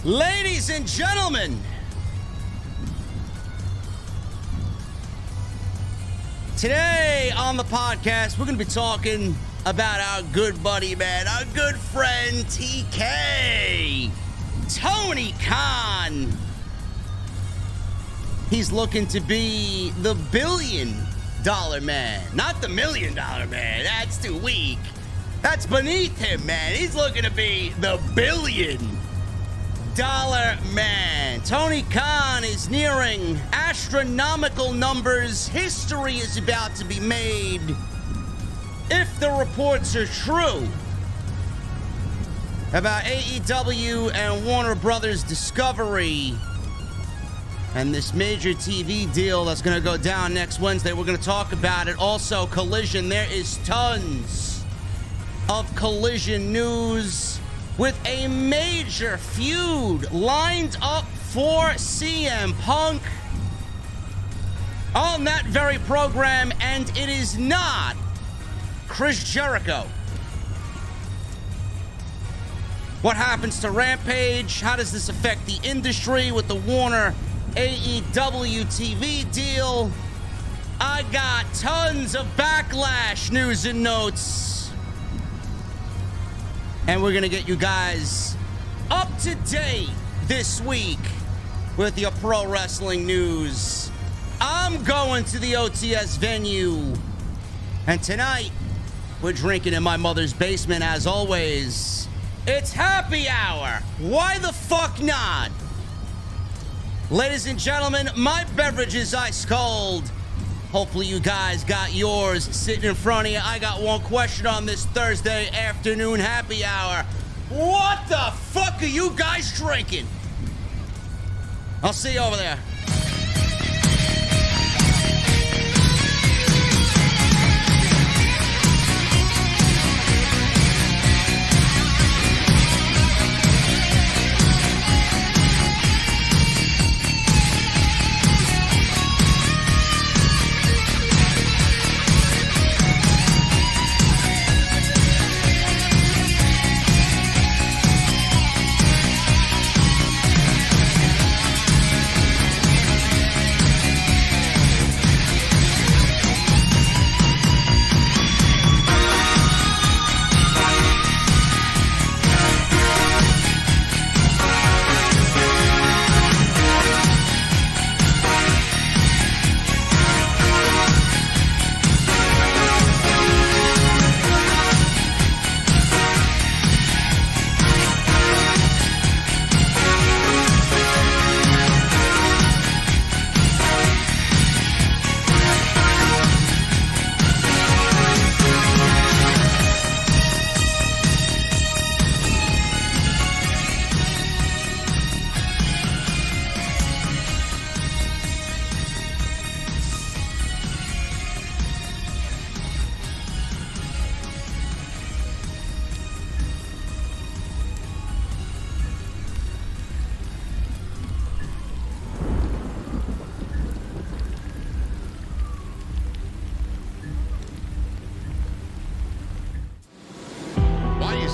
Ladies and gentlemen, today on the podcast, we're going to be talking about our good buddy, man, our good friend, TK, Tony Khan. He's looking to be the $1 billion man, not the $1 million man. That's too weak. That's beneath him, man. He's looking to be the $1 billion man. Tony Khan is nearing astronomical numbers. History is about to be made if the reports are true about AEW and Warner Brothers Discovery and this major TV deal that's going to go down next Wednesday. We're going to talk about it. Also, Collision. There is tons of Collision news with a major feud lined up for CM Punk on that very program, and it is not Chris Jericho. What happens to Rampage? How does this affect the industry with the Warner AEW TV deal? I got tons of Backlash news and notes. And we're going to get you guys up to date this week with your pro wrestling news. I'm going to the OTS venue. And tonight, we're drinking in my mother's basement as always. It's happy hour. Why the fuck not? Ladies and gentlemen, my beverage is ice cold. Hopefully you guys got yours sitting in front of you. I got one question on this Thursday afternoon happy hour. What the fuck are you guys drinking? I'll see you over there.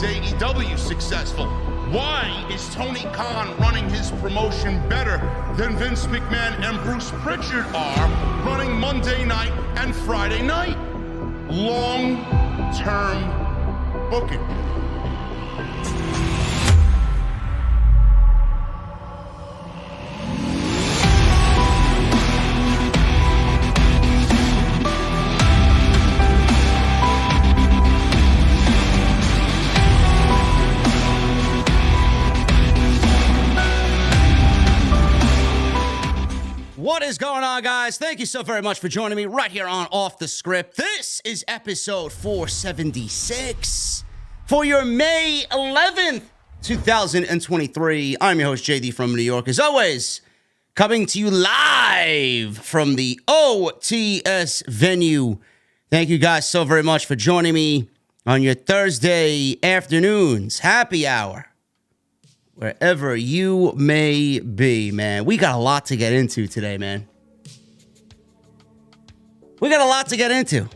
AEW successful? Why is Tony Khan running his promotion better than Vince McMahon and Bruce Pritchard are running Monday night and Friday night? Long-term booking. What is going on, guys? Thank you so very much for joining me right here on Off the Script. This is episode 476 for your May 11th, 2023. I'm your host, JD from New York. As always, coming to you live from the OTS venue. Thank you guys so very much for joining me on your Thursday afternoons, happy hour. Wherever you may be, man. We got a lot to get into today, man. We got a lot to get into.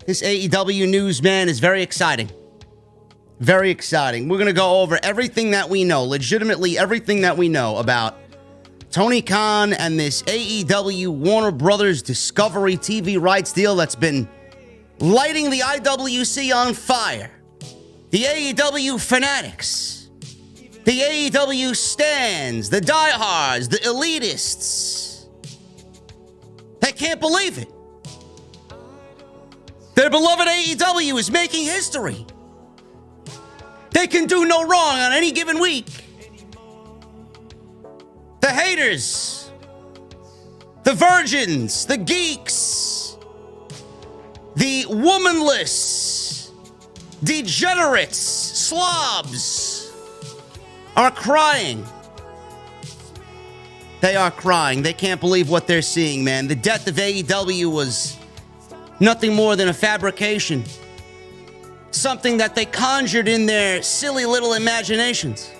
This AEW news, man, is very exciting. Very exciting. We're going to go over everything that we know, legitimately everything that we know about Tony Khan and this AEW Warner Brothers Discovery TV rights deal that's been lighting the IWC on fire. The AEW fanatics, the AEW stans, the diehards, the elitists. They can't believe it. Their beloved AEW is making history. They can do no wrong on any given week. The haters, the virgins, the geeks, the womanless, degenerates, slobs are crying. They are crying. They can't believe what they're seeing, man. The death of AEW was nothing more than a fabrication. Something that they conjured in their silly little imaginations.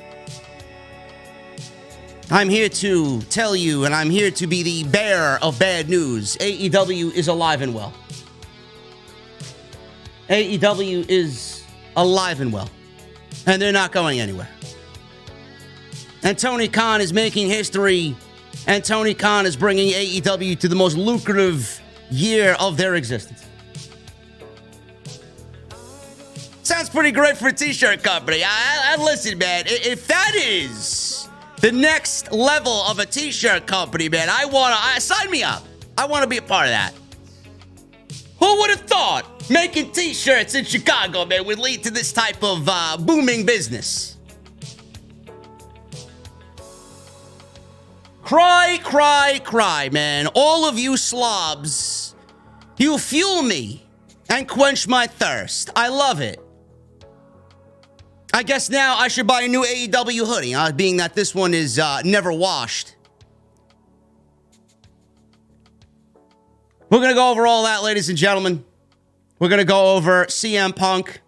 I'm here to tell you, and I'm here to be the bearer of bad news. AEW is alive and well. AEW is alive and well. And they're not going anywhere. And Tony Khan is making history. And Tony Khan is bringing AEW to the most lucrative year of their existence. Sounds pretty great for a t-shirt company. I listen, man. If that is the next level of a t-shirt company, man, sign me up. I want to be a part of that. Who would have thought making t-shirts in Chicago, man, would lead to this type of booming business? Cry, cry, cry, man. All of you slobs, you fuel me and quench my thirst. I love it. I guess now I should buy a new AEW hoodie, being that this one is never washed. We're going to go over all that, ladies and gentlemen. We're going to go over CM Punk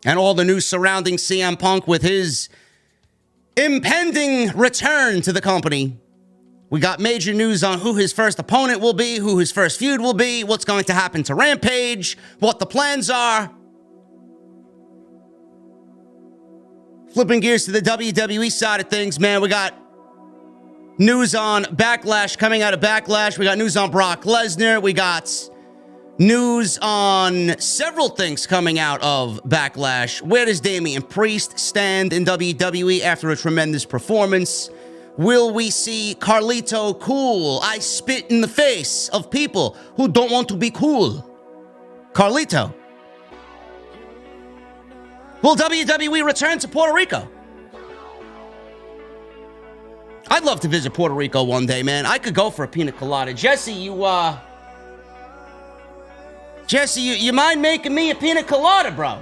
and all the news surrounding CM Punk with his impending return to the company. We got major news on who his first opponent will be, who his first feud will be, what's going to happen to Rampage, what the plans are. Flipping gears to the WWE side of things, man, we got news on Backlash coming out of Backlash. We got news on Brock Lesnar. We got news on several things coming out of Backlash. Where does Damian Priest stand in WWE after a tremendous performance? Will we see Carlito cool? I spit in the face of people who don't want to be cool. Carlito. Will WWE return to Puerto Rico? I'd love to visit Puerto Rico one day, man. I could go for a pina colada. Jesse, you mind making me a pina colada, bro?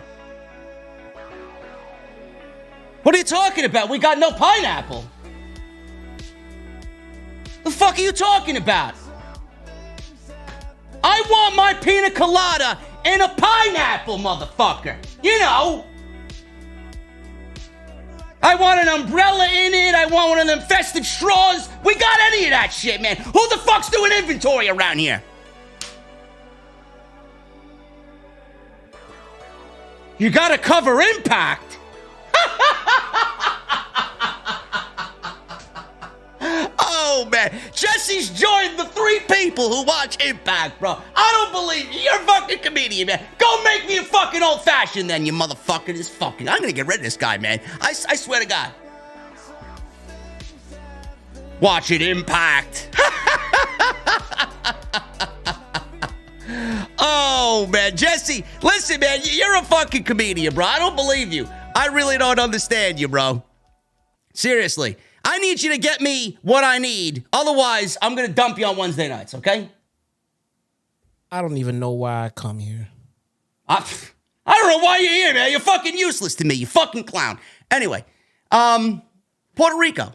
What are you talking about? We got no pineapple. The fuck are you talking about? I want my pina colada in a pineapple, motherfucker. You know. I want an umbrella in it. I want one of them festive straws. We got any of that shit, man. Who the fuck's doing inventory around here? You gotta cover Impact. Oh, man. Jesse's joined the 3 people who watch Impact, bro. I don't believe you. You're a fucking comedian, man. Go make me a fucking old-fashioned then, you motherfucker. This fucking... I'm gonna get rid of this guy, man. I swear to God. Watching Impact. Oh, man. Jesse, listen, man. You're a fucking comedian, bro. I don't believe you. I really don't understand you, bro. Seriously. I need you to get me what I need. Otherwise, I'm going to dump you on Wednesday nights, okay? I don't even know why I come here. I don't know why you're here, man. You're fucking useless to me, you fucking clown. Anyway, Puerto Rico.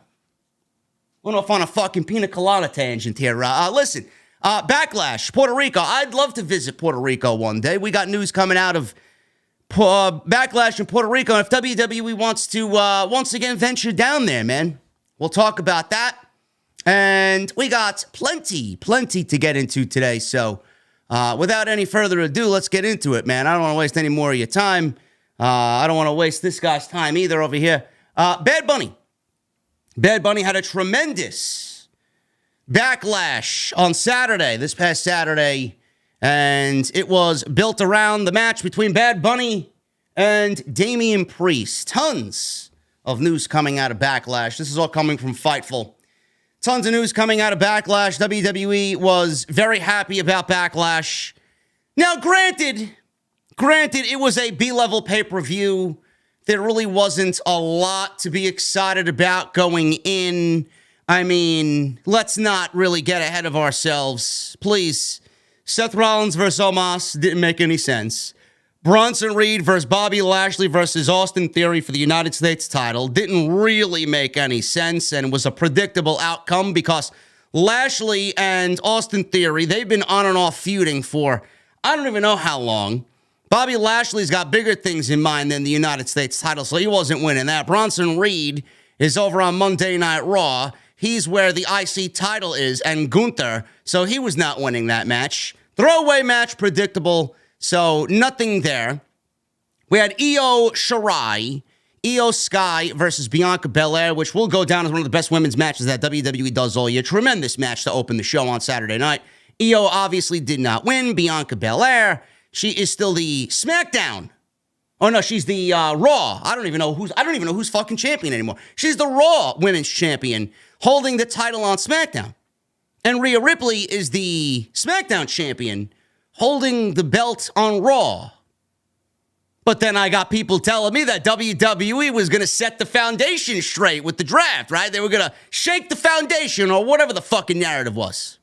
Went off on a fucking pina colada tangent here. Listen, Backlash, Puerto Rico. I'd love to visit Puerto Rico one day. We got news coming out of Backlash in Puerto Rico. And if WWE wants to once again venture down there, man, we'll talk about that. And we got plenty to get into today. So without any further ado, let's get into it, man. I don't want to waste any more of your time. I don't want to waste this guy's time either over here. Bad Bunny. Bad Bunny had a tremendous backlash on Saturday, this past Saturday, and it was built around the match between Bad Bunny and Damian Priest. Tons of news coming out of Backlash. This is all coming from Fightful. Tons of news coming out of Backlash. WWE was very happy about Backlash. Now, granted, it was a B-level pay-per-view. There really wasn't a lot to be excited about going in. I mean, let's not really get ahead of ourselves. Please. Seth Rollins versus Omos didn't make any sense. Bronson Reed versus Bobby Lashley versus Austin Theory for the United States title didn't really make any sense and was a predictable outcome because Lashley and Austin Theory, they've been on and off feuding for I don't even know how long. Bobby Lashley's got bigger things in mind than the United States title, so he wasn't winning that. Bronson Reed is over on Monday Night Raw. He's where the IC title is, and Gunther, so he was not winning that match. Throwaway match, predictable. So nothing there. We had Io Shirai, Io Sky versus Bianca Belair, which will go down as one of the best women's matches that WWE does all year. Tremendous match to open the show on Saturday night. Io obviously did not win. Bianca Belair, she is still the SmackDown. Oh no, she's the Raw. I don't even know who's fucking champion anymore. She's the Raw Women's Champion, holding the title on SmackDown. And Rhea Ripley is the SmackDown champion, holding the belt on Raw. But then I got people telling me that WWE was going to set the foundation straight with the draft, right? They were going to shake the foundation or whatever the fucking narrative was.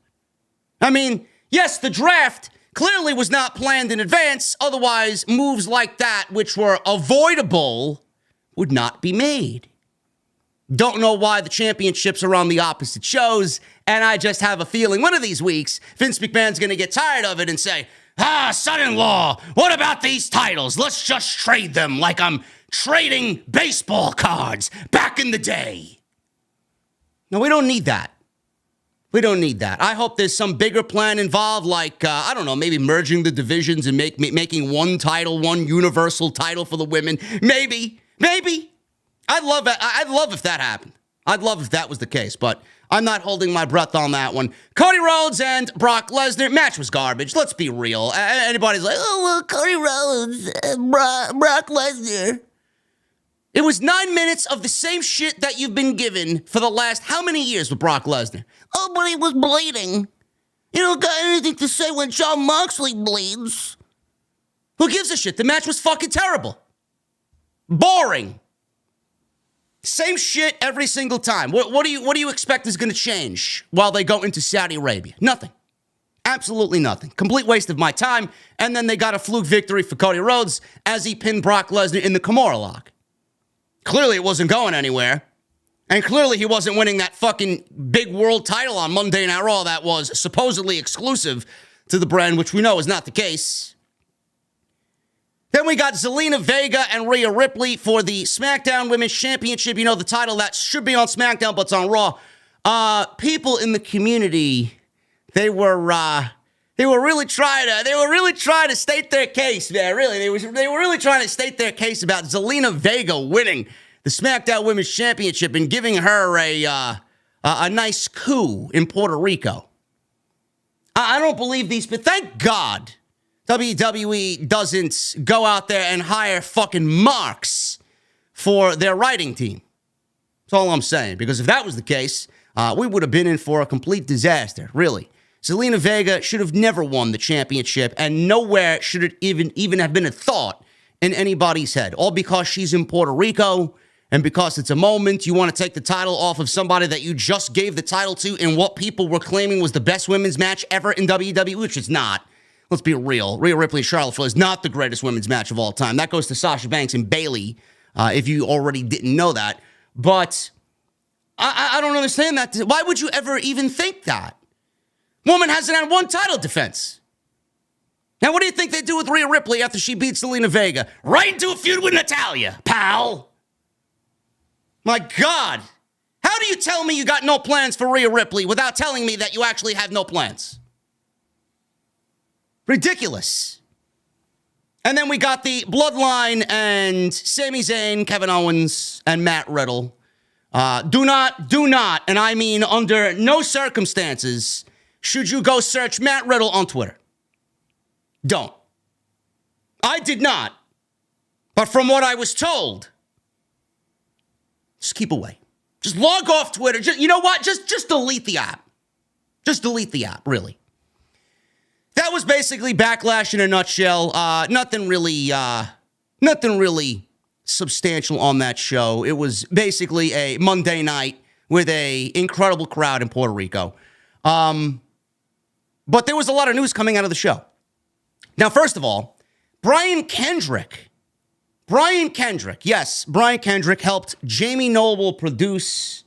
I mean, yes, the draft clearly was not planned in advance. Otherwise, moves like that, which were avoidable, would not be made. Don't know why the championships are on the opposite shows, and I just have a feeling one of these weeks, Vince McMahon's going to get tired of it and say, son-in-law, what about these titles? Let's just trade them like I'm trading baseball cards back in the day. No, we don't need that. We don't need that. I hope there's some bigger plan involved, like, I don't know, maybe merging the divisions and making one title, one universal title for the women. Maybe. I'd love if that happened. I'd love if that was the case, but I'm not holding my breath on that one. Cody Rhodes and Brock Lesnar. Match was garbage. Let's be real. Anybody's like, oh, well, Cody Rhodes, Brock Lesnar. It was 9 minutes of the same shit that you've been given for the last how many years with Brock Lesnar? Oh, but he was bleeding. You don't got anything to say when Jon Moxley bleeds. Who gives a shit? The match was fucking terrible. Boring. Same shit every single time. What do you expect is going to change while they go into Saudi Arabia? Nothing. Absolutely nothing. Complete waste of my time. And then they got a fluke victory for Cody Rhodes as he pinned Brock Lesnar in the Kimura lock. Clearly it wasn't going anywhere. And clearly he wasn't winning that fucking big world title on Monday Night Raw that was supposedly exclusive to the brand, which we know is not the case. Then we got Zelina Vega and Rhea Ripley for the SmackDown Women's Championship. You know, the title that should be on SmackDown, but it's on Raw. People in the community, they were really trying to state their case, man. Really, they were really trying to state their case about Zelina Vega winning the SmackDown Women's Championship and giving her a nice coup in Puerto Rico. I don't believe these, but thank God WWE doesn't go out there and hire fucking marks for their writing team. That's all I'm saying. Because if that was the case, we would have been in for a complete disaster, really. Zelina Vega should have never won the championship, and nowhere should it even have been a thought in anybody's head. All because she's in Puerto Rico, and because it's a moment, you want to take the title off of somebody that you just gave the title to in what people were claiming was the best women's match ever in WWE, which it's not. Let's be real. Rhea Ripley and Charlotte Flair is not the greatest women's match of all time. That goes to Sasha Banks and Bayley, if you already didn't know that. But I don't understand that. Why would you ever even think that? Woman hasn't had one title defense. Now, what do you think they do with Rhea Ripley after she beats Zelina Vega? Right into a feud with Natalya, pal. My God. How do you tell me you got no plans for Rhea Ripley without telling me that you actually have no plans? Ridiculous. And then we got the Bloodline and Sami Zayn, Kevin Owens, and Matt Riddle. Do not, and I mean under no circumstances should you go search Matt Riddle on Twitter. Don't. I did not. But from what I was told, just keep away. Just log off Twitter. You know what? Just delete the app. Just delete the app, really. That was basically Backlash in a nutshell. Nothing really substantial on that show. It was basically a Monday night with a incredible crowd in Puerto Rico. But there was a lot of news coming out of the show. Now, first of all, Brian Kendrick. Yes, Brian Kendrick helped Jamie Noble produce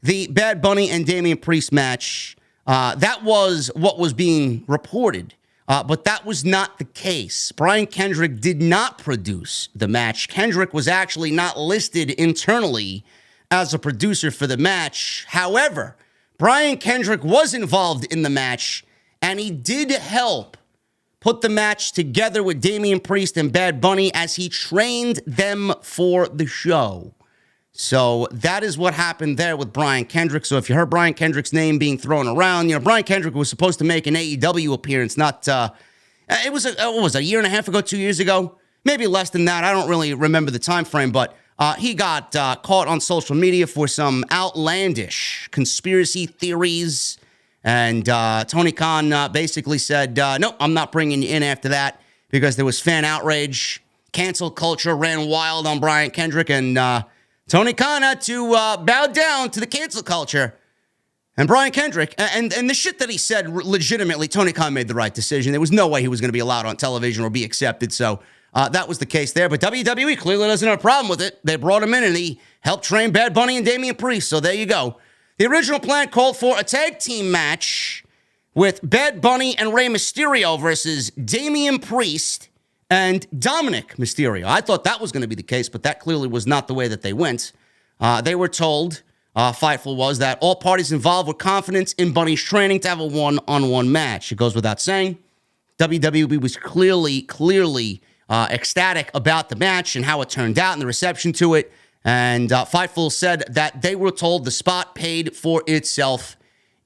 the Bad Bunny and Damian Priest match. That was what was being reported, but that was not the case. Brian Kendrick did not produce the match. Kendrick was actually not listed internally as a producer for the match. However, Brian Kendrick was involved in the match, and he did help put the match together with Damian Priest and Bad Bunny as he trained them for the show. So that is what happened there with Brian Kendrick. So if you heard Brian Kendrick's name being thrown around, Brian Kendrick was supposed to make an AEW appearance, it was a year and a half ago, 2 years ago, maybe less than that. I don't really remember the time frame, but he got caught on social media for some outlandish conspiracy theories. And Tony Khan basically said, no, I'm not bringing you in after that because there was fan outrage. Cancel culture ran wild on Brian Kendrick, and Tony Khan had to bow down to the cancel culture. And Brian Kendrick, and the shit that he said, legitimately, Tony Khan made the right decision. There was no way he was going to be allowed on television or be accepted. So that was the case there. But WWE clearly doesn't have a problem with it. They brought him in, and he helped train Bad Bunny and Damian Priest. So there you go. The original plan called for a tag team match with Bad Bunny and Rey Mysterio versus Damian Priest and Dominic Mysterio. I thought that was going to be the case, but that clearly was not the way that they went. They were told, Fightful was, that all parties involved were confident in Bunny's training to have a one-on-one match. It goes without saying, WWE was clearly ecstatic about the match and how it turned out and the reception to it. And Fightful said that they were told the spot paid for itself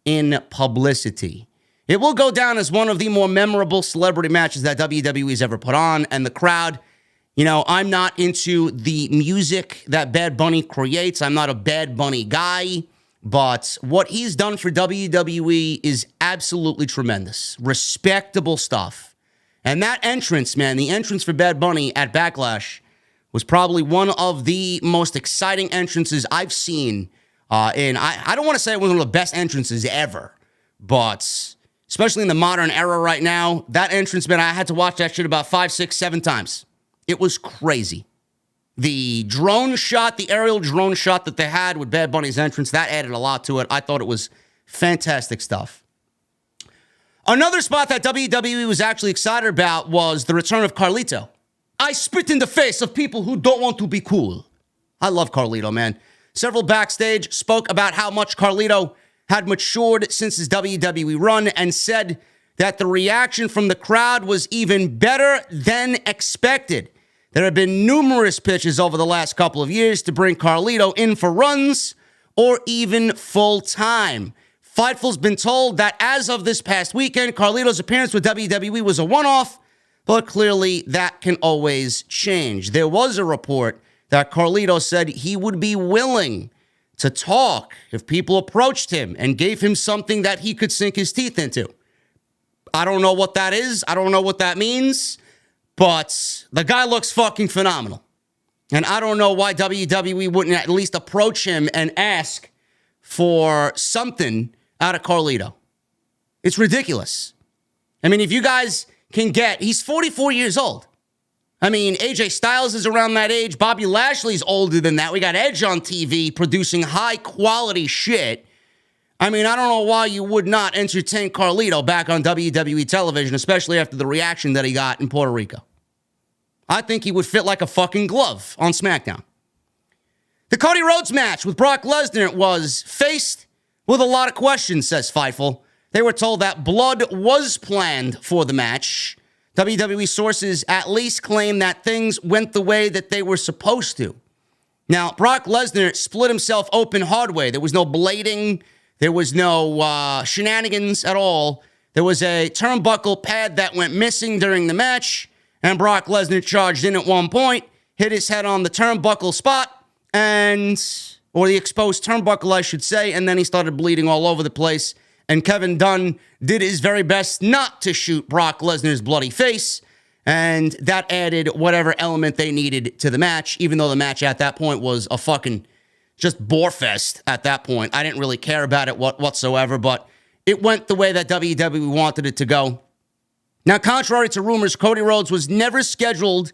in publicity. It will go down as one of the more memorable celebrity matches that WWE's ever put on. And the crowd, I'm not into the music that Bad Bunny creates. I'm not a Bad Bunny guy. But what he's done for WWE is absolutely tremendous. Respectable stuff. And that entrance, man, the entrance for Bad Bunny at Backlash was probably one of the most exciting entrances I've seen. I don't want to say it was one of the best entrances ever, but especially in the modern era right now, that entrance, man, I had to watch that shit about 5, 6, 7 times. It was crazy. The drone shot, the aerial drone shot that they had with Bad Bunny's entrance, that added a lot to it. I thought it was fantastic stuff. Another spot that WWE was actually excited about was the return of Carlito. I spit in the face of people who don't want to be cool. I love Carlito, man. Several backstage spoke about how much Carlito had matured since his WWE run and said that the reaction from the crowd was even better than expected. There have been numerous pitches over the last couple of years to bring Carlito in for runs or even full-time. Fightful's been told that as of this past weekend, Carlito's appearance with WWE was a one-off, but clearly that can always change. There was a report that Carlito said he would be willing to talk if people approached him and gave him something that he could sink his teeth into. I don't know what that is. I don't know what that means, but the guy looks fucking phenomenal. And I don't know why WWE wouldn't at least approach him and ask for something out of Carlito. It's ridiculous. I mean, if you guys he's 44 years old. I mean, AJ Styles is around that age. Bobby Lashley's older than that. We got Edge on TV producing high quality shit. I mean, I don't know why you would not entertain Carlito back on WWE television, especially after the reaction that he got in Puerto Rico. I think he would fit like a fucking glove on SmackDown. The Cody Rhodes match with Brock Lesnar was faced with a lot of questions, says Fightful. They were told that blood was planned for the match. WWE sources at least claim that things went the way that they were supposed to. Now, Brock Lesnar split himself open hard way. There was no blading. There was no shenanigans at all. There was a turnbuckle pad that went missing during the match, and Brock Lesnar charged in at one point, hit his head on the turnbuckle spot, or the exposed turnbuckle, I should say, and then he started bleeding all over the place. And Kevin Dunn did his very best not to shoot Brock Lesnar's bloody face, and that added whatever element they needed to the match, even though the match at that point was a fucking just bore fest at that point. I didn't really care about it whatsoever, but it went the way that WWE wanted it to go. Now, contrary to rumors, Cody Rhodes was never scheduled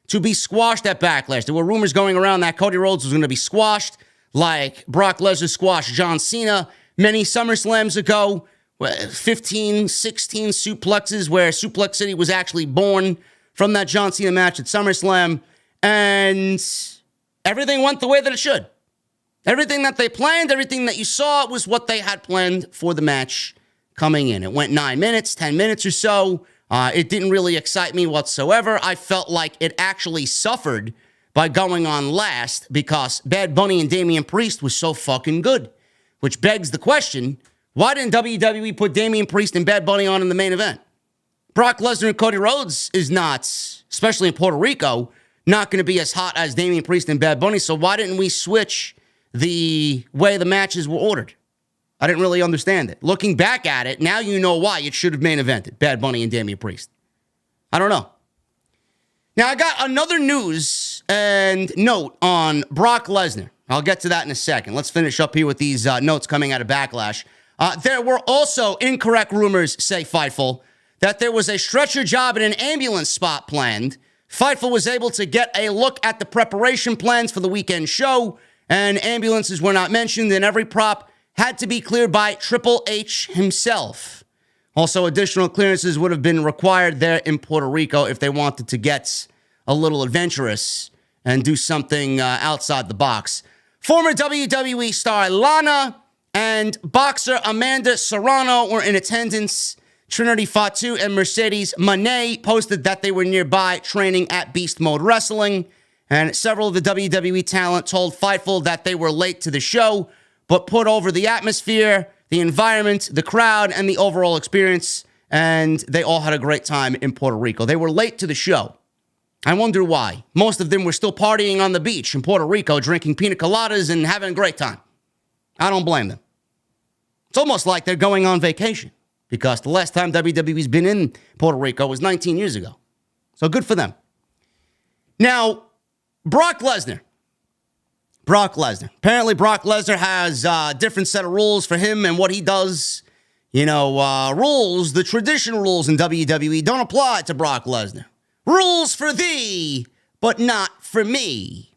to be squashed at Backlash. There were rumors going around that Cody Rhodes was going to be squashed, like Brock Lesnar squashed John Cena many SummerSlams ago, 15, 16 suplexes, where Suplex City was actually born from that John Cena match at SummerSlam, and everything went the way that it should. Everything that they planned, everything that you saw was what they had planned for the match coming in. It went 9 minutes, 10 minutes or so. It didn't really excite me whatsoever. I felt like it actually suffered by going on last because Bad Bunny and Damian Priest was so fucking good. Which begs the question, why didn't WWE put Damian Priest and Bad Bunny on in the main event? Brock Lesnar and Cody Rhodes is not, especially in Puerto Rico, not going to be as hot as Damian Priest and Bad Bunny, so why didn't we switch the way the matches were ordered? I didn't really understand it. Looking back at it, now you know why it should have main evented, Bad Bunny and Damian Priest. I don't know. Now, I got another news and note on Brock Lesnar. I'll get to that in a second. Let's finish up here with these notes coming out of Backlash. There were also incorrect rumors, say Fightful, that there was a stretcher job in an ambulance spot planned. Fightful was able to get a look at the preparation plans for the weekend show, and ambulances were not mentioned, and every prop had to be cleared by Triple H himself. Also, additional clearances would have been required there in Puerto Rico if they wanted to get a little adventurous and do something outside the box. Former WWE star Lana and boxer Amanda Serrano were in attendance. Trinity Fatu and Mercedes Moné posted that they were nearby training at Beast Mode Wrestling. And several of the WWE talent told Fightful that they were late to the show, but put over the atmosphere, the environment, the crowd, and the overall experience. And they all had a great time in Puerto Rico. They were late to the show. I wonder why. Most of them were still partying on the beach in Puerto Rico, drinking pina coladas and having a great time. I don't blame them. It's almost like they're going on vacation because the last time WWE's been in Puerto Rico was 19 years ago. So good for them. Now, Brock Lesnar. Apparently, Brock Lesnar has a different set of rules for him and what he does. Rules, the traditional rules in WWE don't apply to Brock Lesnar. Rules for thee, but not for me.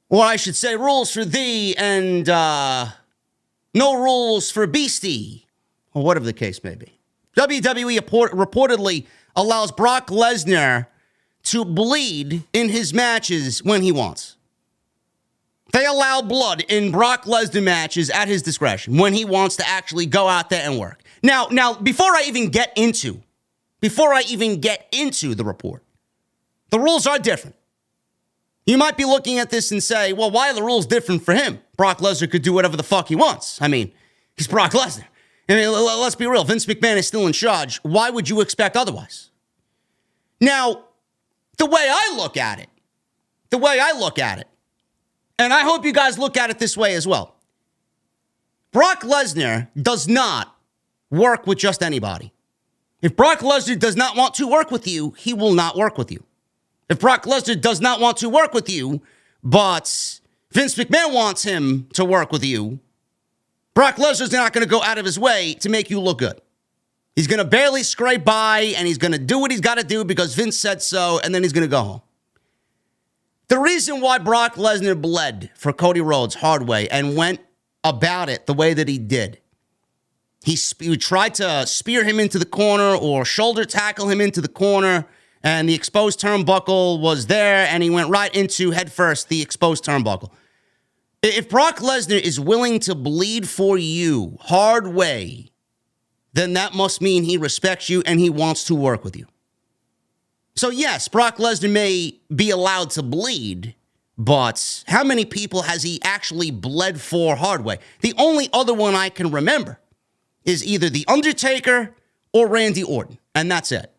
Or I should say rules for thee and no rules for Beastie. Or whatever the case may be. WWE reportedly allows Brock Lesnar to bleed in his matches when he wants. They allow blood in Brock Lesnar matches at his discretion when he wants to actually go out there and work. Now, before I even get into the report, the rules are different. You might be looking at this and say, well, why are the rules different for him? Brock Lesnar could do whatever the fuck he wants. I mean, he's Brock Lesnar. I mean, let's be real. Vince McMahon is still in charge. Why would you expect otherwise? Now, the way I look at it, and I hope you guys look at it this way as well. Brock Lesnar does not work with just anybody. If Brock Lesnar does not want to work with you, he will not work with you. If Brock Lesnar does not want to work with you, but Vince McMahon wants him to work with you, Brock Lesnar's not going to go out of his way to make you look good. He's going to barely scrape by, and he's going to do what he's got to do because Vince said so, and then he's going to go home. The reason why Brock Lesnar bled for Cody Rhodes hard way and went about it the way that he did, he tried to spear him into the corner or shoulder tackle him into the corner, and the exposed turnbuckle was there, and he went right into headfirst the exposed turnbuckle. If Brock Lesnar is willing to bleed for you hard way, then that must mean he respects you and he wants to work with you. So yes, Brock Lesnar may be allowed to bleed, but how many people has he actually bled for hard way? The only other one I can remember is either The Undertaker or Randy Orton, and that's it.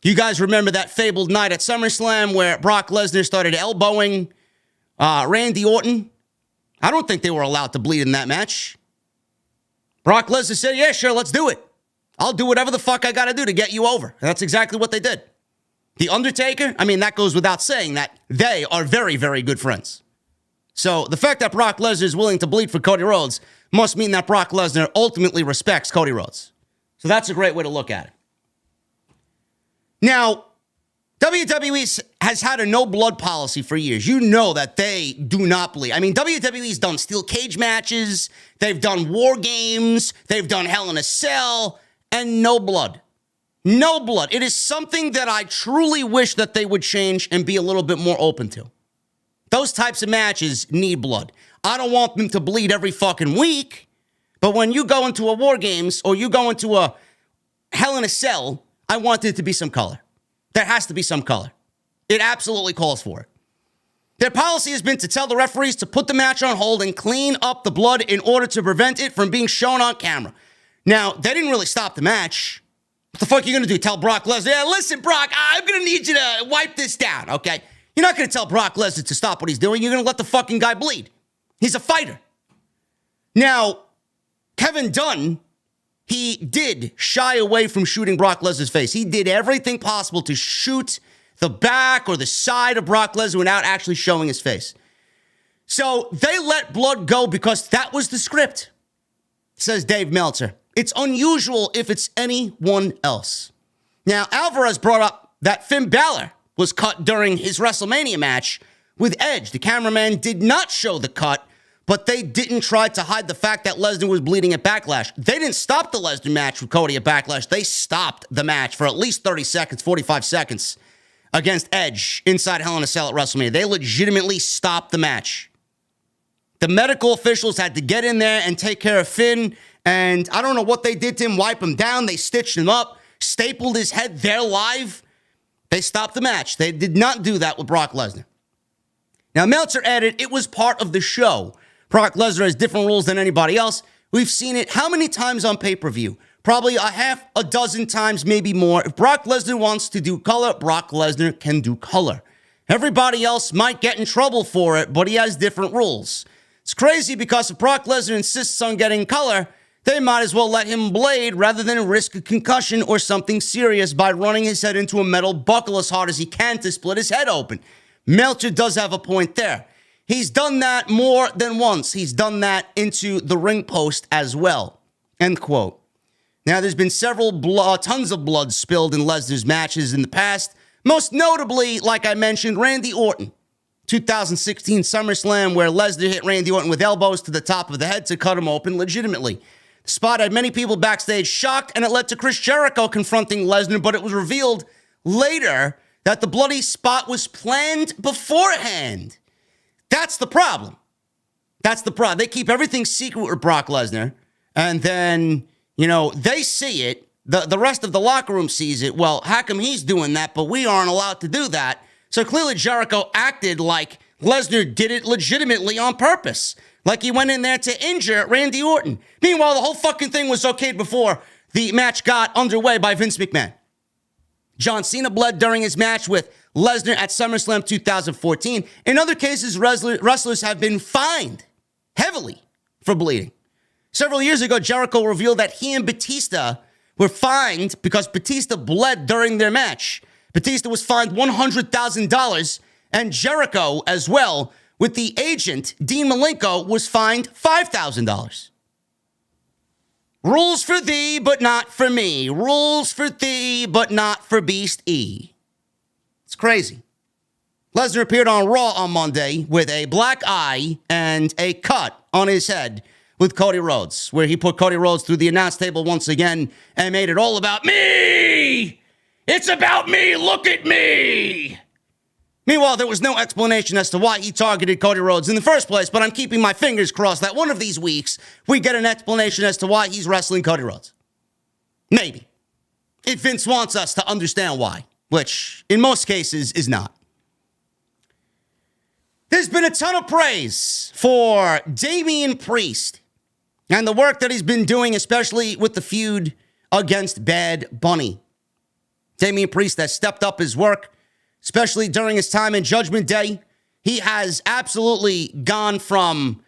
You guys remember that fabled night at SummerSlam where Brock Lesnar started elbowing Randy Orton? I don't think they were allowed to bleed in that match. Brock Lesnar said, yeah, sure, let's do it. I'll do whatever the fuck I got to do to get you over. And that's exactly what they did. The Undertaker, I mean, that goes without saying that they are very, very good friends. So the fact that Brock Lesnar is willing to bleed for Cody Rhodes must mean that Brock Lesnar ultimately respects Cody Rhodes. So that's a great way to look at it. Now, WWE has had a no blood policy for years. You know that they do not bleed. I mean, WWE's done steel cage matches. They've done war games. They've done Hell in a Cell, and no blood. No blood. It is something that I truly wish that they would change and be a little bit more open to. Those types of matches need blood. I don't want them to bleed every fucking week, but when you go into a war games or you go into a Hell in a Cell, I want there to be some color. There has to be some color. It absolutely calls for it. Their policy has been to tell the referees to put the match on hold and clean up the blood in order to prevent it from being shown on camera. Now, they didn't really stop the match. What the fuck are you going to do? Tell Brock Lesnar, yeah, listen, Brock, I'm going to need you to wipe this down, okay? You're not going to tell Brock Lesnar to stop what he's doing. You're going to let the fucking guy bleed. He's a fighter. Now, Kevin Dunn, he did shy away from shooting Brock Lesnar's face. He did everything possible to shoot the back or the side of Brock Lesnar without actually showing his face. So they let blood go because that was the script, says Dave Meltzer. It's unusual if it's anyone else. Now, Alvarez brought up that Finn Balor was cut during his WrestleMania match with Edge. The cameraman did not show the cut, but they didn't try to hide the fact that Lesnar was bleeding at Backlash. They didn't stop the Lesnar match with Cody at Backlash. They stopped the match for at least 30 seconds, 45 seconds against Edge inside Hell in a Cell at WrestleMania. They legitimately stopped the match. The medical officials had to get in there and take care of Finn, and I don't know what they did to him, wipe him down. They stitched him up, stapled his head there live. They stopped the match. They did not do that with Brock Lesnar. Now, Meltzer added, it was part of the show. Brock Lesnar has different rules than anybody else. We've seen it how many times on pay-per-view? Probably a half a dozen times, maybe more. If Brock Lesnar wants to do color, Brock Lesnar can do color. Everybody else might get in trouble for it, but he has different rules. It's crazy because if Brock Lesnar insists on getting color, they might as well let him blade rather than risk a concussion or something serious by running his head into a metal buckle as hard as he can to split his head open. Meltzer does have a point there. He's done that more than once. He's done that into the ring post as well. End quote. Now, there's been tons of blood spilled in Lesnar's matches in the past. Most notably, like I mentioned, Randy Orton. 2016 SummerSlam, where Lesnar hit Randy Orton with elbows to the top of the head to cut him open legitimately. The spot had many people backstage shocked, and it led to Chris Jericho confronting Lesnar, but it was revealed later that the bloody spot was planned beforehand. That's the problem. That's the problem. They keep everything secret with Brock Lesnar, and then, they see it. The rest of the locker room sees it. Well, how come he's doing that, but we aren't allowed to do that? So clearly Jericho acted like Lesnar did it legitimately on purpose. Like he went in there to injure Randy Orton. Meanwhile, the whole fucking thing was okayed before the match got underway by Vince McMahon. John Cena bled during his match with Lesnar at SummerSlam 2014. In other cases, wrestlers have been fined heavily for bleeding. Several years ago, Jericho revealed that he and Batista were fined because Batista bled during their match. Batista was fined $100,000, and Jericho as well, with the agent, Dean Malenko, was fined $5,000. Rules for thee, but not for me. Rules for thee, but not for Beast E. It's crazy. Lesnar appeared on Raw on Monday with a black eye and a cut on his head with Cody Rhodes, where he put Cody Rhodes through the announce table once again and made it all about me. It's about me. Look at me. Meanwhile, there was no explanation as to why he targeted Cody Rhodes in the first place, but I'm keeping my fingers crossed that one of these weeks we get an explanation as to why he's wrestling Cody Rhodes. Maybe. If Vince wants us to understand why, which in most cases is not. There's been a ton of praise for Damian Priest and the work that he's been doing, especially with the feud against Bad Bunny. Damian Priest has stepped up his work, especially during his time in Judgment Day. He has absolutely gone from,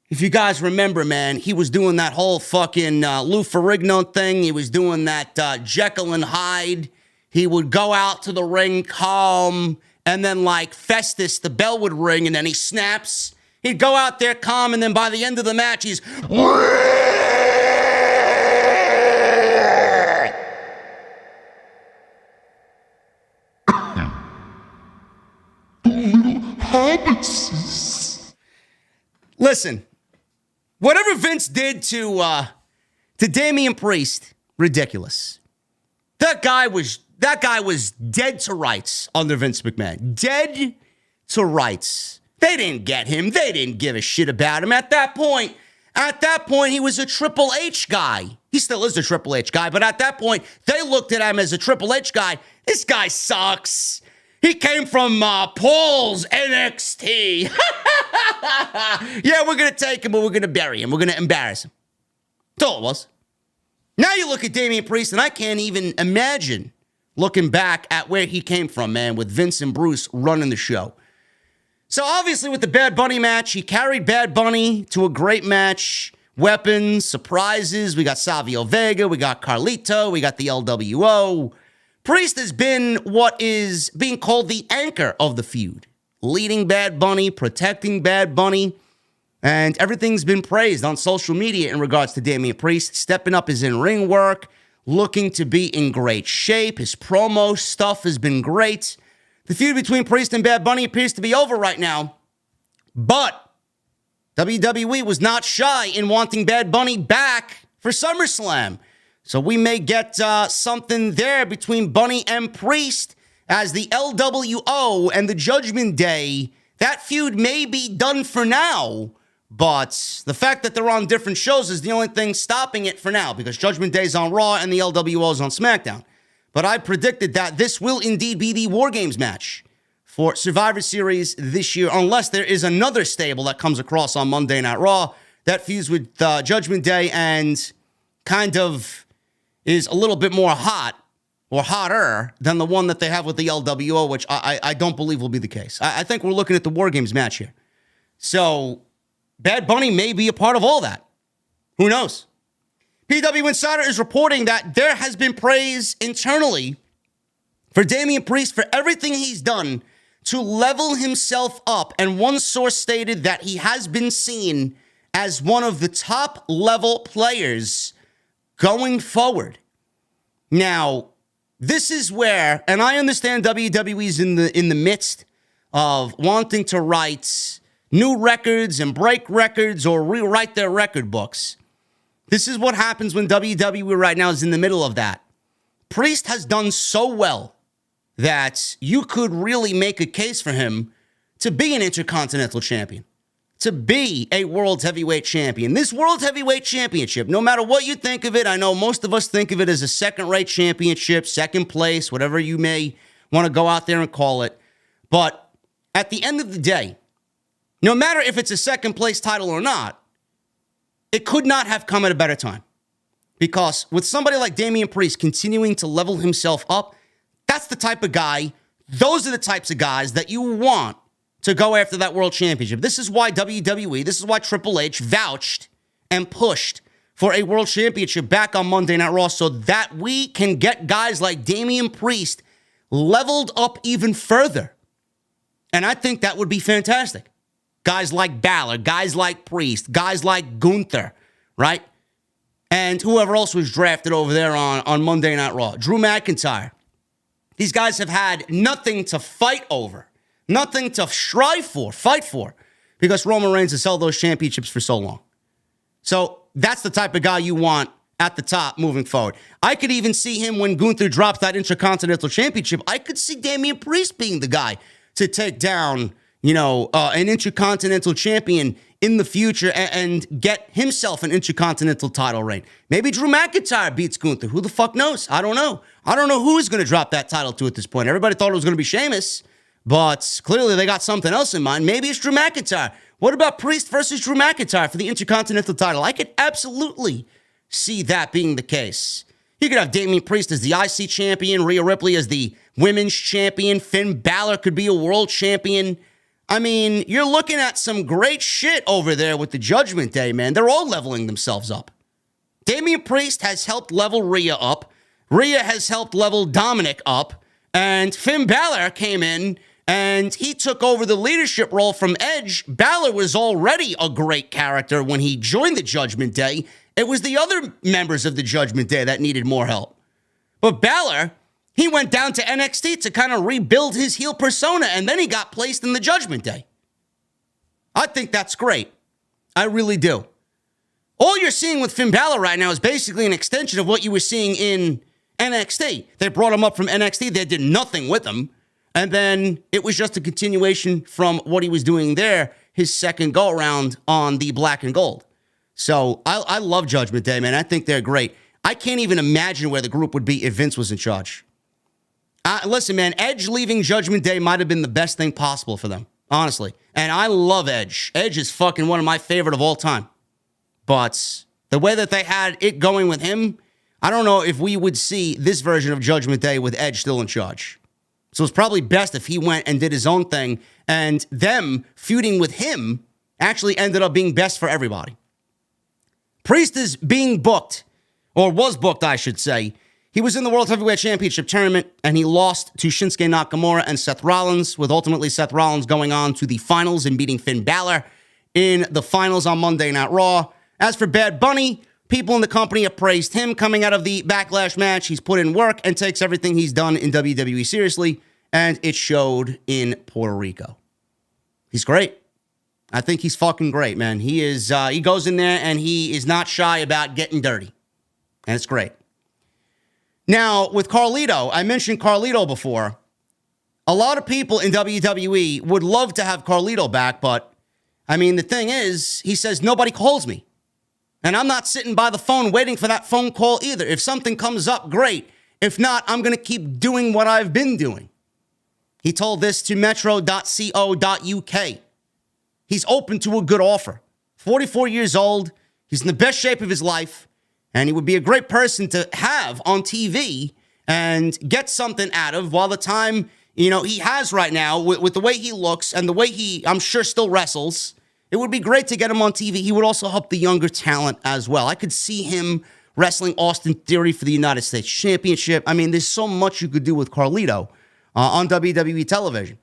if you guys remember, man, he was doing that whole fucking Lou Ferrigno thing. He was doing that Jekyll and Hyde. He would go out to the ring calm, and then like Festus, the bell would ring, and then he snaps. He'd go out there calm, and then by the end of the match, he's... Listen, whatever Vince did to Damian Priest, ridiculous. That guy was dead to rights under Vince McMahon. Dead to rights. They didn't get him. They didn't give a shit about him. At that point, he was a Triple H guy. He still is a Triple H guy, but at that point, they looked at him as a Triple H guy. This guy sucks. He came from Paul's NXT. Yeah, we're going to take him, but we're going to bury him. We're going to embarrass him. That's all it was. Now you look at Damian Priest, and I can't even imagine looking back at where he came from, man, with Vince and Bruce running the show. So obviously with the Bad Bunny match, he carried Bad Bunny to a great match. Weapons, surprises. We got Savio Vega. We got Carlito. We got the LWO. Priest has been what is being called the anchor of the feud, leading Bad Bunny, protecting Bad Bunny, and everything's been praised on social media in regards to Damian Priest, stepping up his in-ring work, looking to be in great shape. His promo stuff has been great. The feud between Priest and Bad Bunny appears to be over right now, but WWE was not shy in wanting Bad Bunny back for SummerSlam. So we may get something there between Bunny and Priest as the LWO and the Judgment Day. That feud may be done for now, but the fact that they're on different shows is the only thing stopping it for now because Judgment Day's on Raw and the LWO is on SmackDown. But I predicted that this will indeed be the War Games match for Survivor Series this year, unless there is another stable that comes across on Monday Night Raw that feuds with Judgment Day and kind of is a little bit more hot or hotter than the one that they have with the LWO, which I don't believe will be the case. I think we're looking at the War Games match here. So Bad Bunny may be a part of all that. Who knows? PW Insider is reporting that there has been praise internally for Damian Priest for everything he's done to level himself up. And one source stated that he has been seen as one of the top level players going forward. Now, this is where, and I understand WWE's in the midst of wanting to write new records and break records or rewrite their record books. This is what happens when WWE right now is in the middle of that. Priest has done so well that you could really make a case for him to be an Intercontinental Champion, to be a World Heavyweight Champion. This World Heavyweight Championship, no matter what you think of it, I know most of us think of it as a second-rate championship, second place, whatever you may want to go out there and call it. But at the end of the day, no matter if it's a second-place title or not, it could not have come at a better time. Because with somebody like Damian Priest continuing to level himself up, that's the type of guy, those are the types of guys that you want to go after that world championship. This is why WWE, this is why Triple H vouched and pushed for a world championship back on Monday Night Raw so that we can get guys like Damian Priest leveled up even further. And I think that would be fantastic. Guys like Balor, guys like Priest, guys like Gunther, right? And whoever else was drafted over there on Monday Night Raw. Drew McIntyre. These guys have had nothing to fight over. Nothing to strive for, fight for, because Roman Reigns has held those championships for so long. So that's the type of guy you want at the top moving forward. I could even see him when Gunther drops that Intercontinental Championship. I could see Damian Priest being the guy to take down, an Intercontinental Champion in the future and get himself an Intercontinental title reign. Maybe Drew McIntyre beats Gunther. Who the fuck knows? I don't know. I don't know who is going to drop that title to at this point. Everybody thought it was going to be Sheamus, but clearly they got something else in mind. Maybe it's Drew McIntyre. What about Priest versus Drew McIntyre for the Intercontinental title? I could absolutely see that being the case. You could have Damian Priest as the IC champion, Rhea Ripley as the women's champion, Finn Balor could be a world champion. I mean, you're looking at some great shit over there with the Judgment Day, man. They're all leveling themselves up. Damian Priest has helped level Rhea up. Rhea has helped level Dominic up. And Finn Balor came in and he took over the leadership role from Edge. Balor was already a great character when he joined the Judgment Day. It was the other members of the Judgment Day that needed more help. But Balor, he went down to NXT to kind of rebuild his heel persona, and then he got placed in the Judgment Day. I think that's great. I really do. All you're seeing with Finn Balor right now is basically an extension of what you were seeing in NXT. They brought him up from NXT. They did nothing with him. And then it was just a continuation from what he was doing there, his second go-around on the Black and Gold. So I love Judgment Day, man. I think they're great. I can't even imagine where the group would be if Vince was in charge. Listen, man, Edge leaving Judgment Day might have been the best thing possible for them, honestly. And I love Edge. Edge is fucking one of my favorite of all time. But the way that they had it going with him, I don't know if we would see this version of Judgment Day with Edge still in charge. So it's probably best if he went and did his own thing, and them feuding with him actually ended up being best for everybody. Priest is being booked, or was booked, I should say. He was in the World Heavyweight Championship tournament, and he lost to Shinsuke Nakamura and Seth Rollins, with ultimately Seth Rollins going on to the finals and beating Finn Balor in the finals on Monday Night Raw. As for Bad Bunny, people in the company have praised him coming out of the Backlash match. He's put in work and takes everything he's done in WWE seriously, and it showed in Puerto Rico. He's great. I think he's fucking great, man. He is. He goes in there and he is not shy about getting dirty, and it's great. Now, with Carlito, I mentioned Carlito before. A lot of people in WWE would love to have Carlito back, but, I mean, the thing is, he says, nobody calls me. And I'm not sitting by the phone waiting for that phone call either. If something comes up, great. If not, I'm going to keep doing what I've been doing. He told this to metro.co.uk. He's open to a good offer. 44 years old. He's in the best shape of his life. And he would be a great person to have on TV and get something out of while the time, he has right now with the way he looks and the way he, I'm sure, still wrestles. It would be great to get him on TV. He would also help the younger talent as well. I could see him wrestling Austin Theory for the United States Championship. I mean, there's so much you could do with Carlito on WWE television.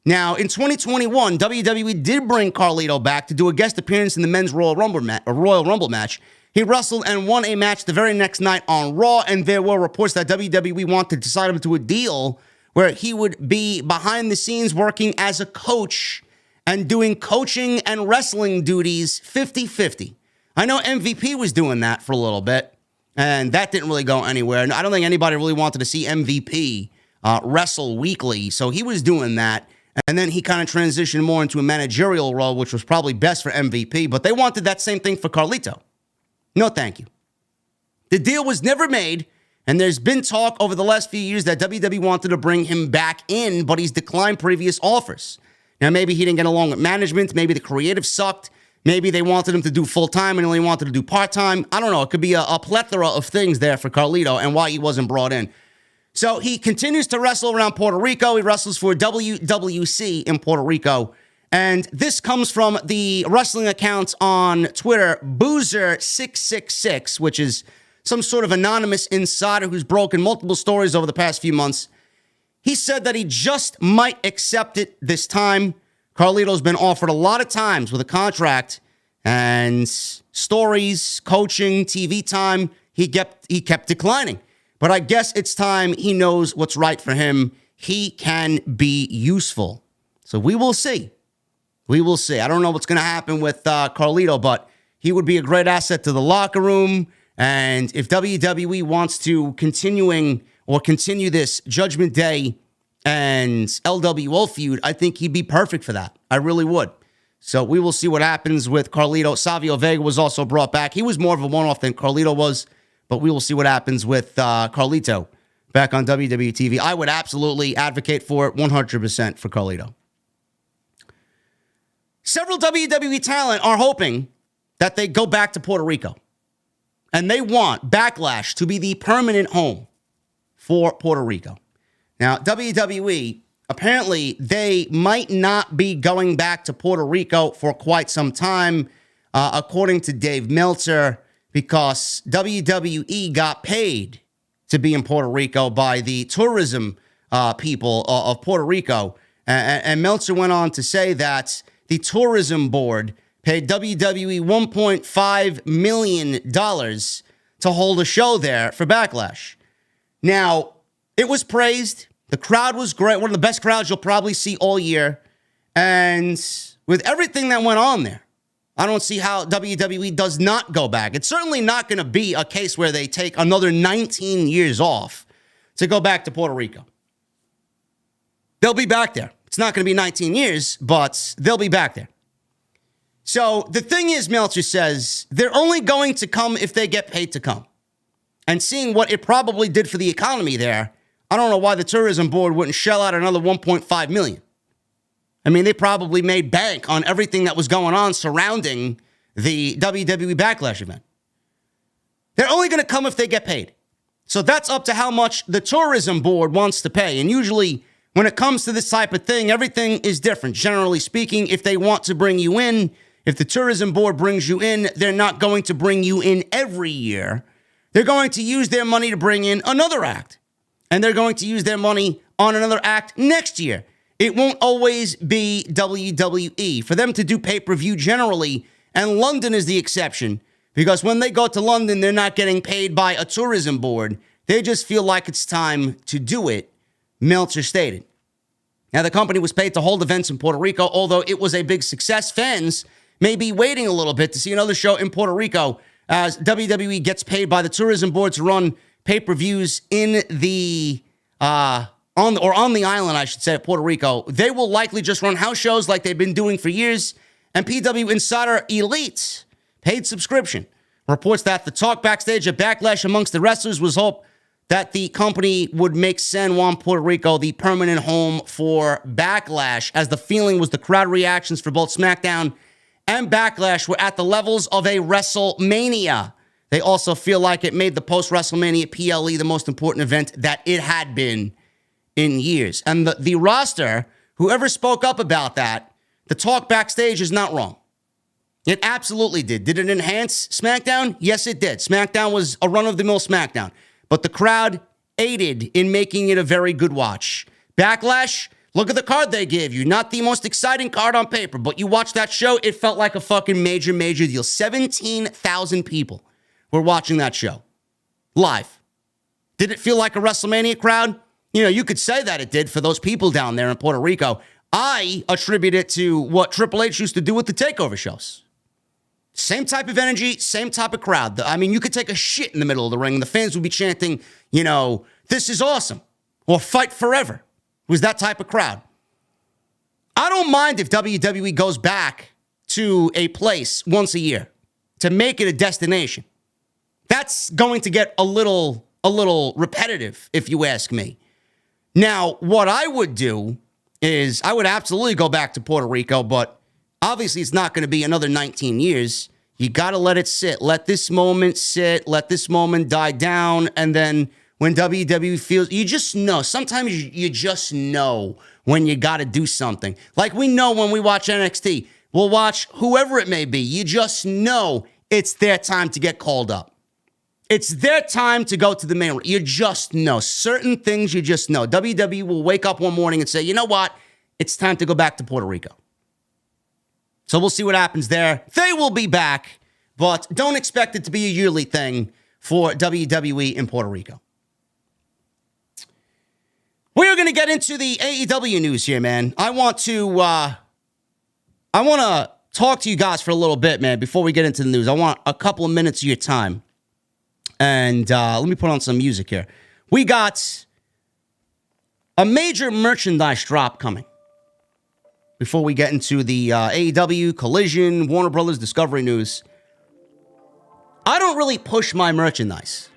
Now, in 2021, WWE did bring Carlito back to do a guest appearance in the men's Royal Rumble match. He wrestled and won a match the very next night on Raw, and there were reports that WWE wanted to sign him to a deal where he would be behind the scenes working as a coach and doing coaching and wrestling duties 50-50. I know MVP was doing that for a little bit, and that didn't really go anywhere. And I don't think anybody really wanted to see MVP wrestle weekly, so he was doing that. And then he kind of transitioned more into a managerial role, which was probably best for MVP, but they wanted that same thing for Carlito. No, thank you. The deal was never made, and there's been talk over the last few years that WWE wanted to bring him back in, but he's declined previous offers. Now, maybe he didn't get along with management. Maybe the creative sucked. Maybe they wanted him to do full-time and only wanted to do part-time. I don't know. It could be a plethora of things there for Carlito and why he wasn't brought in. So he continues to wrestle around Puerto Rico. He wrestles for WWC in Puerto Rico. And this comes from the wrestling account on Twitter, Boozer666, which is some sort of anonymous insider who's broken multiple stories over the past few months. He said that he just might accept it this time. Carlito's been offered a lot of times with a contract and stories, coaching, TV time. He kept declining. But I guess it's time he knows what's right for him. He can be useful. So we will see. We will see. I don't know what's going to happen with Carlito, but he would be a great asset to the locker room. And if WWE wants to continue this Judgment Day and LWO feud, I think he'd be perfect for that. I really would. So we will see what happens with Carlito. Savio Vega was also brought back. He was more of a one-off than Carlito was, but we will see what happens with Carlito back on WWE TV. I would absolutely advocate for it 100% for Carlito. Several WWE talent are hoping that they go back to Puerto Rico. And they want Backlash to be the permanent home for Puerto Rico. Now, WWE, apparently, they might not be going back to Puerto Rico for quite some time, according to Dave Meltzer, because WWE got paid to be in Puerto Rico by the tourism people of Puerto Rico. And Meltzer went on to say that the tourism board paid WWE $1.5 million to hold a show there for Backlash. Now, it was praised. The crowd was great. One of the best crowds you'll probably see all year. And with everything that went on there, I don't see how WWE does not go back. It's certainly not going to be a case where they take another 19 years off to go back to Puerto Rico. They'll be back there. It's not going to be 19 years, but they'll be back there. So the thing is, Meltzer says, they're only going to come if they get paid to come. And seeing what it probably did for the economy there, I don't know why the tourism board wouldn't shell out another $1.5 million. I mean, they probably made bank on everything that was going on surrounding the WWE Backlash event. They're only going to come if they get paid. So that's up to how much the tourism board wants to pay. And usually when it comes to this type of thing, everything is different. Generally speaking, if they want to bring you in, if the tourism board brings you in, they're not going to bring you in every year. They're going to use their money to bring in another act. And they're going to use their money on another act next year. It won't always be WWE. For them to do pay-per-view generally, and London is the exception, because when they go to London, they're not getting paid by a tourism board. They just feel like it's time to do it, Meltzer stated. Now, the company was paid to hold events in Puerto Rico, although it was a big success. Fans may be waiting a little bit to see another show in Puerto Rico as WWE gets paid by the tourism board to run pay-per-views in the on the island, I should say, of Puerto Rico. They will likely just run house shows like they've been doing for years. And PW Insider Elite, paid subscription, reports that the talk backstage at Backlash amongst the wrestlers was hope that the company would make San Juan, Puerto Rico, the permanent home for Backlash, as the feeling was the crowd reactions for both SmackDown and Backlash were at the levels of a WrestleMania. They also feel like it made the post-WrestleMania PLE the most important event that it had been in years. And the roster, whoever spoke up about that, the talk backstage is not wrong. It absolutely did. Did it enhance SmackDown? Yes, it did. SmackDown was a run-of-the-mill SmackDown. But the crowd aided in making it a very good watch. Backlash, look at the card they gave you. Not the most exciting card on paper, but you watch that show, it felt like a fucking major deal. 17,000 people were watching that show live. Did it feel like a WrestleMania crowd? You know, you could say that it did for those people down there in Puerto Rico. I attribute it to what Triple H used to do with the takeover shows. Same type of energy, same type of crowd. I mean, you could take a shit in the middle of the ring and the fans would be chanting, you know, this is awesome, or fight forever. It was that type of crowd. I don't mind if WWE goes back to a place once a year to make it a destination. That's going to get a little repetitive, if you ask me. Now, what I would do is I would absolutely go back to Puerto Rico, but obviously it's not going to be another 19 years. You got to let it sit. Let this moment sit. Let this moment die down. And then when WWE feels, you just know. Sometimes you just know when you got to do something. Like we know when we watch NXT. We'll watch whoever it may be. You just know it's their time to get called up. It's their time to go to the main room. You just know. Certain things you just know. WWE will wake up one morning and say, you know what? It's time to go back to Puerto Rico. So we'll see what happens there. They will be back, but don't expect it to be a yearly thing for WWE in Puerto Rico. We're going to get into the AEW news here, man. I want to talk to you guys for a little bit, man, before we get into the news. I want a couple of minutes of your time. And let me put on some music here. We got a major merchandise drop coming. Before we get into the AEW, Collision, Warner Brothers, Discovery news, I don't really push my merchandise.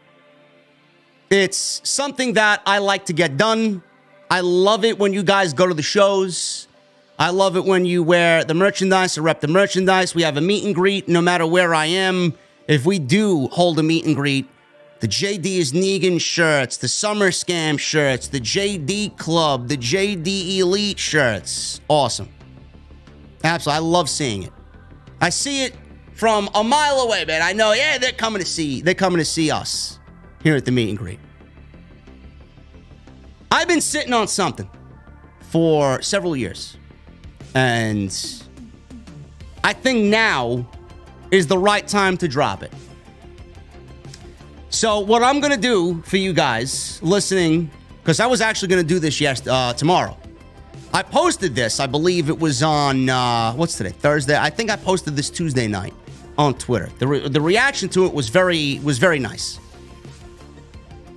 It's something that I like to get done. I love it when you guys go to the shows. I love it when you wear the merchandise or rep the merchandise. We have a meet and greet no matter where I am. If we do hold a meet and greet, the JD is Negan shirts, the Summer Scam shirts, the JD Club, the JD Elite shirts. Awesome. Absolutely. I love seeing it. I see it from a mile away, man. I know, yeah, they're coming to see us here at the meet and greet. I've been sitting on something for several years. And I think now is the right time to drop it. So what I'm going to do for you guys listening, because I was actually going to do this tomorrow. I posted this, I believe it was on, what's today, Thursday? I think I posted this Tuesday night on Twitter. The reaction to it was very nice.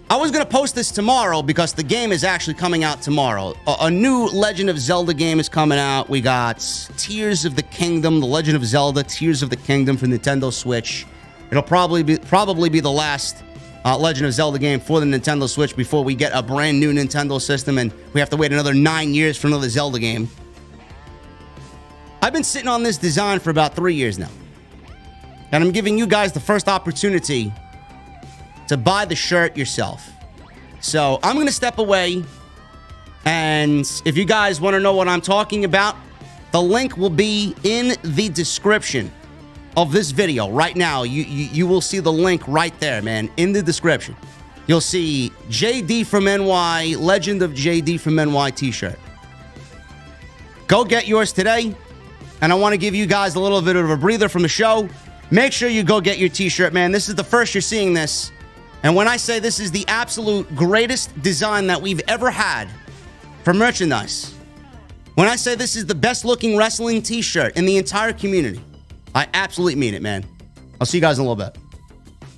I was going to post this tomorrow because the game is actually coming out tomorrow. A new Legend of Zelda game is coming out. We got Tears of the Kingdom, The Legend of Zelda, Tears of the Kingdom for Nintendo Switch. It'll probably be the last Legend of Zelda game for the Nintendo Switch before we get a brand new Nintendo system and we have to wait another 9 years for another Zelda game. I've been sitting on this design for about 3 years now. And I'm giving you guys the first opportunity to buy the shirt yourself. So I'm going to step away. And if you guys want to know what I'm talking about, the link will be in the description of this video right now. You will see the link right there, man, in the description. You'll see JD from NY, Legend of JD from NY t-shirt. Go get yours today. And I want to give you guys a little bit of a breather from the show. Make sure you go get your t-shirt, man. This is the first you're seeing this. And when I say this is the absolute greatest design that we've ever had for merchandise, when I say this is the best looking wrestling t-shirt in the entire community, I absolutely mean it, man. I'll see you guys in a little bit.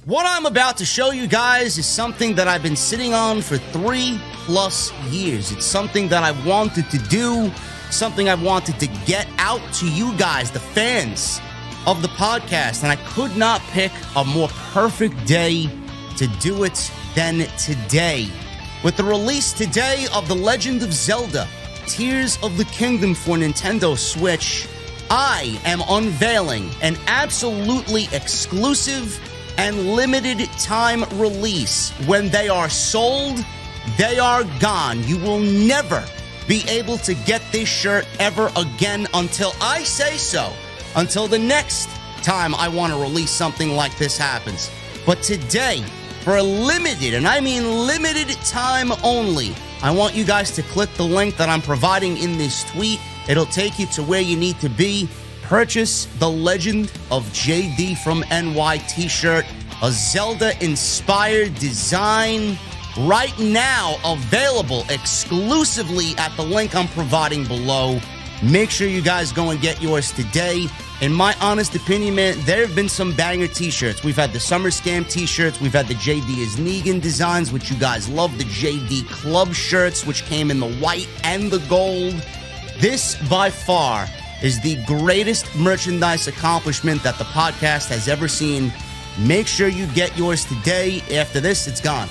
What I'm about to show you guys is something that I've been sitting on for 3+ years. It's something that I've wanted to do, something I've wanted to get out to you guys, the fans of the podcast, and I could not pick a more perfect day to do it than today. With the release today of The Legend of Zelda, Tears of the Kingdom for Nintendo Switch, I am unveiling an absolutely exclusive and limited time release. When they are sold, they are gone. You will never be able to get this shirt ever again until I say so, until the next time I want to release something like this happens. But today, for a limited, and I mean limited time only, I want you guys to click the link that I'm providing in this tweet. It'll take you to where you need to be. Purchase the Legend of JD from NY t-shirt, a Zelda-inspired design, right now available exclusively at the link I'm providing below. Make sure you guys go and get yours today. In my honest opinion, man, there have been some banger t-shirts. We've had the Summer Scam t-shirts. We've had the JD is Negan designs, which you guys love. The JD Club shirts, which came in the white and the gold. This, by far, is the greatest merchandise accomplishment that the podcast has ever seen. Make sure you get yours today. After this, it's gone.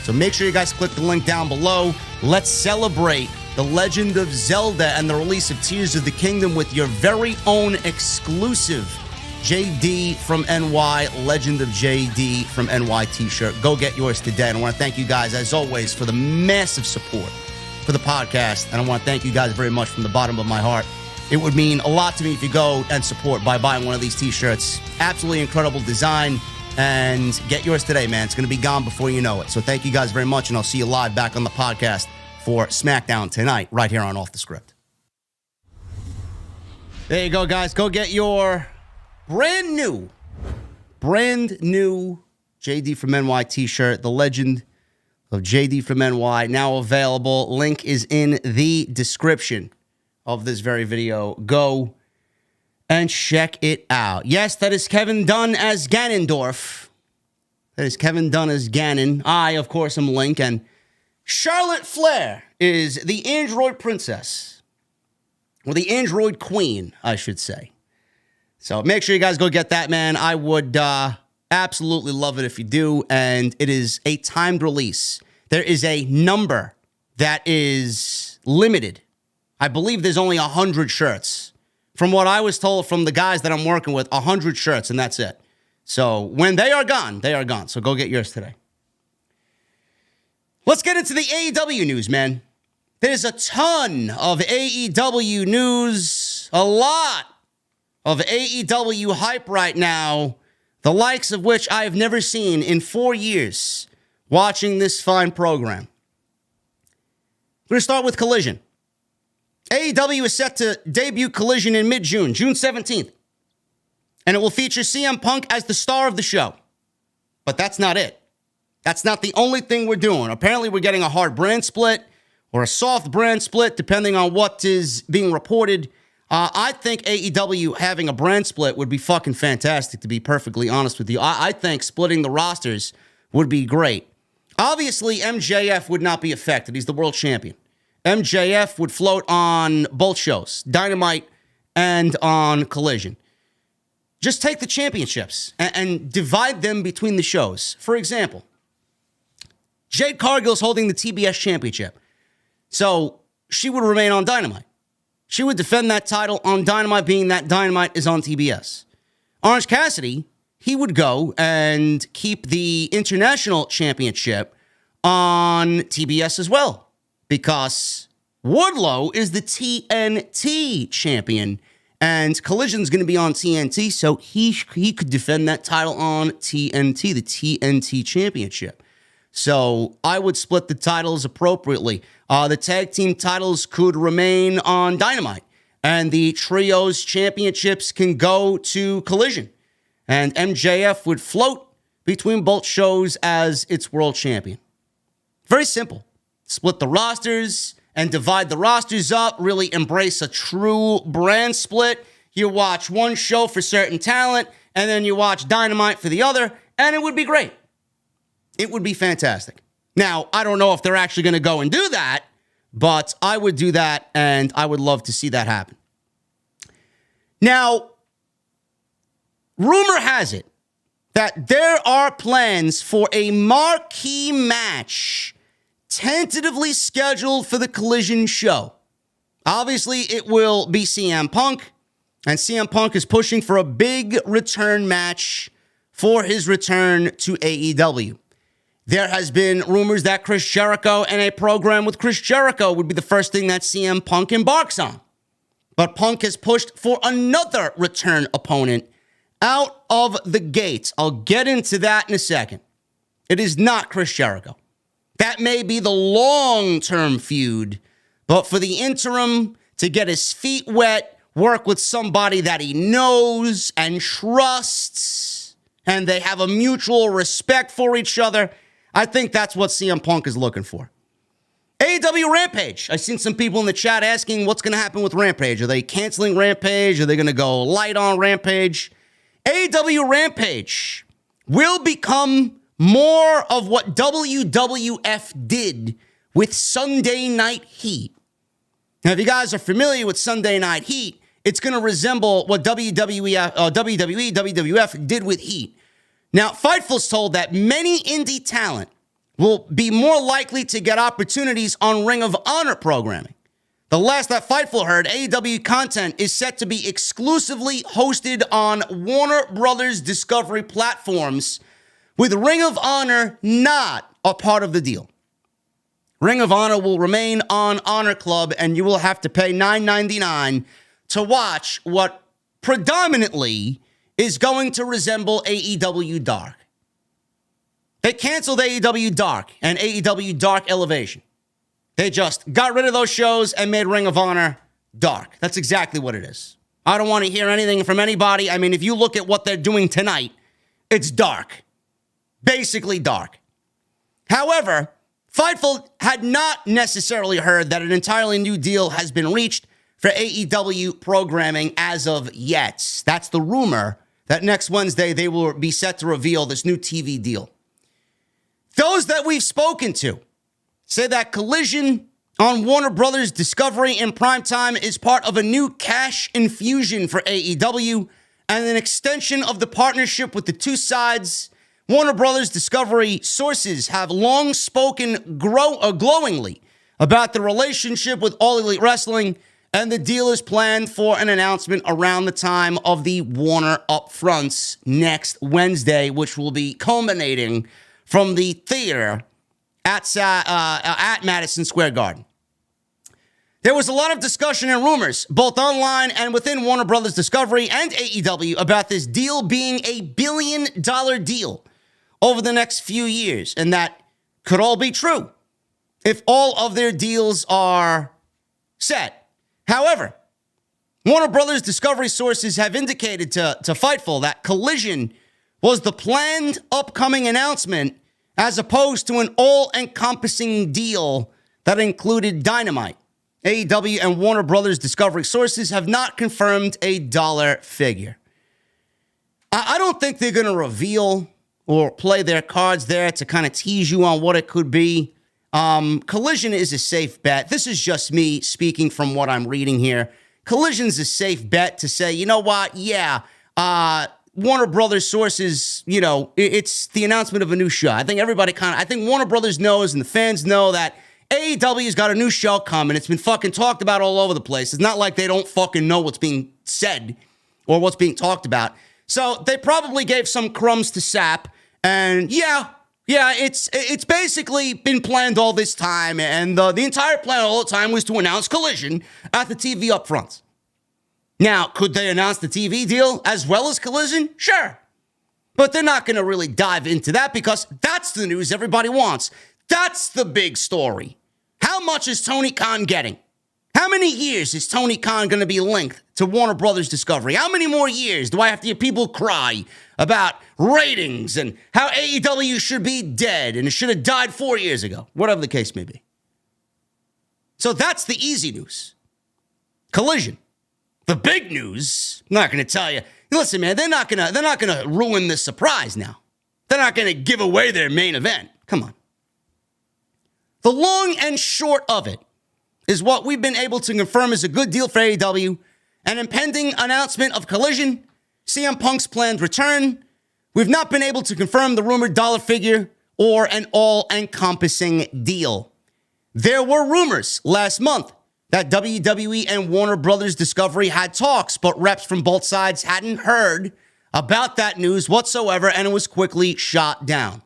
So make sure you guys click the link down below. Let's celebrate The Legend of Zelda and the release of Tears of the Kingdom with your very own exclusive JD from NY, Legend of JD from NY t-shirt. Go get yours today. And I want to thank you guys, as always, for the massive support for the podcast. And I want to thank you guys very much from the bottom of my heart. It would mean a lot to me if you go and support by buying one of these t-shirts. Absolutely incredible design. And get yours today, man. It's going to be gone before you know it. So thank you guys very much. And I'll see you live back on the podcast for SmackDown tonight, right here on Off the Script. There you go, guys. Go get your brand new JD from NY t-shirt, The Legend of JD from NY, now available. Link is in the description of this very video. Go and check it out. Yes, that is Kevin Dunn as Ganondorf. That is Kevin Dunn as Ganon. I, of course, am Link, and Charlotte Flair is the Android Princess, or the Android Queen, I should say. So make sure you guys go get that, man. I would absolutely love it if you do, and it is a timed release. There is a number that is limited. I believe there's only 100 shirts. From what I was told from the guys that I'm working with, 100 shirts, and that's it. So when they are gone, they are gone. So go get yours today. Let's get into the AEW news, man. There's a ton of AEW news, a lot of AEW hype right now, the likes of which I have never seen in 4 years watching this fine program. We're going to start with Collision. AEW is set to debut Collision in mid-June, June 17th. And it will feature CM Punk as the star of the show. But that's not it. That's not the only thing we're doing. Apparently, we're getting a hard brand split or a soft brand split, depending on what is being reported. I think AEW having a brand split would be fucking fantastic, to be perfectly honest with you. I think splitting the rosters would be great. Obviously, MJF would not be affected. He's the world champion. MJF would float on both shows, Dynamite and on Collision. Just take the championships and divide them between the shows. For example, Jade Cargill's holding the TBS championship. So she would remain on Dynamite. She would defend that title on Dynamite, being that Dynamite is on TBS. Orange Cassidy, he would go and keep the international championship on TBS as well, because Wardlow is the TNT champion, and Collision's going to be on TNT, so he could defend that title on TNT, the TNT championship. So I would split the titles appropriately. The tag team titles could remain on Dynamite, and the trios championships can go to Collision. And MJF would float between both shows as its world champion. Very simple. Split the rosters and divide the rosters up. Really embrace a true brand split. You watch one show for certain talent, and then you watch Dynamite for the other, and it would be great. It would be fantastic. Now, I don't know if they're actually going to go and do that, but I would do that, and I would love to see that happen. Now, rumor has it that there are plans for a marquee match tentatively scheduled for the Collision show. Obviously, it will be CM Punk, and CM Punk is pushing for a big return match for his return to AEW. There has been rumors that Chris Jericho and a program with Chris Jericho would be the first thing that CM Punk embarks on. But Punk has pushed for another return opponent out of the gates. I'll get into that in a second. It is not Chris Jericho. That may be the long-term feud, but for the interim, to get his feet wet, work with somebody that he knows and trusts, and they have a mutual respect for each other, I think that's what CM Punk is looking for. AEW Rampage. I've seen some people in the chat asking what's going to happen with Rampage. Are they canceling Rampage? Are they going to go light on Rampage? AEW Rampage will become more of what WWF did with Sunday Night Heat. Now, if you guys are familiar with Sunday Night Heat, it's going to resemble what WWE, WWF did with Heat. Now, Fightful's told that many indie talent will be more likely to get opportunities on Ring of Honor programming. The last that Fightful heard, AEW content is set to be exclusively hosted on Warner Brothers Discovery platforms, with Ring of Honor not a part of the deal. Ring of Honor will remain on Honor Club, and you will have to pay $9.99 to watch what predominantly is going to resemble AEW Dark. They canceled AEW Dark and AEW Dark Elevation. They just got rid of those shows and made Ring of Honor dark. That's exactly what it is. I don't want to hear anything from anybody. I mean, if you look at what they're doing tonight, it's dark. Basically dark. However, Fightful had not necessarily heard that an entirely new deal has been reached for AEW programming as of yet. That's the rumor that next Wednesday they will be set to reveal this new TV deal. Those that we've spoken to say that Collision on Warner Brothers Discovery in primetime is part of a new cash infusion for AEW and an extension of the partnership with the two sides. Warner Brothers Discovery sources have long spoken glowingly about the relationship with All Elite Wrestling, and the deal is planned for an announcement around the time of the Warner Upfronts next Wednesday, which will be culminating from the theater at Madison Square Garden. There was a lot of discussion and rumors, both online and within Warner Brothers Discovery and AEW, about this deal being a $1 billion deal over the next few years, and that could all be true if all of their deals are set. However, Warner Brothers Discovery sources have indicated to Fightful that Collision was the planned upcoming announcement as opposed to an all-encompassing deal that included Dynamite. AEW and Warner Brothers Discovery sources have not confirmed a dollar figure. I don't think they're going to reveal or play their cards there to kind of tease you on what it could be. Collision is a safe bet. This is just me speaking from what I'm reading here. Collision's a safe bet to say, you know what? Yeah, Warner Brothers sources, it's the announcement of a new show. I think I think Warner Brothers knows and the fans know that AEW's got a new show coming. It's been fucking talked about all over the place. It's not like they don't fucking know what's being said or what's being talked about. So they probably gave some crumbs to Sap. And yeah, it's basically been planned all this time. And the entire plan all the time was to announce Collision at the TV upfronts. Now, could they announce the TV deal as well as Collision? Sure. But they're not going to really dive into that because that's the news everybody wants. That's the big story. How much is Tony Khan getting? How many years is Tony Khan going to be linked to Warner Brothers Discovery? How many more years do I have to hear people cry about ratings and how AEW should be dead and it should have died 4 years ago? Whatever the case may be. So that's the easy news. Collision. The big news, I'm not going to tell you. Listen, man, they're not going to ruin the surprise now. They're not going to give away their main event. Come on. The long and short of it is what we've been able to confirm is a good deal for AEW, an impending announcement of Collision, CM Punk's planned return. We've not been able to confirm the rumored dollar figure or an all-encompassing deal. There were rumors last month that WWE and Warner Brothers Discovery had talks, but reps from both sides hadn't heard about that news whatsoever, and it was quickly shot down.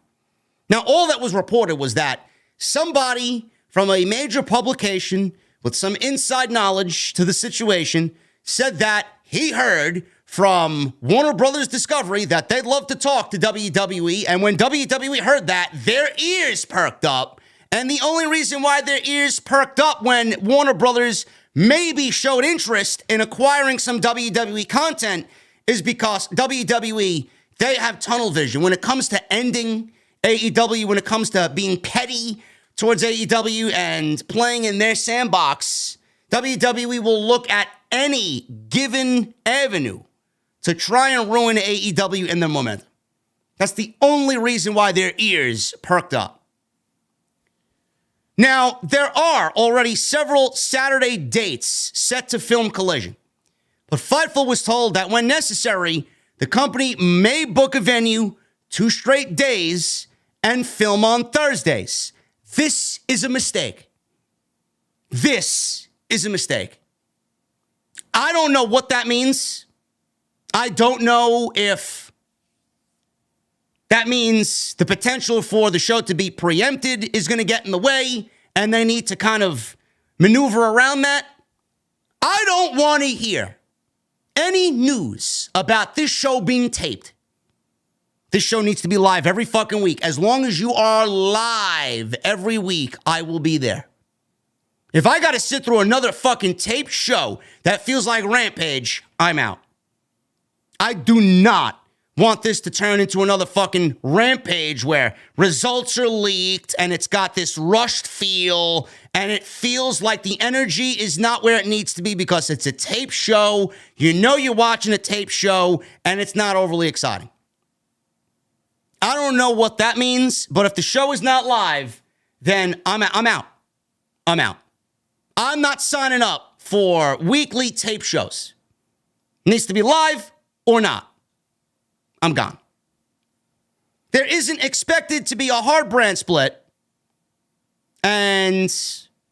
Now, all that was reported was that somebody from a major publication with some inside knowledge to the situation said that he heard from Warner Brothers Discovery that they'd love to talk to WWE. And when WWE heard that, their ears perked up. And the only reason why their ears perked up when Warner Brothers maybe showed interest in acquiring some WWE content is because WWE, they have tunnel vision. When it comes to ending AEW, when it comes to being petty towards AEW and playing in their sandbox, WWE will look at any given avenue to try and ruin AEW and their momentum. That's the only reason why their ears perked up. Now, there are already several Saturday dates set to film Collision, but Fightful was told that when necessary, the company may book a venue 2 straight days and film on Thursdays. This is a mistake. This is a mistake. I don't know what that means. I don't know if that means the potential for the show to be preempted is going to get in the way and they need to kind of maneuver around that. I don't want to hear any news about this show being taped. This show needs to be live every fucking week. As long as you are live every week, I will be there. If I got to sit through another fucking taped show that feels like Rampage, I'm out. I do not want this to turn into another fucking Rampage where results are leaked and it's got this rushed feel and it feels like the energy is not where it needs to be because it's a tape show. You know you're watching a tape show and it's not overly exciting. I don't know what that means, but if the show is not live, then I'm out. I'm not signing up for weekly tape shows. It needs to be live or not. I'm gone. There isn't expected to be a hard brand split, and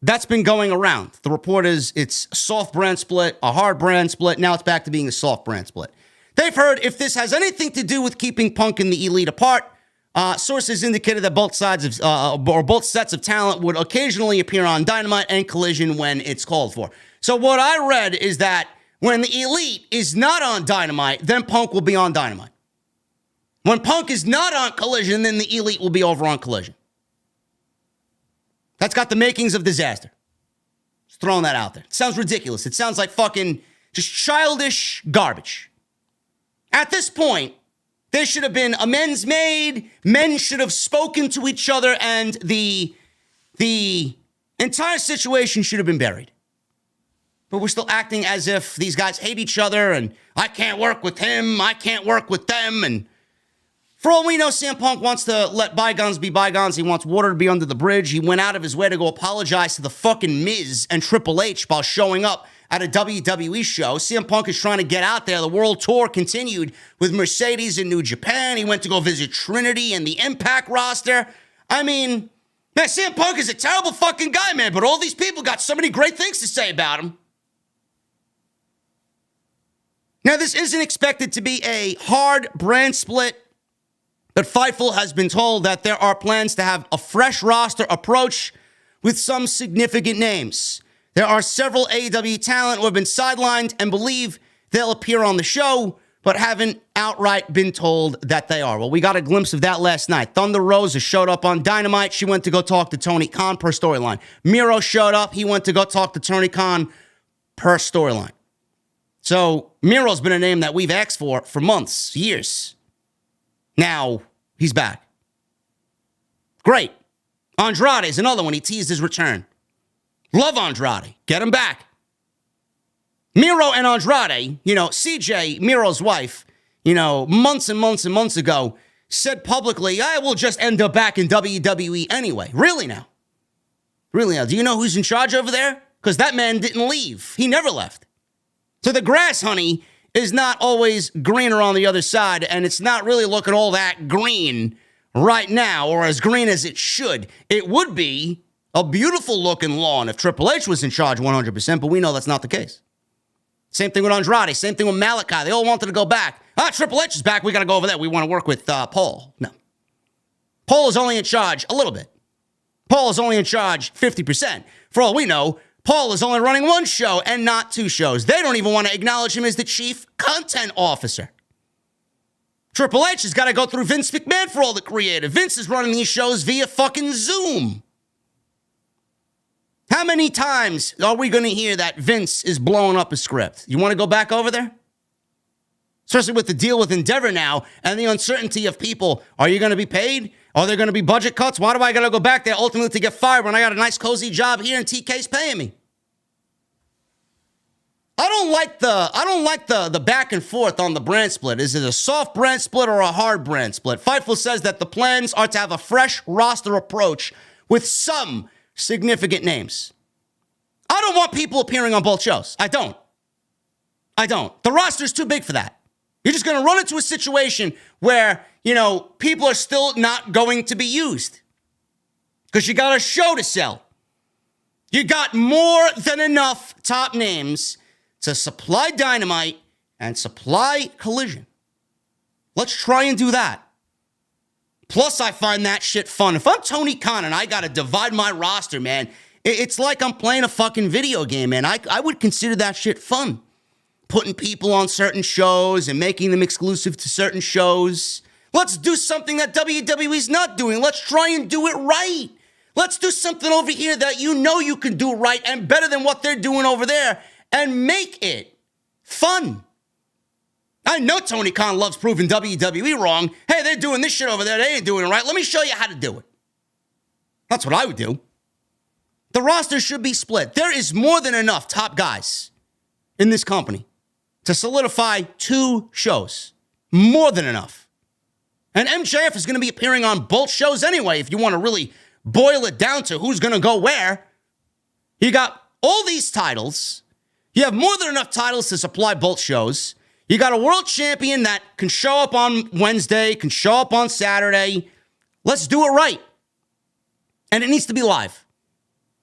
that's been going around. The report is it's a soft brand split, a hard brand split. Now it's back to being a soft brand split. They've heard if this has anything to do with keeping Punk and the Elite apart. Sources indicated that both sides of or both sets of talent would occasionally appear on Dynamite and Collision when it's called for. So what I read is that when the Elite is not on Dynamite, then Punk will be on Dynamite. When Punk is not on Collision, then the Elite will be over on Collision. That's got the makings of disaster. Just throwing that out there. It sounds ridiculous. It sounds like fucking just childish garbage. At this point, there should have been amends made. Men should have spoken to each other, and the entire situation should have been buried. But we're still acting as if these guys hate each other, and I can't work with him, I can't work with them, and for all we know, CM Punk wants to let bygones be bygones. He wants water to be under the bridge. He went out of his way to go apologize to the fucking Miz and Triple H while showing up at a WWE show. CM Punk is trying to get out there. The world tour continued with Mercedes in New Japan. He went to go visit Trinity and the Impact roster. I mean, man, CM Punk is a terrible fucking guy, man, but all these people got so many great things to say about him. Now, this isn't expected to be a hard brand split, but Fightful has been told that there are plans to have a fresh roster approach with some significant names. There are several AEW talent who have been sidelined and believe they'll appear on the show, but haven't outright been told that they are. Well, we got a glimpse of that last night. Thunder Rosa showed up on Dynamite. She went to go talk to Tony Khan per storyline. Miro showed up. He went to go talk to Tony Khan per storyline. So Miro's been a name that we've asked for months, years. Now, he's back. Great. Andrade is another one. He teased his return. Love Andrade. Get him back. Miro and Andrade, CJ, Miro's wife, months and months and months ago, said publicly, I will just end up back in WWE anyway. Really now? Really now? Do you know who's in charge over there? Because that man didn't leave. He never left. So the grass, honey, is not always greener on the other side, and it's not really looking all that green right now, or as green as it should. It would be a beautiful looking lawn if Triple H was in charge 100%, but we know that's not the case. Same thing with Andrade, same thing with Malachi. They all wanted to go back. Triple H is back, we got to go over there. We want to work with Paul. No. Paul is only in charge a little bit. Paul is only in charge 50%. For all we know, Paul is only running one show and not two shows. They don't even want to acknowledge him as the chief content officer. Triple H has got to go through Vince McMahon for all the creative. Vince is running these shows via fucking Zoom. How many times are we going to hear that Vince is blowing up a script? You want to go back over there? Especially with the deal with Endeavor now and the uncertainty of people. Are you going to be paid? Are there going to be budget cuts? Why do I got to go back there ultimately to get fired when I got a nice cozy job here and TK's paying me? I don't like the back and forth on the brand split. Is it a soft brand split or a hard brand split? Fightful says that the plans are to have a fresh roster approach with some significant names. I don't want people appearing on both shows. I don't. The roster's too big for that. You're just going to run into a situation where, people are still not going to be used because you got a show to sell. You got more than enough top names to supply Dynamite and supply Collision. Let's try and do that. Plus, I find that shit fun. If I'm Tony Khan and I got to divide my roster, man, it's like I'm playing a fucking video game, man. I would consider that shit fun. Putting people on certain shows and making them exclusive to certain shows. Let's do something that WWE's not doing. Let's try and do it right. Let's do something over here that you can do right and better than what they're doing over there and make it fun. I know Tony Khan loves proving WWE wrong. Hey, they're doing this shit over there. They ain't doing it right. Let me show you how to do it. That's what I would do. The roster should be split. There is more than enough top guys in this company to solidify two shows. More than enough. And MJF is going to be appearing on both shows anyway if you want to really boil it down to who's going to go where, you got all these titles. You have more than enough titles to supply both shows. You got a world champion that can show up on Wednesday, can show up on Saturday. Let's do it right. And it needs to be live.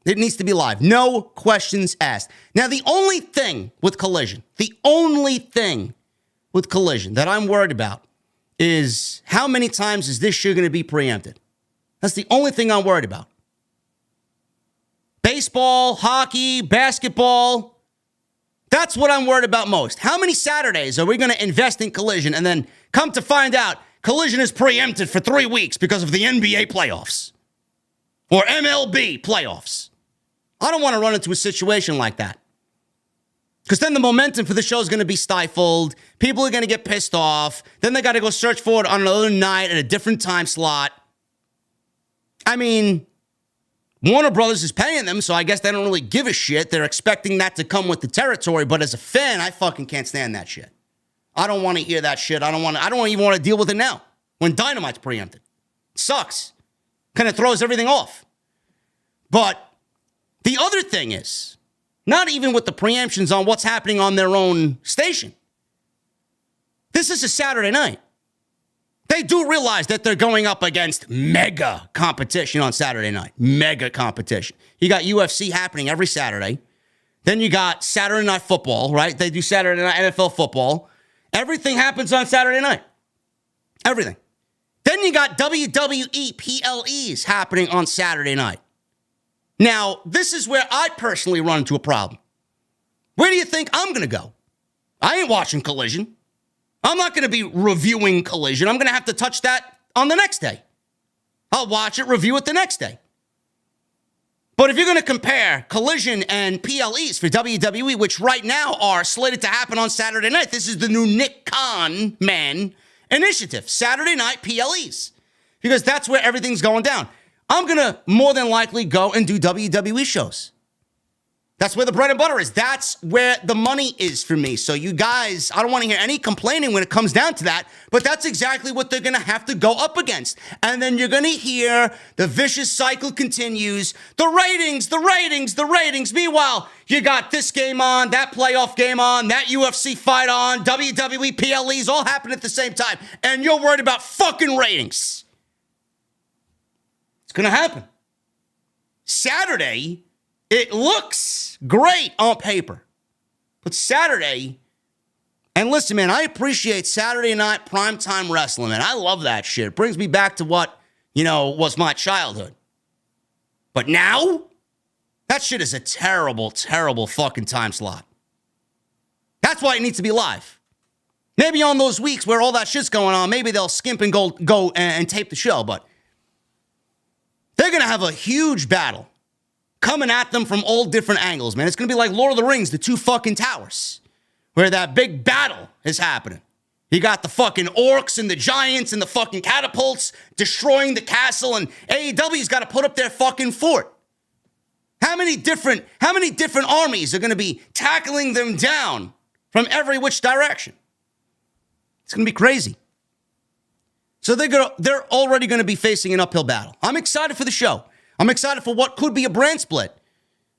It needs to be live. No questions asked. Now, the only thing with Collision that I'm worried about is how many times is this show going to be preempted? That's the only thing I'm worried about. Baseball, hockey, basketball. That's what I'm worried about most. How many Saturdays are we going to invest in Collision and then come to find out Collision is preempted for 3 weeks because of the NBA playoffs or MLB playoffs? I don't want to run into a situation like that. Because then the momentum for the show is going to be stifled. People are going to get pissed off. Then they got to go search for it on another night at a different time slot. I mean, Warner Brothers is paying them, so I guess they don't really give a shit. They're expecting that to come with the territory. But as a fan, I fucking can't stand that shit. I don't want to hear that shit. I don't even want to deal with it now when Dynamite's preempted. It sucks. Kind of throws everything off. But the other thing is, not even with the preemptions on what's happening on their own station. This is a Saturday night. They do realize that they're going up against mega competition on Saturday night. Mega competition. You got UFC happening every Saturday. Then you got Saturday Night Football, right? They do Saturday Night NFL Football. Everything happens on Saturday night. Everything. Then you got WWE PLEs happening on Saturday night. Now, this is where I personally run into a problem. Where do you think I'm going to go? I ain't watching Collision. I'm not going to be reviewing Collision. I'm going to have to touch that on the next day. I'll watch it, review it the next day. But if you're going to compare Collision and PLEs for WWE, which right now are slated to happen on Saturday night, this is the new Nick Khan man initiative. Saturday night PLEs. Because that's where everything's going down. I'm going to more than likely go and do WWE shows. That's where the bread and butter is. That's where the money is for me. So you guys, I don't want to hear any complaining when it comes down to that, but that's exactly what they're going to have to go up against. And then you're going to hear the vicious cycle continues. The ratings. Meanwhile, you got this game on, that playoff game on, that UFC fight on, WWE PLEs all happen at the same time. And you're worried about fucking ratings. It's going to happen. Saturday, it looks great on paper. But Saturday, and listen, man, I appreciate Saturday night primetime wrestling, man. I love that shit. It brings me back to what, was my childhood. But now, that shit is a terrible, terrible fucking time slot. That's why it needs to be live. Maybe on those weeks where all that shit's going on, maybe they'll skimp and go and tape the show, but they're going to have a huge battle coming at them from all different angles, man. It's going to be like Lord of the Rings, the two fucking towers, where that big battle is happening. You got the fucking orcs and the giants and the fucking catapults destroying the castle, and AEW's got to put up their fucking fort. How many different armies are going to be tackling them down from every which direction? It's going to be crazy. So they're already going to be facing an uphill battle. I'm excited for the show. I'm excited for what could be a brand split.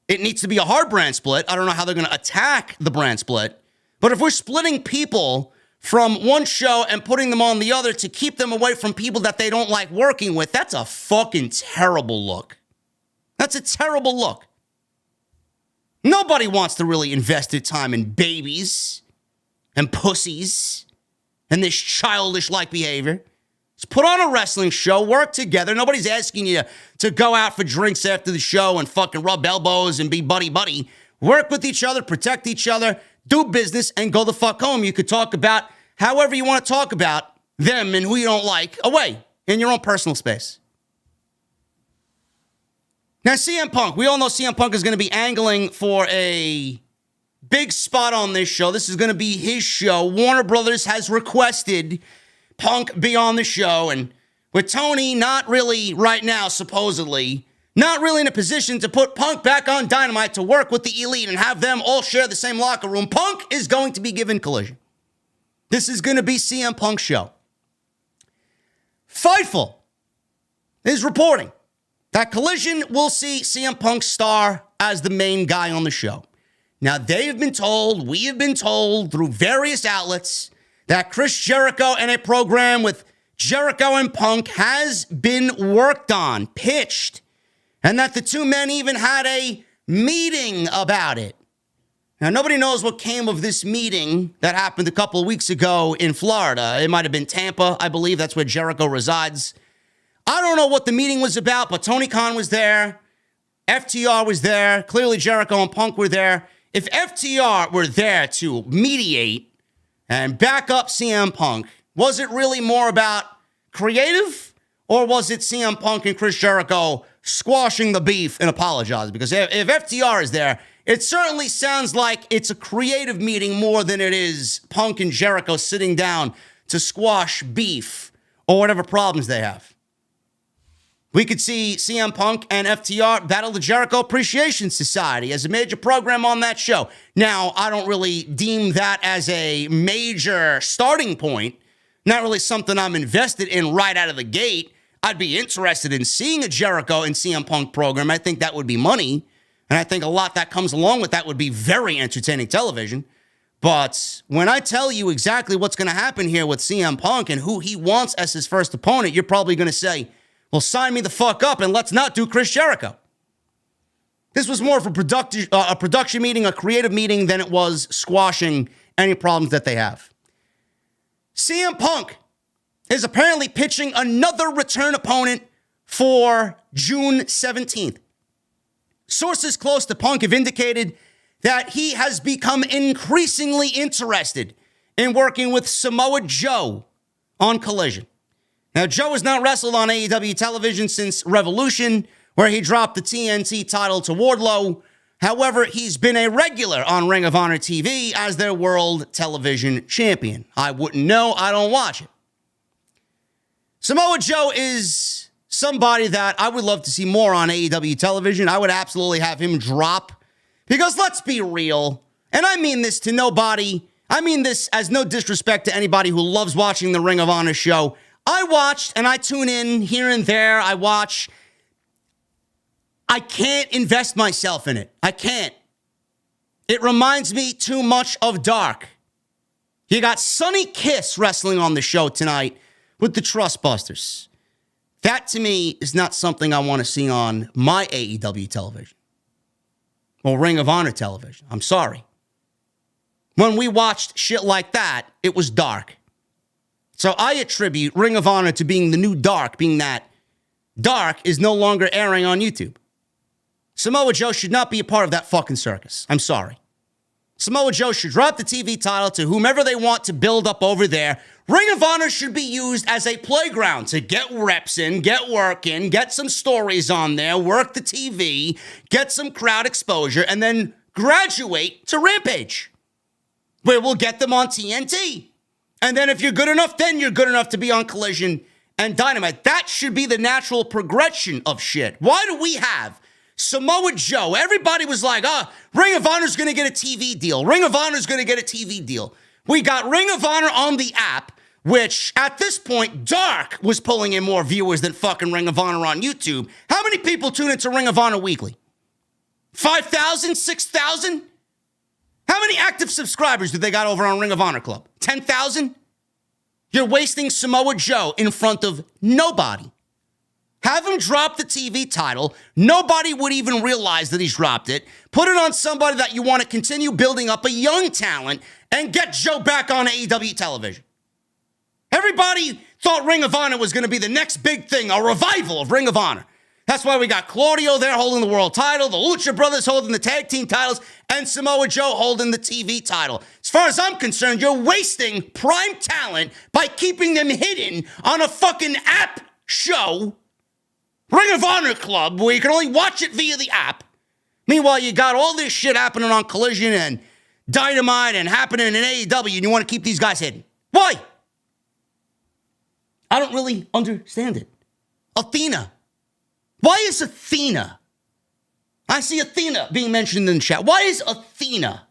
It needs to be a hard brand split. I don't know how they're going to attack the brand split. But if we're splitting people from one show and putting them on the other to keep them away from people that they don't like working with, that's a fucking terrible look. That's a terrible look. Nobody wants to really invest their time in babies and pussies and this childish-like behavior. Let's put on a wrestling show, work together. Nobody's asking you to go out for drinks after the show and fucking rub elbows and be buddy-buddy. Work with each other, protect each other, do business, and go the fuck home. You could talk about however you want to talk about them and who you don't like away in your own personal space. Now, CM Punk. We all know CM Punk is going to be angling for a big spot on this show. This is going to be his show. Warner Brothers has requested Punk be on the show, and with Tony not really right now, supposedly, not really in a position to put Punk back on Dynamite to work with the Elite and have them all share the same locker room, Punk is going to be given Collision. This is going to be CM Punk's show. Fightful is reporting that Collision will see CM Punk star as the main guy on the show. Now, they have been told, we have been told through various outlets that Chris Jericho and a program with Jericho and Punk has been worked on, pitched, and that the two men even had a meeting about it. Now, nobody knows what came of this meeting that happened a couple of weeks ago in Florida. It might have been Tampa, I believe. That's where Jericho resides. I don't know what the meeting was about, but Tony Khan was there. FTR was there. Clearly, Jericho and Punk were there. If FTR were there to mediate and back up CM Punk, was it really more about creative, or was it CM Punk and Chris Jericho squashing the beef and apologizing? Because if FTR is there, it certainly sounds like it's a creative meeting more than it is Punk and Jericho sitting down to squash beef or whatever problems they have. We could see CM Punk and FTR battle the Jericho Appreciation Society as a major program on that show. Now, I don't really deem that as a major starting point. Not really something I'm invested in right out of the gate. I'd be interested in seeing a Jericho and CM Punk program. I think that would be money. And I think a lot that comes along with that would be very entertaining television. But when I tell you exactly what's going to happen here with CM Punk and who he wants as his first opponent, you're probably going to say, well, sign me the fuck up and let's not do Chris Jericho. This was more of a production meeting, a creative meeting, than it was squashing any problems that they have. CM Punk is apparently pitching another return opponent for June 17th. Sources close to Punk have indicated that he has become increasingly interested in working with Samoa Joe on Collision. Now, Joe has not wrestled on AEW television since Revolution, where he dropped the TNT title to Wardlow. However, he's been a regular on Ring of Honor TV as their world television champion. I wouldn't know. I don't watch it. Samoa Joe is somebody that I would love to see more on AEW television. I would absolutely have him drop. Because let's be real, and I mean this to nobody. I mean this as no disrespect to anybody who loves watching the Ring of Honor show. I watched and I tune in here and there. I watch. I can't invest myself in it. I can't. It reminds me too much of Dark. You got Sonny Kiss wrestling on the show tonight with the Trustbusters. That to me is not something I want to see on my AEW television or Ring of Honor television. I'm sorry. When we watched shit like that, it was Dark. So I attribute Ring of Honor to being the new Dark, being that Dark is no longer airing on YouTube. Samoa Joe should not be a part of that fucking circus. I'm sorry. Samoa Joe should drop the TV title to whomever they want to build up over there. Ring of Honor should be used as a playground to get reps in, get work in, get some stories on there, work the TV, get some crowd exposure, and then graduate to Rampage, where we'll get them on TNT. And then if you're good enough, then you're good enough to be on Collision and Dynamite. That should be the natural progression of shit. Why do we have Samoa Joe? Everybody was like, Ring of Honor's going to get a TV deal. Ring of Honor's going to get a TV deal. We got Ring of Honor on the app, which at this point, Dark was pulling in more viewers than fucking Ring of Honor on YouTube. How many people tune into Ring of Honor weekly? 5,000? 6,000? How many active subscribers do they got over on Ring of Honor Club? 10,000? You're wasting Samoa Joe in front of nobody. Have him drop the TV title. Nobody would even realize that he's dropped it. Put it on somebody that you want to continue building up a young talent and get Joe back on AEW television. Everybody thought Ring of Honor was going to be the next big thing, a revival of Ring of Honor. That's why we got Claudio there holding the world title, the Lucha Brothers holding the tag team titles, and Samoa Joe holding the TV title. As far as I'm concerned, you're wasting prime talent by keeping them hidden on a fucking app show, Ring of Honor Club, where you can only watch it via the app. Meanwhile, you got all this shit happening on Collision and Dynamite and happening in AEW, and you want to keep these guys hidden. Why? I don't really understand it. Athena. Why is Athena? I see Athena being mentioned in the chat. Why is Athena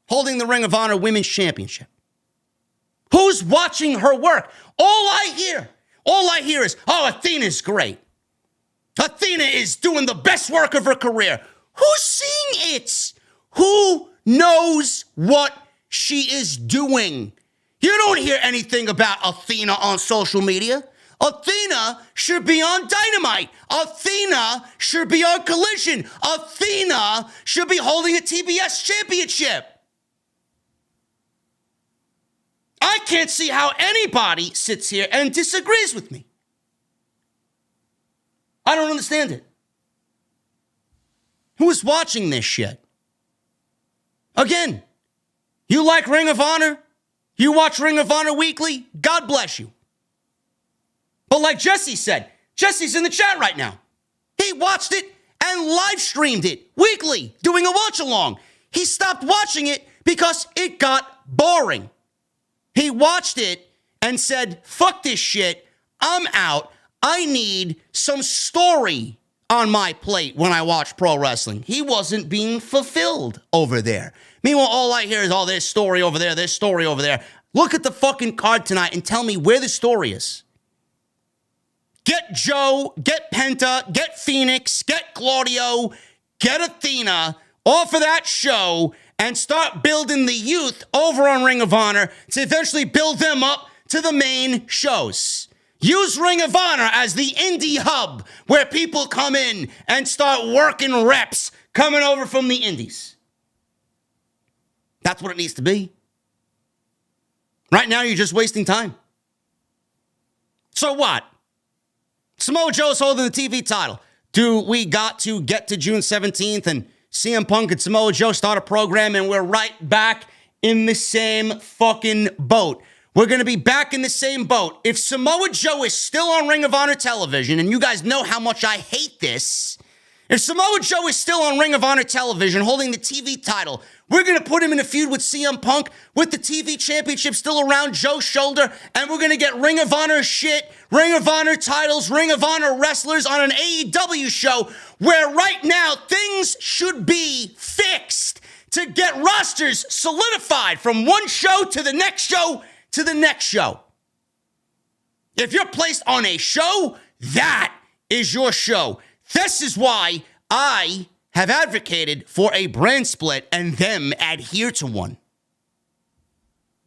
holding the Ring of Honor Women's Championship? Who's watching her work? All I hear is, oh, Athena's great. Athena is doing the best work of her career. Who's seeing it? Who knows what she is doing? You don't hear anything about Athena on social media. Athena should be on Dynamite. Athena should be on Collision. Athena should be holding a TBS championship. I can't see how anybody sits here and disagrees with me. I don't understand it. Who is watching this shit? Again, you like Ring of Honor? You watch Ring of Honor weekly? God bless you. But like Jesse said, Jesse's in the chat right now. He watched it and live streamed it weekly, doing a watch along. He stopped watching it because it got boring. He watched it and said, fuck this shit. I'm out. I need some story on my plate when I watch pro wrestling. He wasn't being fulfilled over there. Meanwhile, all I hear is, oh, there's story over there, there's story over there. Look at the fucking card tonight and tell me where the story is. Get Joe, get Penta, get Phoenix, get Claudio, get Athena off of that show and start building the youth over on Ring of Honor to eventually build them up to the main shows. Use Ring of Honor as the indie hub where people come in and start working reps coming over from the indies. That's what it needs to be. Right now, you're just wasting time. So what? Samoa Joe's holding the TV title. Do we got to get to June 17th and CM Punk and Samoa Joe start a program and we're right back in the same fucking boat? We're going to be back in the same boat. If Samoa Joe is still on Ring of Honor television, and you guys know how much I hate this, if Samoa Joe is still on Ring of Honor television holding the TV title, we're going to put him in a feud with CM Punk with the TV championship still around Joe's shoulder, and we're going to get Ring of Honor shit, Ring of Honor titles, Ring of Honor wrestlers on an AEW show where right now things should be fixed to get rosters solidified from one show to the next show to the next show. If you're placed on a show, that is your show. This is why I have advocated for a brand split and them adhere to one.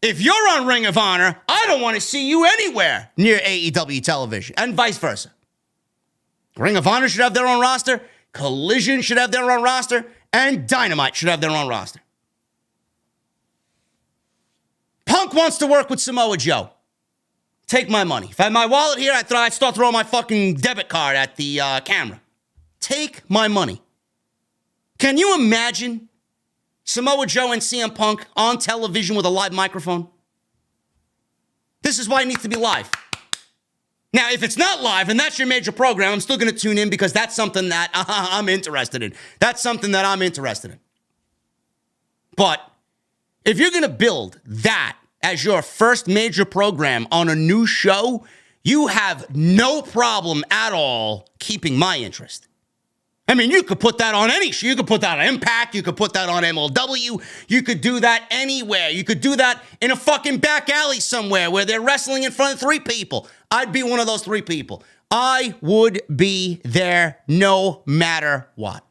If you're on Ring of Honor, I don't want to see you anywhere near AEW television and vice versa. Ring of Honor should have their own roster, Collision should have their own roster, and Dynamite should have their own roster. Punk wants to work with Samoa Joe. Take my money. If I had my wallet here, I'd start throwing my fucking debit card at the camera. Take my money. Can you imagine Samoa Joe and CM Punk on television with a live microphone? This is why it needs to be live. Now, if it's not live and that's your major program, I'm still going to tune in because that's something that I'm interested in. That's something that I'm interested in. But if you're going to build that as your first major program on a new show, you have no problem at all keeping my interest. I mean, you could put that on any show. You could put that on Impact. You could put that on MLW. You could do that anywhere. You could do that in a fucking back alley somewhere where they're wrestling in front of 3 people. I'd be one of those 3 people. I would be there no matter what.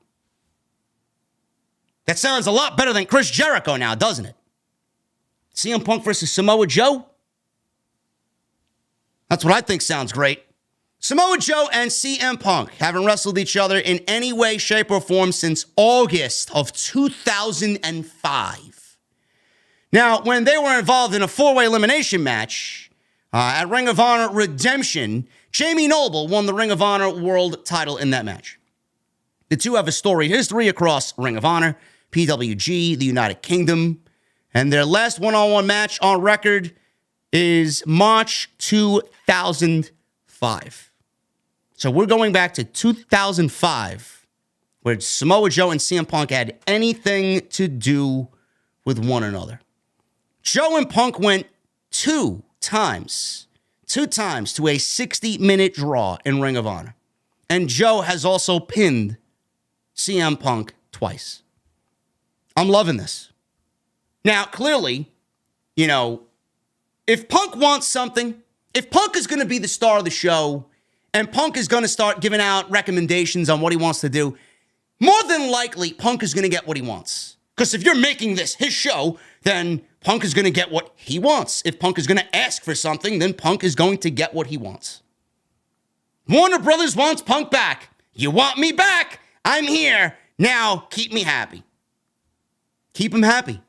That sounds a lot better than Chris Jericho now, doesn't it? CM Punk versus Samoa Joe? That's what I think sounds great. Samoa Joe and CM Punk haven't wrestled each other in any way, shape, or form since August of 2005. Now, when they were involved in a 4-way elimination match at Ring of Honor Redemption, Jamie Noble won the Ring of Honor World title in that match. The two have a storied history across Ring of Honor, PWG, the United Kingdom, and their last one-on-one match on record is March 2005. So we're going back to 2005, where Samoa Joe and CM Punk had anything to do with one another. Joe and Punk went two times to a 60-minute draw in Ring of Honor. And Joe has also pinned CM Punk twice. I'm loving this. Now, clearly, you know, if Punk wants something, if Punk is going to be the star of the show, and Punk is going to start giving out recommendations on what he wants to do, more than likely, Punk is going to get what he wants. Because if you're making this his show, then Punk is going to get what he wants. If Punk is going to ask for something, then Punk is going to get what he wants. Warner Brothers wants Punk back. You want me back? I'm here. Now, keep me happy. Keep him happy.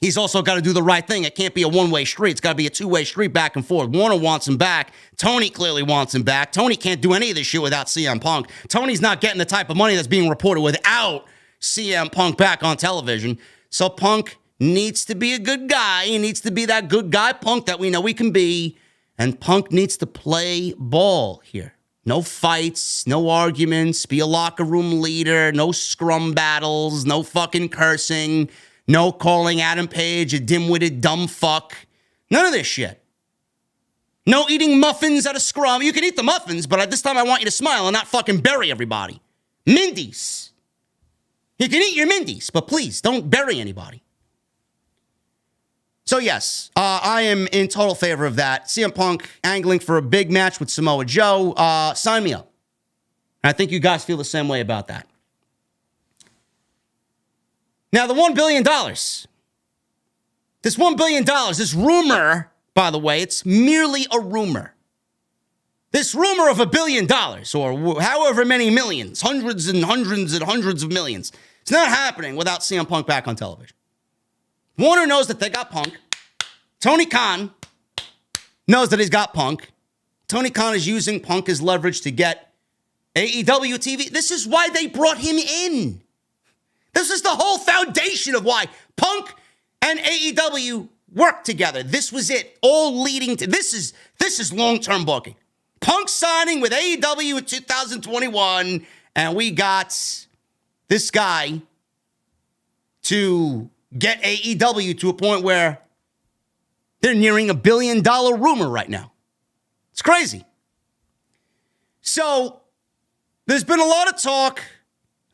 He's also got to do the right thing. It can't be a one-way street. It's got to be a two-way street back and forth. Warner wants him back. Tony clearly wants him back. Tony can't do any of this shit without CM Punk. Tony's not getting the type of money that's being reported without CM Punk back on television. So Punk needs to be a good guy. He needs to be that good guy Punk that we know he can be. And Punk needs to play ball here. No fights, no arguments, be a locker room leader, no scrum battles, no fucking cursing, no calling Adam Page a dim-witted dumb fuck. None of this shit. No eating muffins at a scrum. You can eat the muffins, but at this time I want you to smile and not fucking bury everybody. Mindy's. You can eat your Mindy's, but please don't bury anybody. So yes, I am in total favor of that. CM Punk angling for a big match with Samoa Joe. Sign me up. I think you guys feel the same way about that. Now, the $1 billion. This $1 billion, this rumor, by the way, it's merely a rumor. This rumor of $1 billion, or however many millions, hundreds and hundreds and hundreds of millions, it's not happening without CM Punk back on television. Warner knows that they got Punk. Tony Khan knows that he's got Punk. Tony Khan is using Punk as leverage to get AEW TV. This is why they brought him in. This is the whole foundation of why Punk and AEW work together. This was it, all leading to this is long-term booking. Punk signing with AEW in 2021, and we got this guy to get AEW to a point where they're nearing $1 billion rumor right now. It's crazy. So there's been a lot of talk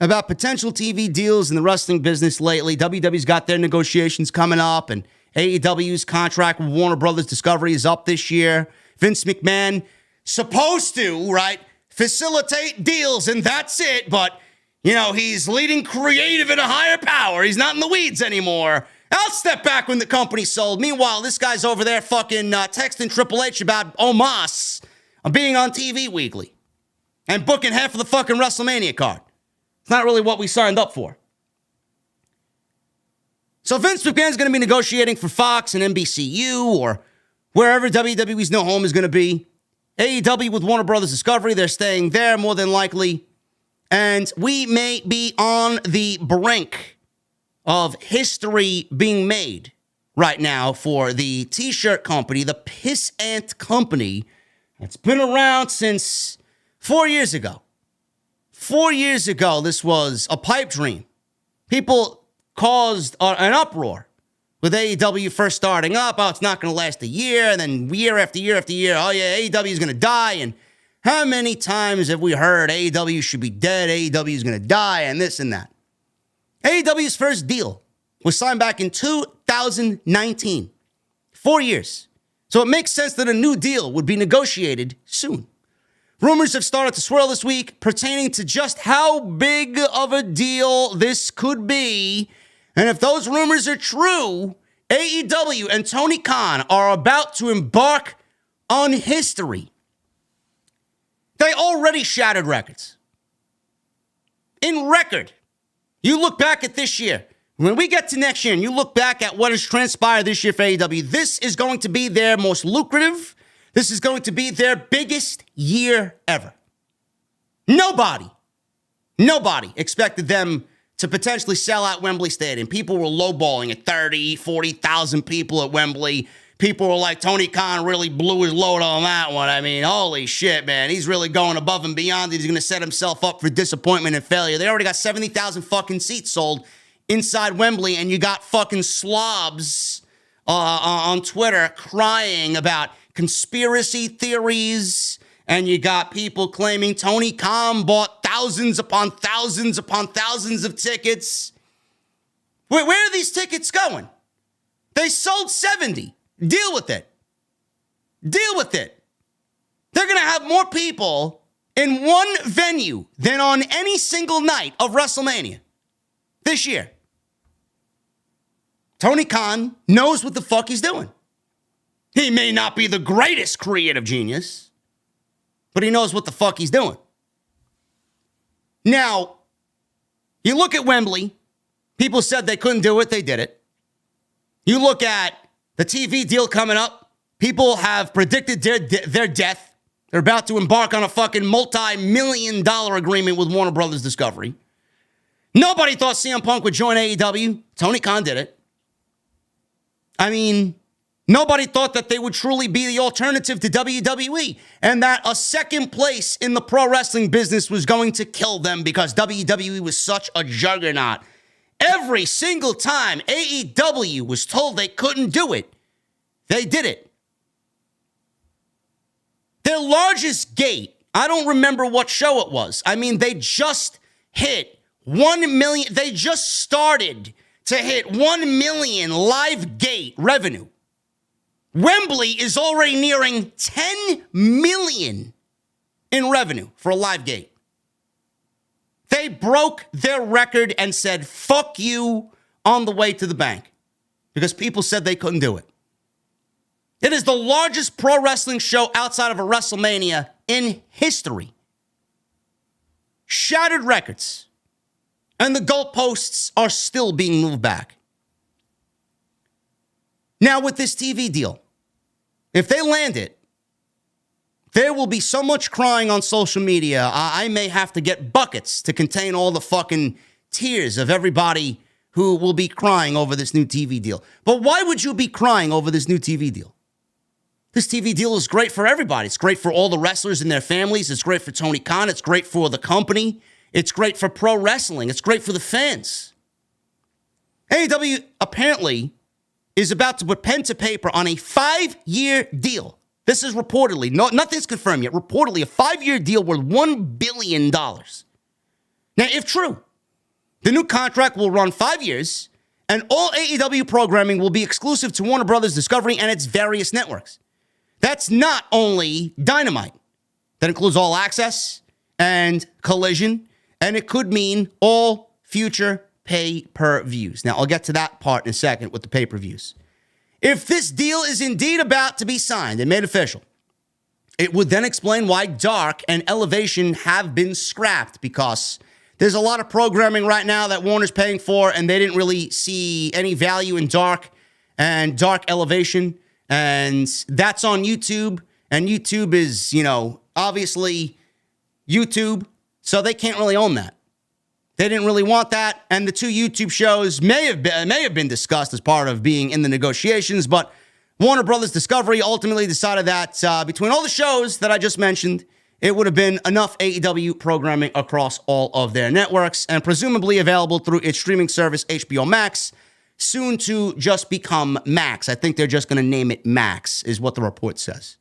about potential TV deals in the wrestling business lately. WWE's got their negotiations coming up, and AEW's contract with Warner Brothers Discovery is up this year. Vince McMahon supposed to, right, facilitate deals, and that's it. But, you know, he's leading creative in a higher power. He's not in the weeds anymore. I'll step back when the company's sold. Meanwhile, this guy's over there fucking texting Triple H about Omos being on TV weekly and booking half of the fucking WrestleMania card. It's not really what we signed up for. So Vince McMahon's going to be negotiating for Fox and NBCU or wherever WWE's new home is going to be. AEW with Warner Brothers Discovery, they're staying there more than likely. And we may be on the brink of history being made right now for the t-shirt company, the Piss Ant Company, that's been around since 4 years ago. 4 years ago, this was a pipe dream. People caused an uproar with AEW first starting up. Oh, it's not going to last a year. And then year after year after year, oh yeah, AEW is going to die. And how many times have we heard AEW should be dead, AEW is going to die, and this and that? AEW's first deal was signed back in 2019. 4 years. So it makes sense that a new deal would be negotiated soon. Rumors have started to swirl this week pertaining to just how big of a deal this could be. And if those rumors are true, AEW and Tony Khan are about to embark on history. They already shattered records. In record. You look back at this year. When we get to next year and you look back at what has transpired this year for AEW, this is going to be their most lucrative. This is going to be their biggest year ever. Nobody expected them to potentially sell out Wembley Stadium. People were lowballing at 30, 40,000 people at Wembley. People were like, Tony Khan really blew his load on that one. I mean, holy shit, man. He's really going above and beyond. He's going to set himself up for disappointment and failure. They already got 70,000 fucking seats sold inside Wembley, and you got fucking slobs on Twitter crying about conspiracy theories, and you got people claiming Tony Khan bought thousands upon thousands upon thousands of tickets. Where are these tickets going? They sold 70. Deal with it. Deal with it. They're going to have more people in one venue than on any single night of WrestleMania this year. Tony Khan knows what the fuck he's doing. He may not be the greatest creative genius, but he knows what the fuck he's doing. Now, you look at Wembley. People said they couldn't do it. They did it. You look at the TV deal coming up. People have predicted their death. They're about to embark on a fucking multi-million-dollar agreement with Warner Brothers Discovery. Nobody thought CM Punk would join AEW. Tony Khan did it. I mean, nobody thought that they would truly be the alternative to WWE and that a second place in the pro wrestling business was going to kill them because WWE was such a juggernaut. Every single time AEW was told they couldn't do it, they did it. Their largest gate, I don't remember what show it was. I mean, they just hit 1 million. They just started to hit 1 million live gate revenue. Wembley is already nearing 10 million in revenue for a live gate. They broke their record and said, fuck you, on the way to the bank because people said they couldn't do it. It is the largest pro wrestling show outside of a WrestleMania in history. Shattered records. And the goalposts are still being moved back. Now with this TV deal, if they land it, there will be so much crying on social media, I may have to get buckets to contain all the fucking tears of everybody who will be crying over this new TV deal. But why would you be crying over this new TV deal? This TV deal is great for everybody. It's great for all the wrestlers and their families. It's great for Tony Khan. It's great for the company. It's great for pro wrestling. It's great for the fans. AEW apparently is about to put pen to paper on a 5-year deal. This is reportedly, nothing's confirmed yet, reportedly a 5-year deal worth $1 billion. Now, if true, the new contract will run 5 years, and all AEW programming will be exclusive to Warner Brothers Discovery and its various networks. That's not only Dynamite. That includes All Access and Collision, and it could mean all future pay-per-views. Now, I'll get to that part in a second with the pay-per-views. If this deal is indeed about to be signed and made official, it would then explain why Dark and Elevation have been scrapped, because there's a lot of programming right now that Warner's paying for, and they didn't really see any value in Dark and Dark Elevation, and that's on YouTube, and YouTube is, obviously YouTube, so they can't really own that. They didn't really want that, and the two YouTube shows may have been discussed as part of being in the negotiations, but Warner Brothers Discovery ultimately decided that between all the shows that I just mentioned, it would have been enough AEW programming across all of their networks, and presumably available through its streaming service, HBO Max, soon to just become Max. I think they're just going to name it Max, is what the report says.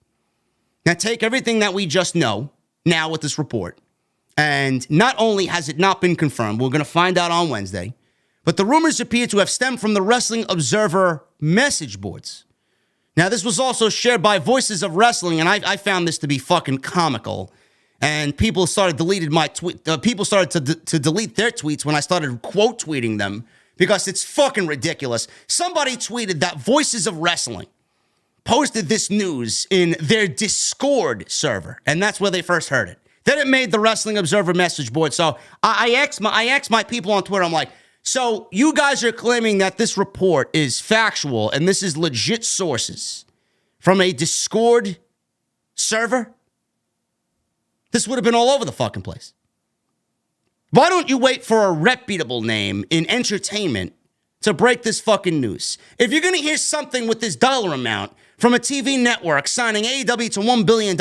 Now, take everything that we just know now with this report, and not only has it not been confirmed, we're going to find out on Wednesday, but the rumors appear to have stemmed from the Wrestling Observer message boards. Now, this was also shared by Voices of Wrestling, and I found this to be fucking comical. And people started deleted my tweet. People started to delete their tweets when I started quote tweeting them because it's fucking ridiculous. Somebody tweeted that Voices of Wrestling posted this news in their Discord server, and that's where they first heard it. Then it made the Wrestling Observer message board. So I asked my people on Twitter, I'm like, so you guys are claiming that this report is factual and this is legit sources from a Discord server? This would have been all over the fucking place. Why don't you wait for a reputable name in entertainment to break this fucking news? If you're going to hear something with this dollar amount from a TV network signing AEW to $1 billion,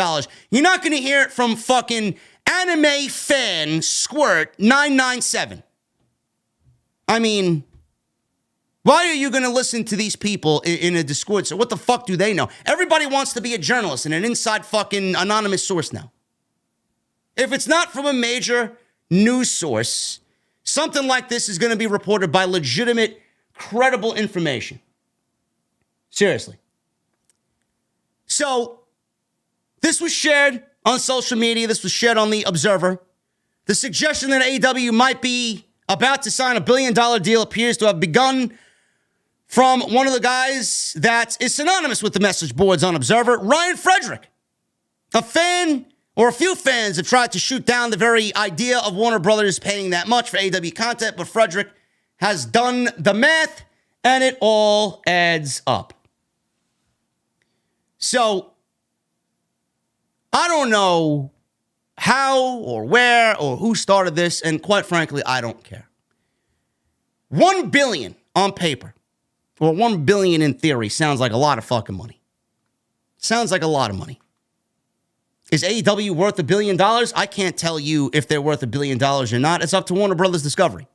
you're not going to hear it from fucking anime fan Squirt 997. I mean, why are you going to listen to these people in a Discord? So what the fuck do they know? Everybody wants to be a journalist and an inside fucking anonymous source now. If it's not from a major news source, something like this is going to be reported by legitimate, credible information. Seriously. So, This was shared on social media. This was shared on The Observer. The suggestion that AEW might be about to sign $1 billion deal appears to have begun from one of the guys that is synonymous with the message boards on Observer, Ryan Frederick. A fan or a few fans have tried to shoot down the very idea of Warner Brothers paying that much for AEW content, but Frederick has done the math, and it all adds up. So, I don't know how or where or who started this, and quite frankly, I don't care. $1 billion on paper, or $1 billion in theory, sounds like a lot of fucking money. Sounds like a lot of money. Is AEW worth $1 billion? I can't tell you if they're worth $1 billion or not. It's up to Warner Brothers Discovery.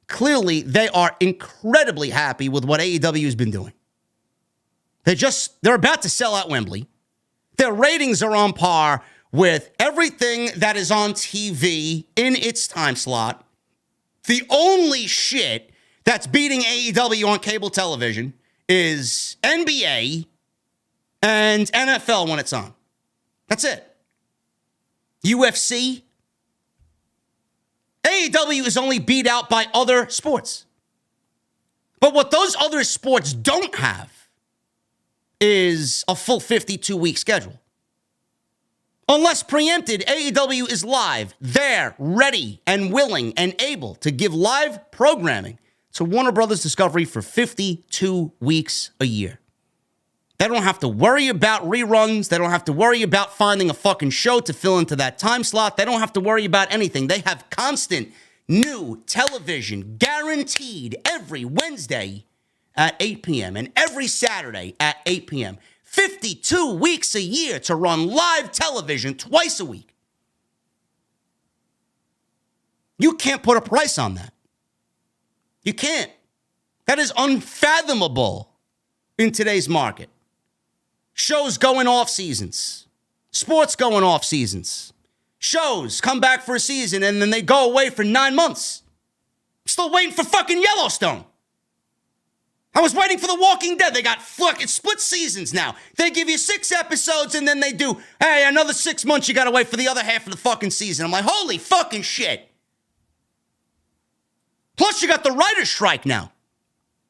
Clearly, they are incredibly happy with what AEW has been doing. They're about to sell out Wembley. Their ratings are on par with everything that is on TV in its time slot. The only shit that's beating AEW on cable television is NBA and NFL when it's on. That's it. UFC. AEW is only beat out by other sports. But what those other sports don't have is a full 52-week schedule. Unless preempted, AEW is live, there, ready, and willing, and able to give live programming to Warner Brothers Discovery for 52 weeks a year. They don't have to worry about reruns. They don't have to worry about finding a fucking show to fill into that time slot. They don't have to worry about anything. They have constant new television guaranteed every Wednesday at 8 p.m. and every Saturday at 8 p.m. 52 weeks a year to run live television twice a week. You can't put a price on that. You can't. That is unfathomable in today's market. Shows going off seasons. Sports going off seasons. Shows come back for a season and then they go away for 9 months. I'm still waiting for fucking Yellowstone. I was waiting for The Walking Dead. They got fucking split seasons now. They give you 6 episodes and then they do, hey, another 6 months you gotta wait for the other half of the fucking season. I'm like, holy fucking shit. Plus you got the writer's strike now.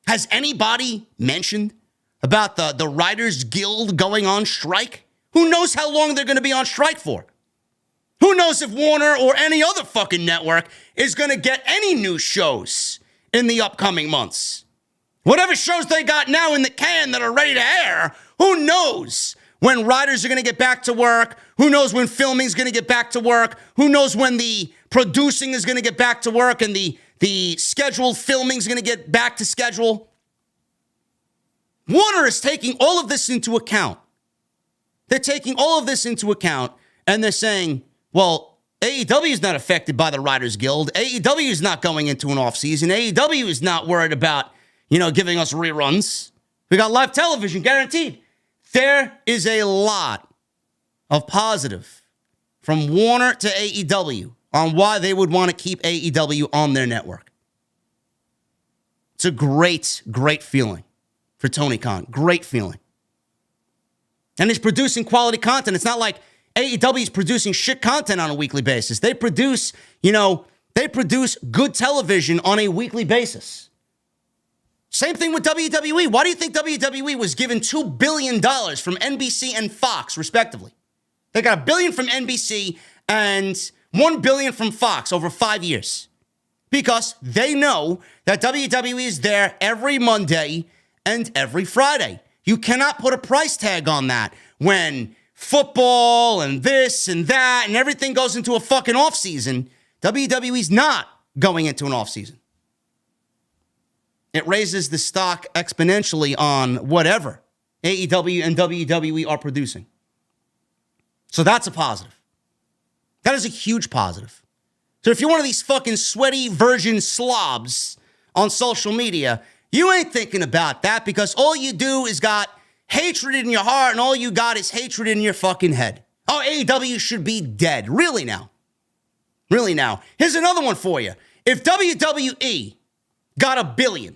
Has anybody mentioned about the Writers Guild going on strike? Who knows how long they're going to be on strike for? Who knows if Warner or any other fucking network is going to get any new shows in the upcoming months? Whatever shows they got now in the can that are ready to air, who knows when writers are going to get back to work? Who knows when filming is going to get back to work? Who knows when the producing is going to get back to work and the scheduled filming is going to get back to schedule? Warner is taking all of this into account. They're taking all of this into account, and they're saying, well, AEW is not affected by the Writers Guild. AEW is not going into an offseason. AEW is not worried about, giving us reruns. We got live television guaranteed. There is a lot of positive from Warner to AEW on why they would want to keep AEW on their network. It's a great, great feeling for Tony Khan. Great feeling. And he's producing quality content. It's not like AEW is producing shit content on a weekly basis. They produce, they produce good television on a weekly basis. Same thing with WWE. Why do you think WWE was given $2 billion from NBC and Fox, respectively? They got $1 billion from NBC and $1 billion from Fox over 5 years. Because they know that WWE is there every Monday and every Friday. You cannot put a price tag on that when football and this and that and everything goes into a fucking offseason. WWE's not going into an offseason. It raises the stock exponentially on whatever AEW and WWE are producing. So that's a positive. That is a huge positive. So if you're one of these fucking sweaty virgin slobs on social media, you ain't thinking about that because all you do is got hatred in your heart and all you got is hatred in your fucking head. Oh, AEW should be dead. Really now? Really now? Here's another one for you. If WWE got $1 billion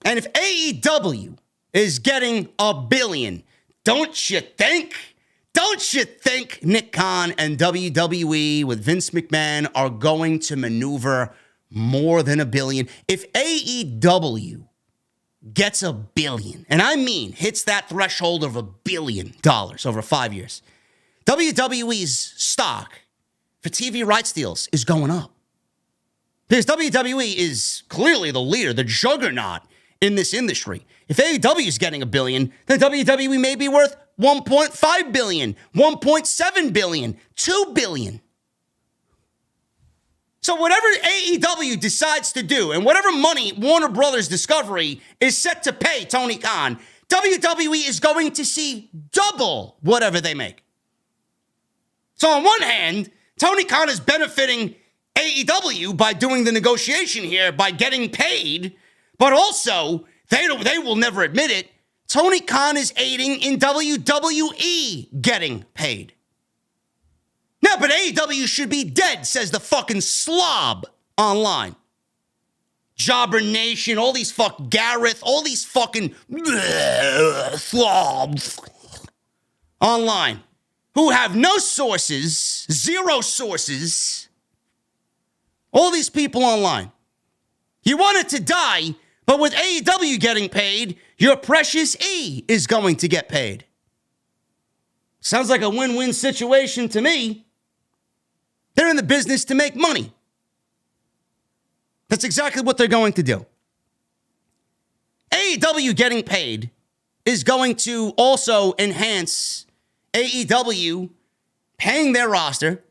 and if AEW is getting $1 billion, don't you think don't you think Nick Khan and WWE with Vince McMahon are going to maneuver more than $1 billion? If AEW gets $1 billion, and I mean hits that threshold of $1 billion over 5 years, WWE's stock for TV rights deals is going up. Because WWE is clearly the leader, the juggernaut in this industry. If AEW is getting $1 billion, then WWE may be worth $1.5 billion, $1.7 billion, $2 billion. So whatever AEW decides to do and whatever money Warner Brothers Discovery is set to pay Tony Khan, WWE is going to see double whatever they make. So on one hand, Tony Khan is benefiting AEW by doing the negotiation here, by getting paid, but also, they will never admit it, Tony Khan is aiding in WWE getting paid. No, but AEW should be dead, says the fucking slob online. Jobber Nation, all these Gareth, all these fucking slobs online who have no sources, zero sources. All these people online. You want it to die, but with AEW getting paid, your precious E is going to get paid. Sounds like a win-win situation to me. They're in the business to make money. That's exactly what they're going to do. AEW getting paid is going to also enhance AEW paying their roster,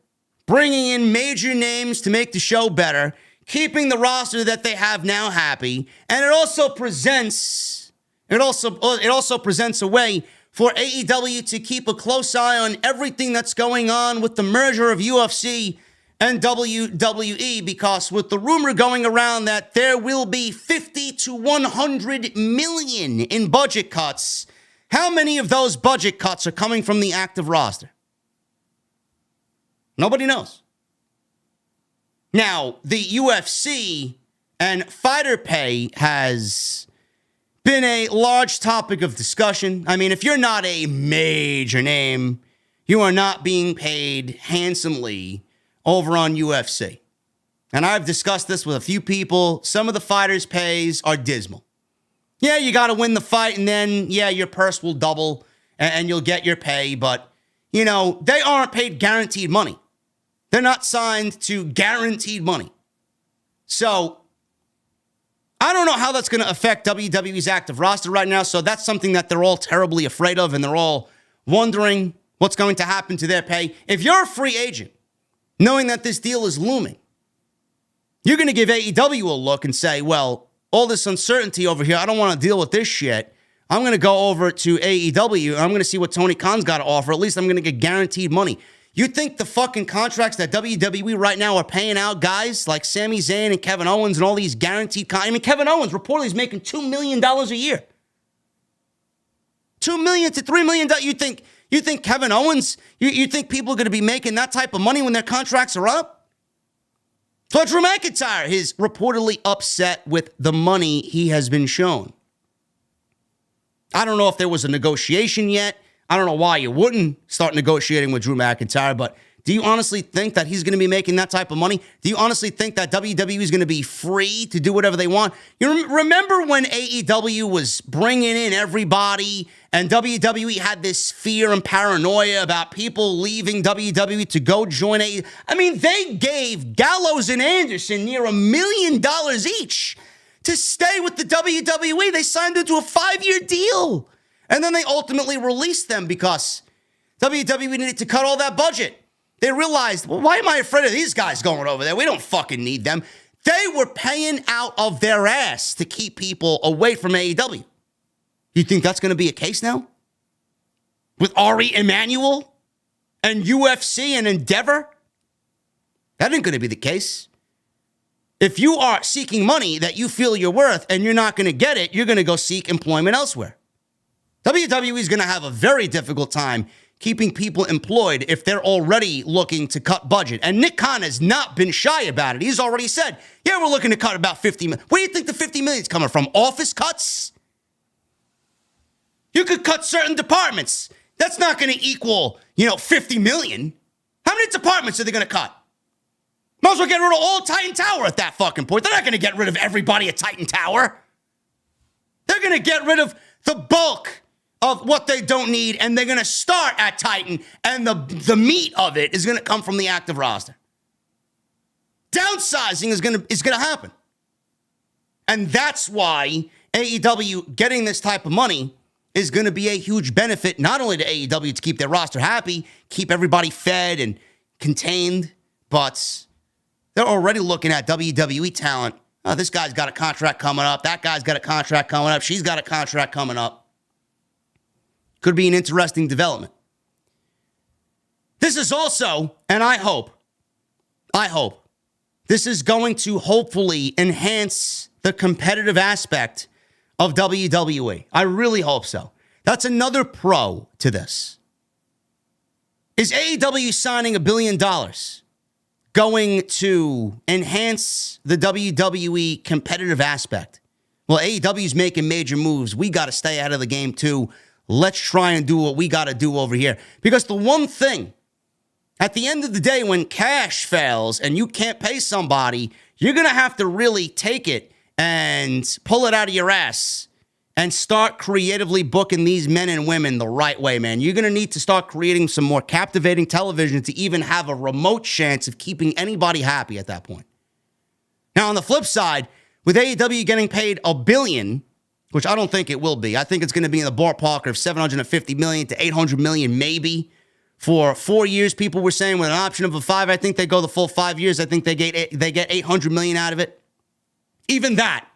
bringing in major names to make the show better, keeping the roster that they have now happy, and it also presents a way for AEW to keep a close eye on everything that's going on with the merger of UFC and WWE, because with the rumor going around that there will be 50 to 100 million in budget cuts, how many of those budget cuts are coming from the active roster? Nobody knows. Now, the UFC and fighter pay has been a large topic of discussion. I mean, if you're not a major name, you are not being paid handsomely over on UFC. And I've discussed this with a few people. Some of the fighters' pays are dismal. Yeah, you got to win the fight, and then, yeah, your purse will double, and you'll get your pay. But, you know, they aren't paid guaranteed money. They're not signed to guaranteed money. So I don't know how that's going to affect WWE's active roster right now. So that's something that they're all terribly afraid of, and they're all wondering what's going to happen to their pay. If you're a free agent, knowing that this deal is looming, you're going to give AEW a look and say, well, all this uncertainty over here, I don't want to deal with this shit. I'm going to go over to AEW, and I'm going to see what Tony Khan's got to offer. At least I'm going to get guaranteed money. You think the fucking contracts that WWE right now are paying out guys like Sami Zayn and Kevin Owens and all these guaranteed I mean, Kevin Owens reportedly is making $2 million a year. $2 million to $3 million. You think Kevin Owens, you think people are going to be making that type of money when their contracts are up? So Drew McIntyre is reportedly upset with the money he has been shown. I don't know if there was a negotiation yet. I don't know why you wouldn't start negotiating with Drew McIntyre, but do you honestly think that he's going to be making that type of money? Do you honestly think that WWE is going to be free to do whatever they want? You remember when AEW was bringing in everybody and WWE had this fear and paranoia about people leaving WWE to go join AEW? I mean, they gave Gallows and Anderson near $1 million each to stay with the WWE. They signed into a 5-year deal. And then they ultimately released them because WWE needed to cut all that budget. They realized, well, why am I afraid of these guys going over there? We don't fucking need them. They were paying out of their ass to keep people away from AEW. You think that's going to be a case now? With Ari Emanuel and UFC and Endeavor? That ain't going to be the case. If you are seeking money that you feel you're worth and you're not going to get it, you're going to go seek employment elsewhere. WWE is going to have a very difficult time keeping people employed if they're already looking to cut budget. And Nick Khan has not been shy about it. He's already said, yeah, we're looking to cut about $50 million. Where do you think the $50 million is coming from? Office cuts? You could cut certain departments. That's not going to equal, 50 million. How many departments are they going to cut? Might as well get rid of all Titan Tower at that fucking point. They're not going to get rid of everybody at Titan Tower. They're going to get rid of the bulk of what they don't need, and they're going to start at Titan, and the meat of it is going to come from the active roster. Downsizing is going to happen. And that's why AEW getting this type of money is going to be a huge benefit, not only to AEW to keep their roster happy, keep everybody fed and contained, but they're already looking at WWE talent. Oh, this guy's got a contract coming up. That guy's got a contract coming up. She's got a contract coming up. Could be an interesting development. This is also, and I hope, this is going to hopefully enhance the competitive aspect of WWE. I really hope so. That's another pro to this. Is AEW signing $1 billion going to enhance the WWE competitive aspect? Well, AEW's making major moves. We got to stay out of the game too. Let's try and do what we got to do over here. Because the one thing, at the end of the day, when cash fails and you can't pay somebody, you're going to have to really take it and pull it out of your ass and start creatively booking these men and women the right way, man. You're going to need to start creating some more captivating television to even have a remote chance of keeping anybody happy at that point. Now, on the flip side, with AEW getting paid $1 billion, which I don't think it will be. I think it's going to be in the ballpark of $750 million to $800 million, maybe. For 4 years, people were saying with an option of a 5. I think they go the full 5 years. I think they get $800 million out of it. Even that,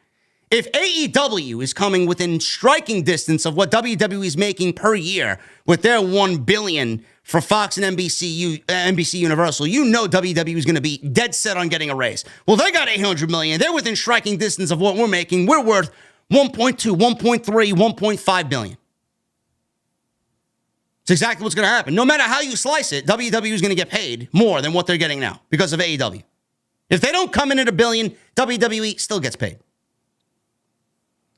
if AEW is coming within striking distance of what WWE is making per year with their $1 billion for Fox and NBC Universal, WWE is going to be dead set on getting a raise. Well, they got $800 million. They're within striking distance of what we're making. We're worth 1.2, 1.3, 1.5 billion. It's exactly what's going to happen. No matter how you slice it, WWE is going to get paid more than what they're getting now because of AEW. If they don't come in at $1 billion, WWE still gets paid.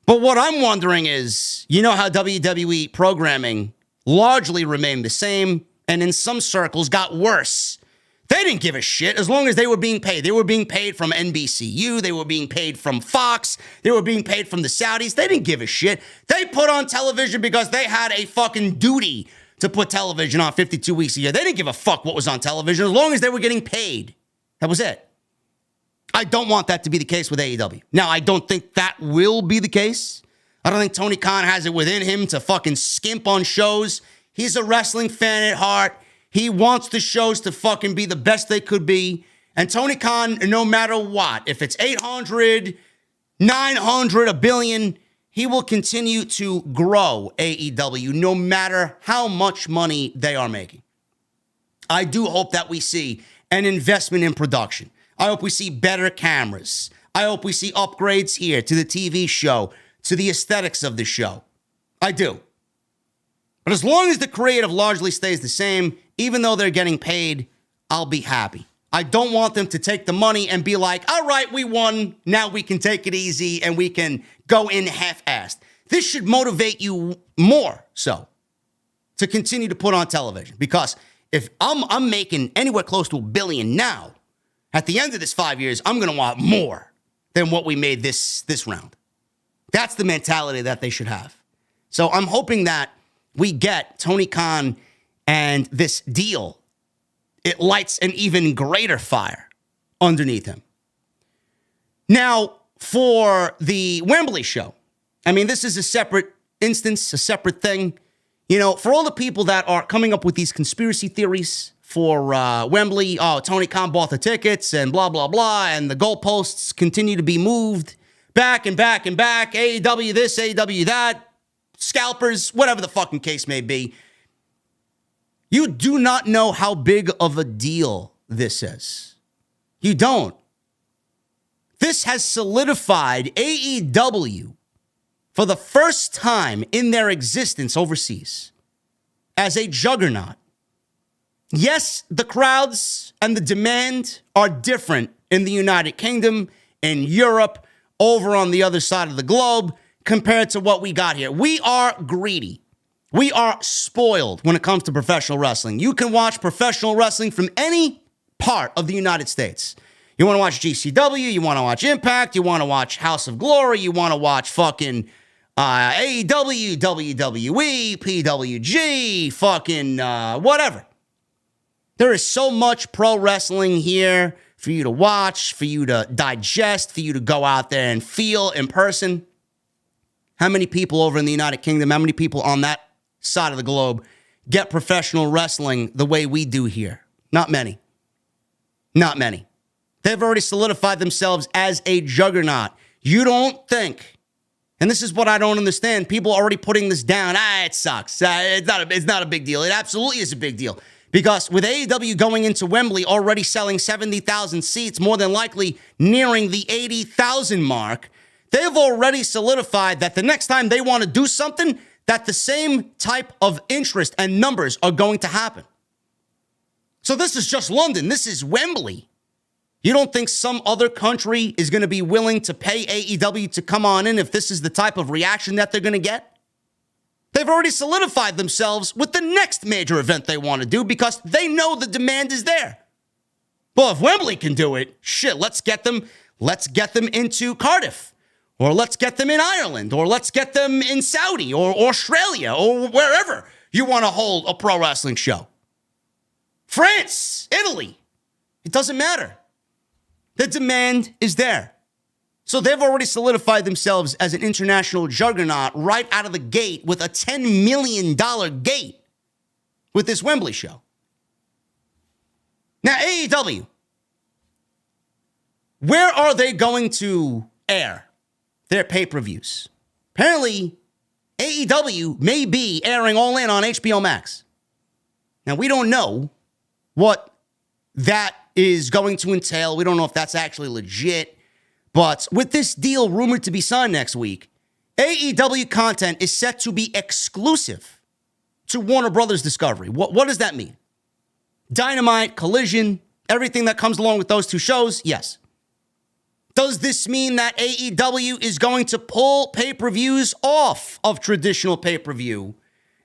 But what I'm wondering is, how WWE programming largely remained the same and in some circles got worse. They didn't give a shit as long as they were being paid. They were being paid from NBCU. They were being paid from Fox. They were being paid from the Saudis. They didn't give a shit. They put on television because they had a fucking duty to put television on 52 weeks a year. They didn't give a fuck what was on television as long as they were getting paid. That was it. I don't want that to be the case with AEW. Now, I don't think that will be the case. I don't think Tony Khan has it within him to fucking skimp on shows. He's a wrestling fan at heart. He wants the shows to fucking be the best they could be. And Tony Khan, no matter what, if it's 800, 900, $1 billion, he will continue to grow AEW no matter how much money they are making. I do hope that we see an investment in production. I hope we see better cameras. I hope we see upgrades here to the TV show, to the aesthetics of the show. I do. But as long as the creative largely stays the same, even though they're getting paid, I'll be happy. I don't want them to take the money and be like, all right, we won. Now we can take it easy and we can go in half-assed. This should motivate you more so to continue to put on television. Because if I'm making anywhere close to $1 billion now, at the end of this 5 years, I'm going to want more than what we made this round. That's the mentality that they should have. So I'm hoping that we get Tony Khan and this deal. It lights an even greater fire underneath him. Now, for the Wembley show, I mean, this is a separate instance, a separate thing. For all the people that are coming up with these conspiracy theories for Wembley, Tony Khan bought the tickets and blah, blah, blah, and the goalposts continue to be moved back and back and back, AEW this, AEW that, scalpers, whatever the fucking case may be. You do not know how big of a deal this is. You don't. This has solidified AEW for the first time in their existence overseas as a juggernaut. Yes, the crowds and the demand are different in the United Kingdom, in Europe, over on the other side of the globe, compared to what we got here. We are greedy. We are spoiled when it comes to professional wrestling. You can watch professional wrestling from any part of the United States. You want to watch GCW, you want to watch Impact, you want to watch House of Glory, you want to watch fucking AEW, WWE, PWG, fucking whatever. There is so much pro wrestling here for you to watch, for you to digest, for you to go out there and feel in person. How many people over in the United Kingdom, how many people on that side of the globe get professional wrestling the way we do here? Not many. Not many. They've already solidified themselves as a juggernaut. You don't think, and this is what I don't understand, people are already putting this down. It sucks. It's not a big deal. It absolutely is a big deal. Because with AEW going into Wembley, already selling 70,000 seats, more than likely nearing the 80,000 mark, they've already solidified that the next time they want to do something, that the same type of interest and numbers are going to happen. So this is just London. This is Wembley. You don't think some other country is going to be willing to pay AEW to come on in if this is the type of reaction that they're going to get? They've already solidified themselves with the next major event they want to do because they know the demand is there. Well, if Wembley can do it, shit, let's get them into Cardiff, or let's get them in Ireland, or let's get them in Saudi or Australia or wherever you want to hold a pro wrestling show. France, Italy, it doesn't matter. The demand is there. So they've already solidified themselves as an international juggernaut right out of the gate with a $10 million gate with this Wembley show. Now, AEW, where are they going to air their pay-per-views? Apparently, AEW may be airing All In on HBO Max. Now, we don't know what that is going to entail. We don't know if that's actually legit. But with this deal rumored to be signed next week, AEW content is set to be exclusive to Warner Brothers Discovery. What does that mean? Dynamite, Collision, everything that comes along with those two shows? Yes. Does this mean that AEW is going to pull pay-per-views off of traditional pay-per-view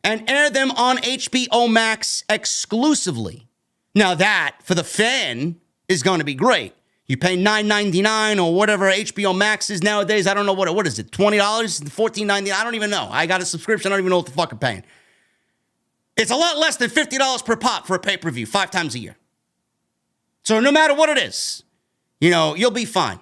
and air them on HBO Max exclusively? Now that, for the fan, is going to be great. You pay $9.99 or whatever HBO Max is nowadays. I don't know what is it, $20, $14.99? I don't even know. I got a subscription. I don't even know what the fuck I'm paying. It's a lot less than $50 per pop for a pay-per-view 5 times a year. So no matter what it is, you'll be fine.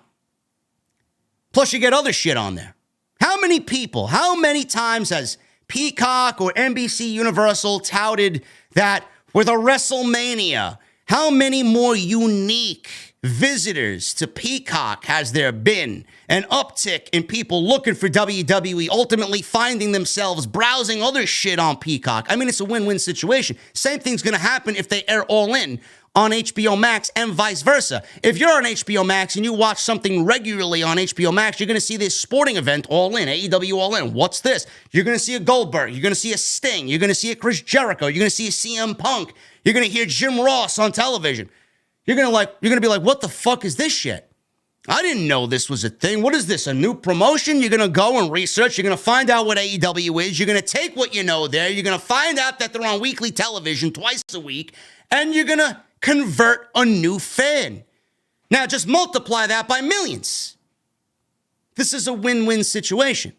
Plus, you get other shit on there. How many times has Peacock or NBC Universal touted that with a WrestleMania, how many more unique visitors to Peacock has there been? An uptick in people looking for WWE, ultimately finding themselves browsing other shit on Peacock. I mean, it's a win-win situation. Same thing's going to happen if they air All In on HBO Max and vice versa. If you're on HBO Max and you watch something regularly on HBO Max, you're going to see this sporting event All In, AEW All In. What's this? You're going to see a Goldberg. You're going to see a Sting. You're going to see a Chris Jericho. You're going to see a CM Punk. You're going to hear Jim Ross on television. You're going to be like, what the fuck is this shit? I didn't know this was a thing. What is this, a new promotion? You're going to go and research. You're going to find out what AEW is. You're going to take what you know there. You're going to find out that they're on weekly television twice a week. And you're going to convert a new fan. Now, just multiply that by millions. This is a win-win situation.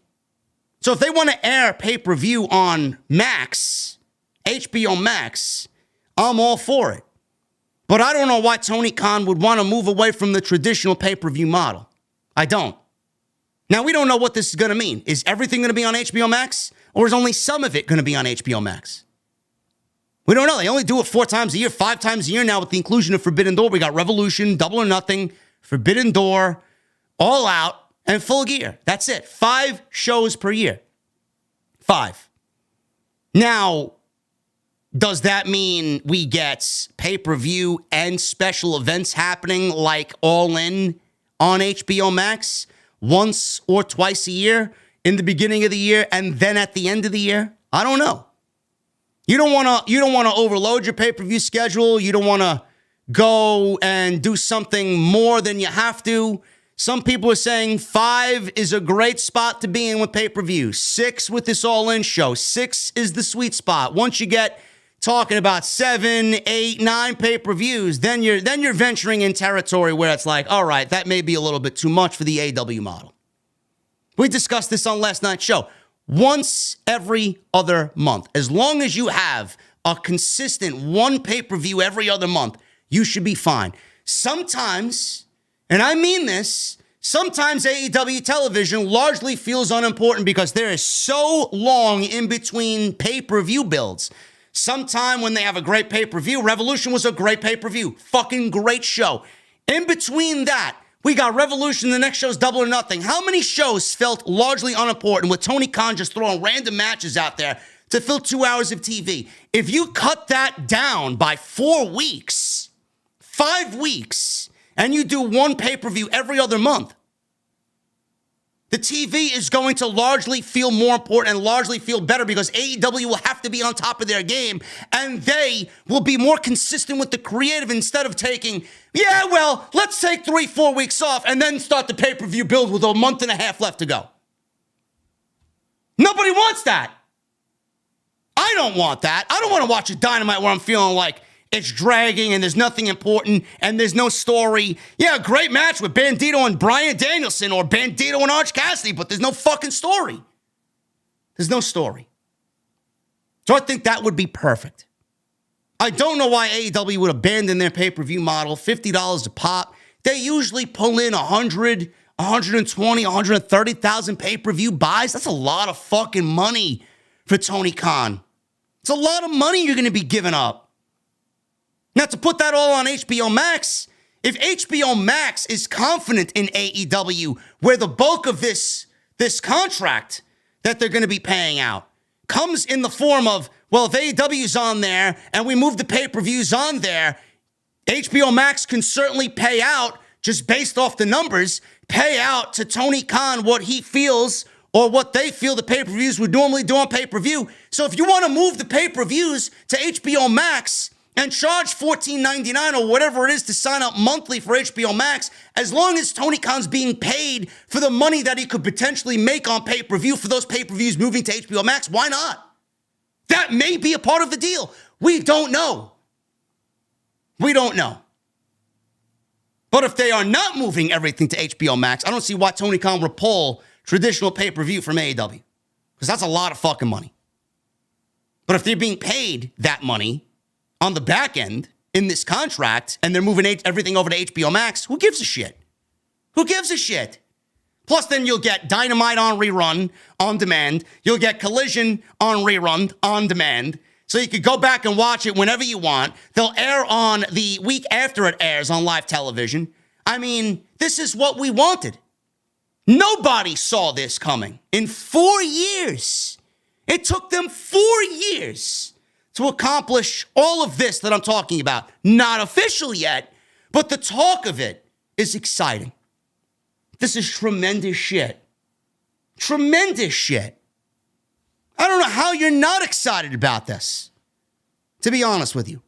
So if they want to air pay-per-view on Max, HBO Max, I'm all for it. But I don't know why Tony Khan would want to move away from the traditional pay-per-view model. I don't. Now, we don't know what this is going to mean. Is everything going to be on HBO Max? Or is only some of it going to be on HBO Max? We don't know. They only do it 4 times a year, 5 times a year now with the inclusion of Forbidden Door. We got Revolution, Double or Nothing, Forbidden Door, All Out, and Full Gear. That's it. 5 shows per year. 5. Now, does that mean we get pay-per-view and special events happening like All In on HBO Max once or twice a year in the beginning of the year and then at the end of the year? I don't know. You don't want to overload your pay-per-view schedule. You don't want to go and do something more than you have to. Some people are saying 5 is a great spot to be in with pay-per-view. 6 with this all-in show. 6 is the sweet spot. Once you get talking about 7, 8, 9 pay-per-views, then you're venturing in territory where it's like, all right, that may be a little bit too much for the AEW model. We discussed this on last night's show. Once every other month, as long as you have a consistent 1 pay-per-view every other month, you should be fine. Sometimes, and I mean this, sometimes AEW television largely feels unimportant because there is so long in between pay-per-view builds. Sometime when they have a great pay-per-view, Revolution was a great pay-per-view. Fucking great show. In between that, we got Revolution, the next show's Double or Nothing. How many shows felt largely unimportant with Tony Khan just throwing random matches out there to fill 2 hours of TV? If you cut that down by 4 weeks, 5 weeks, and you do 1 pay-per-view every other month, the TV is going to largely feel more important and largely feel better because AEW will have to be on top of their game and they will be more consistent with the creative instead of taking, let's take 3-4 weeks off and then start the pay-per-view build with a month and a half left to go. Nobody wants that. I don't want that. I don't want to watch a Dynamite where I'm feeling like it's dragging and there's nothing important and there's no story. Yeah, a great match with Bandito and Bryan Danielson or Bandito and Orange Cassidy, but there's no fucking story. There's no story. So I think that would be perfect. I don't know why AEW would abandon their pay-per-view model, $50 a pop. They usually pull in 100, 120, 130,000 pay-per-view buys. That's a lot of fucking money for Tony Khan. It's a lot of money you're going to be giving up. Now, to put that all on HBO Max, if HBO Max is confident in AEW, where the bulk of this contract that they're going to be paying out comes in the form of, well, if AEW's on there and we move the pay-per-views on there, HBO Max can certainly pay out, just based off the numbers, pay out to Tony Khan what he feels or what they feel the pay-per-views would normally do on pay-per-view. So if you want to move the pay-per-views to HBO Max and charge $14.99 or whatever it is to sign up monthly for HBO Max, as long as Tony Khan's being paid for the money that he could potentially make on pay-per-view for those pay-per-views moving to HBO Max, why not? That may be a part of the deal. We don't know. We don't know. But if they are not moving everything to HBO Max, I don't see why Tony Khan would pull traditional pay-per-view from AEW, because that's a lot of fucking money. But if they're being paid that money on the back end in this contract and they're moving everything over to HBO Max, who gives a shit? Who gives a shit? Plus, then you'll get Dynamite on rerun on demand. You'll get Collision on rerun on demand. So you could go back and watch it whenever you want. They'll air on the week after it airs on live television. I mean, this is what we wanted. Nobody saw this coming. In 4 years. It took them 4 years to accomplish all of this that I'm talking about. Not official yet, but the talk of it is exciting. This is tremendous shit. Tremendous shit. I don't know how you're not excited about this, to be honest with you.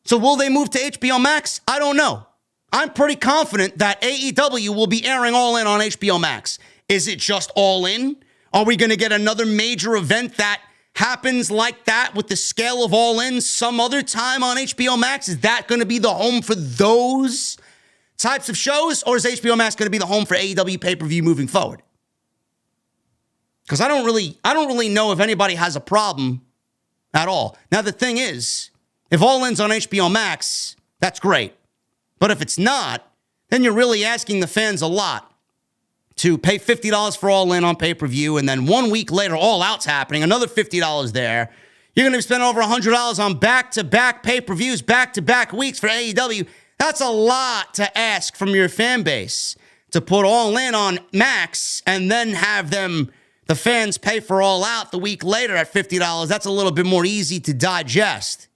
So will they move to HBO Max? I don't know. I'm pretty confident that AEW will be airing All In on HBO Max. Is it just All In? Are we going to get another major event that happens like that with the scale of All In some other time on HBO Max? Is that going to be the home for those types of shows? Or is HBO Max going to be the home for AEW pay-per-view moving forward? Because I don't really know if anybody has a problem at all. Now, the thing is, if All In's on HBO Max, that's great. But if it's not, then you're really asking the fans a lot to pay $50 for All In on pay-per-view, and then 1 week later, All Out's happening, another $50 there. You're going to be spending over $100 on back-to-back pay-per-views, back-to-back weeks for AEW. That's a lot to ask from your fan base, to put All In on Max and then have them, the fans, pay for All Out the week later at $50. That's a little bit more easy to digest.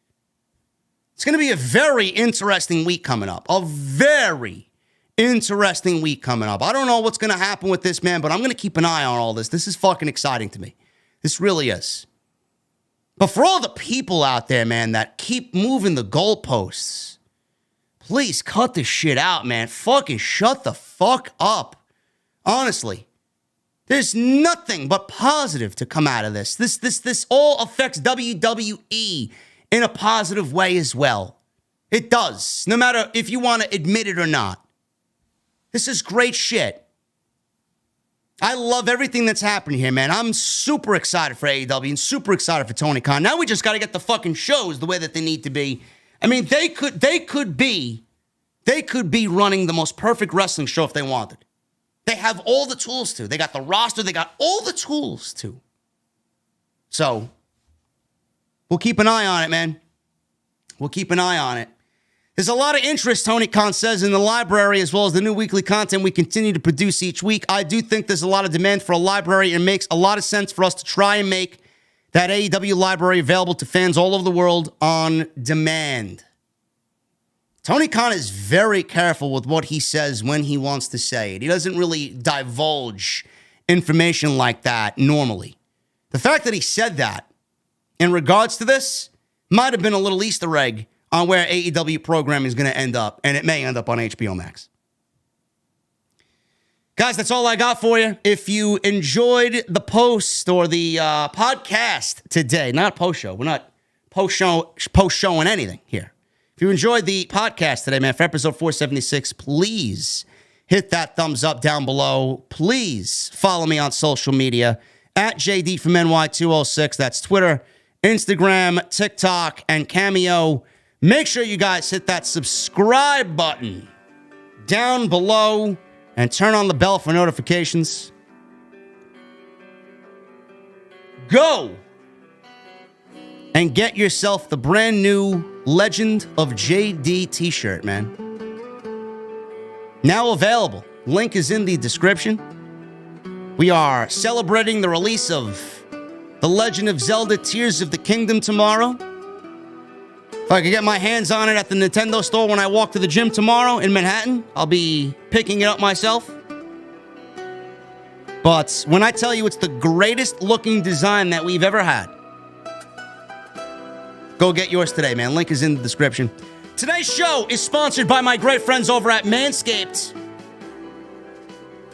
It's going to be a very interesting week coming up. A very interesting week coming up. I don't know what's going to happen with this, man, but I'm going to keep an eye on all this. This is fucking exciting to me. This really is. But for all the people out there, man, that keep moving the goalposts, Please cut this shit out, man. Fucking shut the fuck up. Honestly. There's nothing but positive to come out of this. This all affects WWE in a positive way as well. It does, no matter if you want to admit it or not. This is great shit. I love everything that's happening here, man. I'm super excited for AEW and super excited for Tony Khan. Now we just got to get the fucking shows the way that they need to be. I mean, they could be running the most perfect wrestling show if they wanted. They have all the tools to. They got the roster. They got all the tools to. So, we'll keep an eye on it, man. We'll keep an eye on it. There's a lot of interest, Tony Khan says, in the library as well as the new weekly content we continue to produce each week. I do think there's a lot of demand for a library, and it makes a lot of sense for us to try and make that AEW library available to fans all over the world on demand. Tony Khan is very careful with what he says when he wants to say it. He doesn't really divulge information like that normally. The fact that he said that in regards to this might have been a little Easter egg on where AEW programming is going to end up, and it may end up on HBO Max. Guys, that's all I got for you. If you enjoyed the post or the podcast today, not post-show. We're not post-showing anything here. If you enjoyed the podcast today, man, for episode 476, please hit that thumbs up down below. Please follow me on social media at JD from NY206. That's Twitter, Instagram, TikTok, and Cameo. Make sure you guys hit that subscribe button down below and turn on the bell for notifications. Go and get yourself the brand new Legend of JD t-shirt, man. Now available. Link is in the description. We are celebrating the release of The Legend of Zelda Tears of the Kingdom tomorrow. If I could get my hands on it at the Nintendo store when I walk to the gym tomorrow in Manhattan, I'll be picking it up myself. But when I tell you it's the greatest looking design that we've ever had, go get yours today, man. Link is in the description. Today's show is sponsored by my great friends over at Manscaped.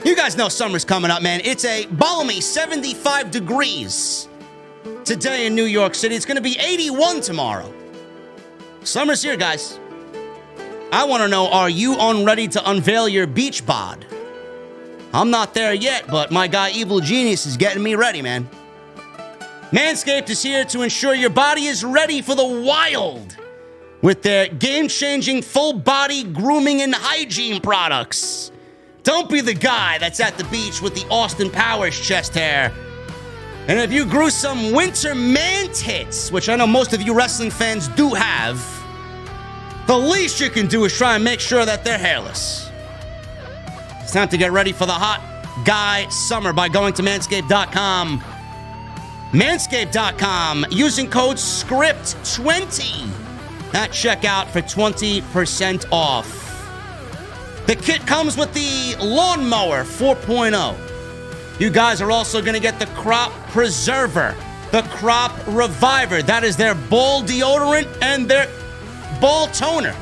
You guys know summer's coming up, man. It's a balmy 75 degrees today in New York City. It's going to be 81 tomorrow. Summer's here, guys. I want to know, are you ready to unveil your beach bod? I'm not there yet, but my guy Evil Genius is getting me ready, man. Manscaped is here to ensure your body is ready for the wild with their game-changing full-body grooming and hygiene products. Don't be the guy that's at the beach with the Austin Powers chest hair. And if you grew some winter man tits, which I know most of you wrestling fans do have, the least you can do is try and make sure that they're hairless. It's time to get ready for the hot guy summer by going to manscaped.com. Manscaped.com, using code SCRIPT20 at checkout for 20% off. The kit comes with the Lawnmower 4.0. You guys are also going to get the Crop Preserver, the Crop Reviver. That is their ball deodorant and their ball toner.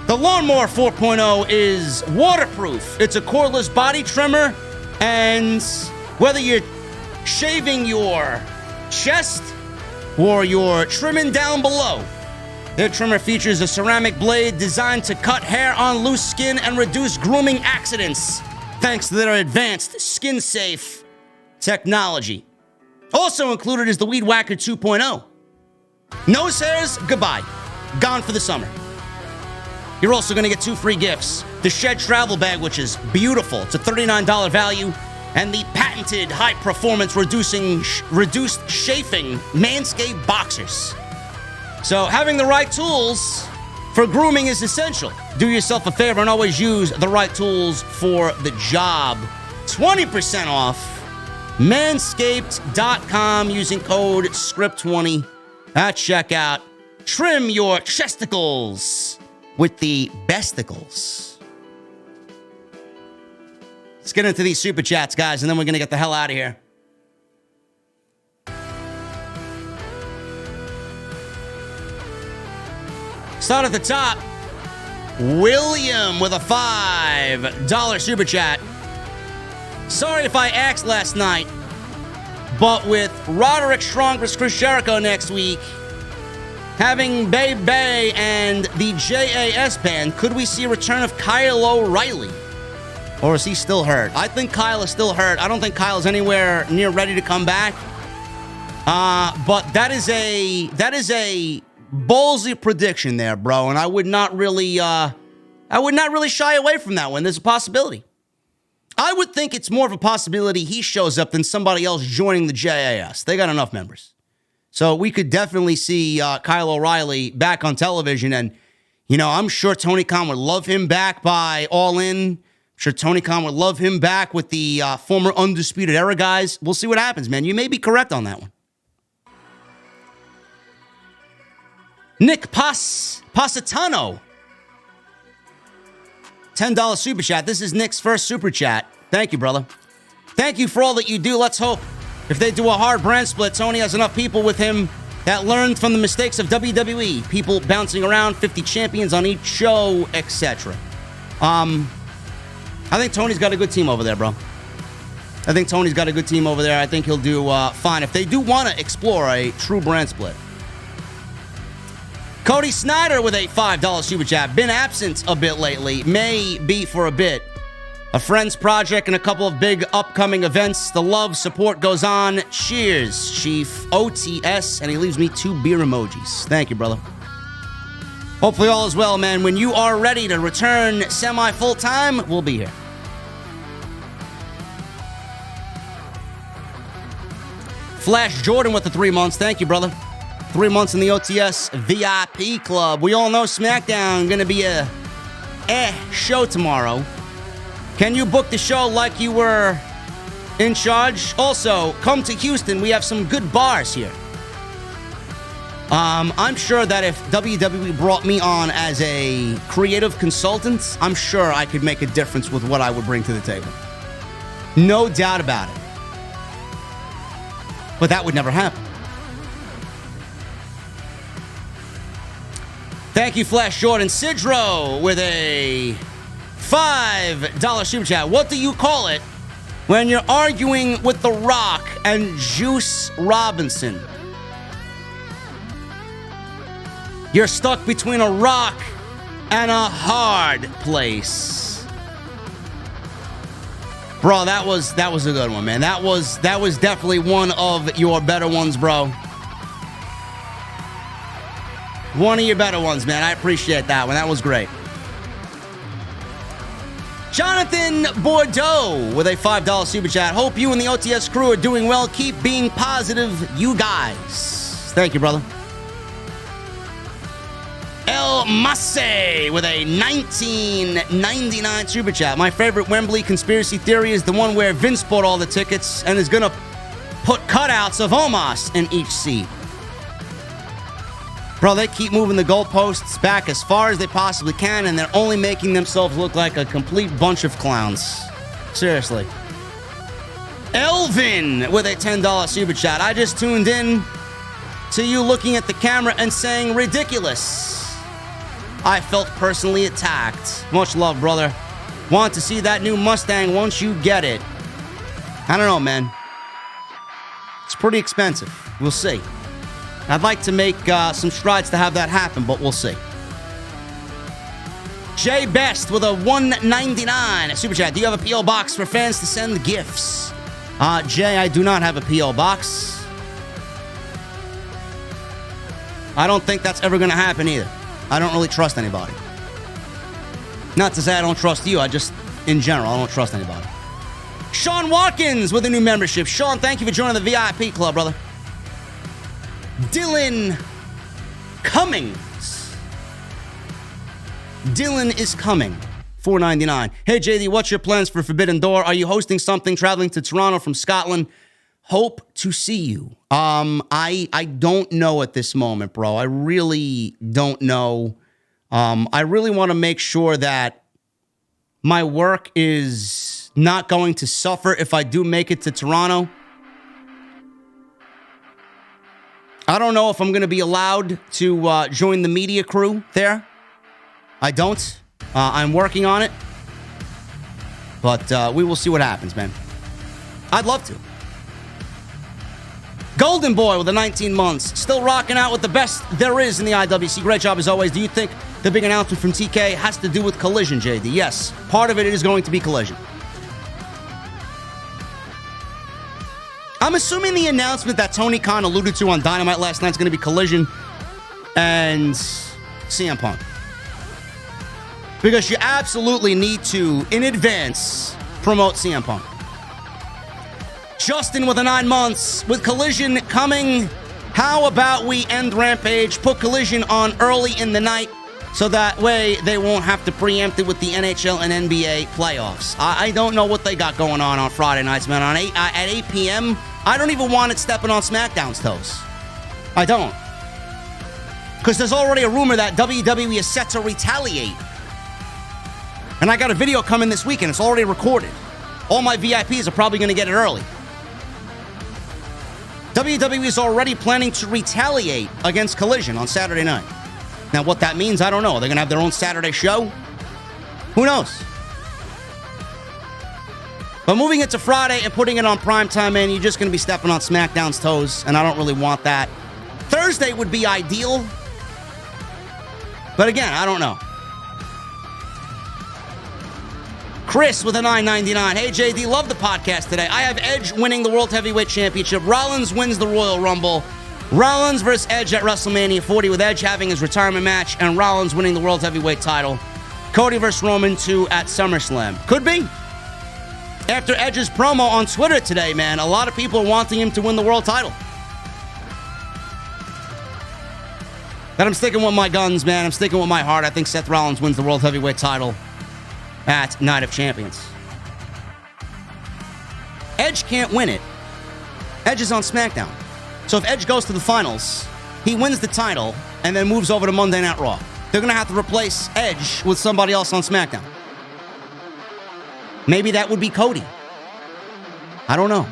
The Lawnmower 4.0 is waterproof. It's a cordless body trimmer, and whether you're shaving your chest or you're trimming down below, their trimmer features a ceramic blade designed to cut hair on loose skin and reduce grooming accidents, thanks to their advanced skin-safe technology. Also included is the Weed Whacker 2.0. Nose hairs, goodbye. Gone for the summer. You're also going to get 2 free gifts. The Shed Travel Bag, which is beautiful. It's a $39 value. And the patented high-performance reduced chafing Manscaped Boxers. So having the right tools for grooming is essential. Do yourself a favor and always use the right tools for the job. 20% off manscaped.com using code SCRIPT20 at checkout. Trim your chesticles with the besticles. Let's get into these super chats, guys, and then we're going to get the hell out of here. Start at the top. William with a $5 super chat. Sorry if I asked last night, but with Roderick Strong vs. Chris Jericho next week, having Babe Bay and the JAS band, could we see a return of Kyle O'Reilly? Or is he still hurt? I think Kyle is still hurt. I don't think Kyle's anywhere near ready to come back. But that is a ballsy prediction there, bro. And I would not really shy away from that one. There's a possibility. I would think it's more of a possibility he shows up than somebody else joining the JAS. They got enough members. So we could definitely see Kyle O'Reilly back on television. And, I'm sure Tony Khan would love him back by All In. I'm sure Tony Khan would love him back with the former Undisputed Era guys. We'll see what happens, man. You may be correct on that one. Nick Positano. $10 super chat. This is Nick's first super chat. Thank you, brother. Thank you for all that you do. Let's hope if they do a hard brand split, Tony has enough people with him that learned from the mistakes of WWE. People bouncing around, 50 champions on each show, etc. I think Tony's got a good team over there, bro. I think he'll do fine if they do want to explore a true brand split. Cody Snyder with a $5 super chat. Been absent a bit lately. May be for a bit. A friend's project and a couple of big upcoming events. The love support goes on. Cheers, Chief OTS. And he leaves me 2 beer emojis. Thank you, brother. Hopefully all is well, man. When you are ready to return semi-full-time, we'll be here. Flash Jordan with the 3 months. Thank you, brother. 3 months in the OTS VIP club. We all know SmackDown going to be a show tomorrow. Can you book the show like you were in charge? Also, come to Houston. We have some good bars here. I'm sure that if WWE brought me on as a creative consultant, I'm sure I could make a difference with what I would bring to the table. No doubt about it. But that would never happen. Thank you, Flash Jordan. Sidro with a $5 super chat. What do you call it when you're arguing with The Rock and Juice Robinson? You're stuck between a rock and a hard place. Bro, that was a good one, man. That was definitely one of your better ones, bro. One of your better ones, man. I appreciate that one. That was great. Jonathan Bordeaux with a $5 super chat. Hope you and the OTS crew are doing well. Keep being positive, you guys. Thank you, brother. El Masse with a $19.99 super chat. My favorite Wembley conspiracy theory is the one where Vince bought all the tickets and is going to put cutouts of Omos in each seat. Bro, they keep moving the goalposts back as far as they possibly can, and they're only making themselves look like a complete bunch of clowns. Seriously. Elvin with a $10 super chat. I just tuned in to you looking at the camera and saying ridiculous. I felt personally attacked. Much love, brother. Want to see that new Mustang once you get it. I don't know, man. It's pretty expensive. We'll see. I'd like to make some strides to have that happen, but we'll see. Jay Best with a $1.99 super chat. Do you have a P.O. box for fans to send gifts? Jay, I do not have a P.O. box. I don't think that's ever going to happen either. I don't really trust anybody. Not to say I don't trust you. I just, in general, I don't trust anybody. Sean Watkins with a new membership. Sean, thank you for joining the VIP club, brother. Dylan Cummings. Dylan is coming. $4.99. Hey, JD, what's your plans for Forbidden Door? Are you hosting something, traveling to Toronto from Scotland? Hope to see you. I don't know at this moment, bro. I really don't know. I really want to make sure that my work is not going to suffer if I do make it to Toronto. I don't know if I'm going to be allowed to join the media crew there. I don't. I'm working on it. But we will see what happens, man. I'd love to. Golden Boy with the 19 months. Still rocking out with the best there is in the IWC. Great job as always. Do you think the big announcement from TK has to do with Collision, JD? Yes. Part of it is going to be Collision. I'm assuming the announcement that Tony Khan alluded to on Dynamite last night is going to be Collision and CM Punk. Because you absolutely need to, in advance, promote CM Punk. Justin with the 9 months. With Collision coming, how about we end Rampage, put Collision on early in the night, so that way they won't have to preempt it with the NHL and NBA playoffs. I don't know what they got going on Friday nights, man. At 8 p.m., I don't even want it stepping on SmackDown's toes. I don't. Because there's already a rumor that WWE is set to retaliate. And I got a video coming this weekend. It's already recorded. All my VIPs are probably going to get it early. WWE is already planning to retaliate against Collision on Saturday night. Now, what that means, I don't know. They're going to have their own Saturday show? Who knows? But moving it to Friday and putting it on primetime, man, you're just going to be stepping on SmackDown's toes, and I don't really want that. Thursday would be ideal. But again, I don't know. Chris with a $9.99. Hey, JD, love the podcast today. I have Edge winning the World Heavyweight Championship. Rollins wins the Royal Rumble. Rollins versus Edge at WrestleMania 40, with Edge having his retirement match and Rollins winning the World Heavyweight title. Cody versus Roman 2 at SummerSlam. Could be. After Edge's promo on Twitter today, man, a lot of people are wanting him to win the world title. But I'm sticking with my guns, man. I'm sticking with my heart. I think Seth Rollins wins the World Heavyweight title at Night of Champions. Edge can't win it. Edge is on SmackDown. So if Edge goes to the finals, he wins the title and then moves over to Monday Night Raw. They're going to have to replace Edge with somebody else on SmackDown. Maybe that would be Cody. I don't know.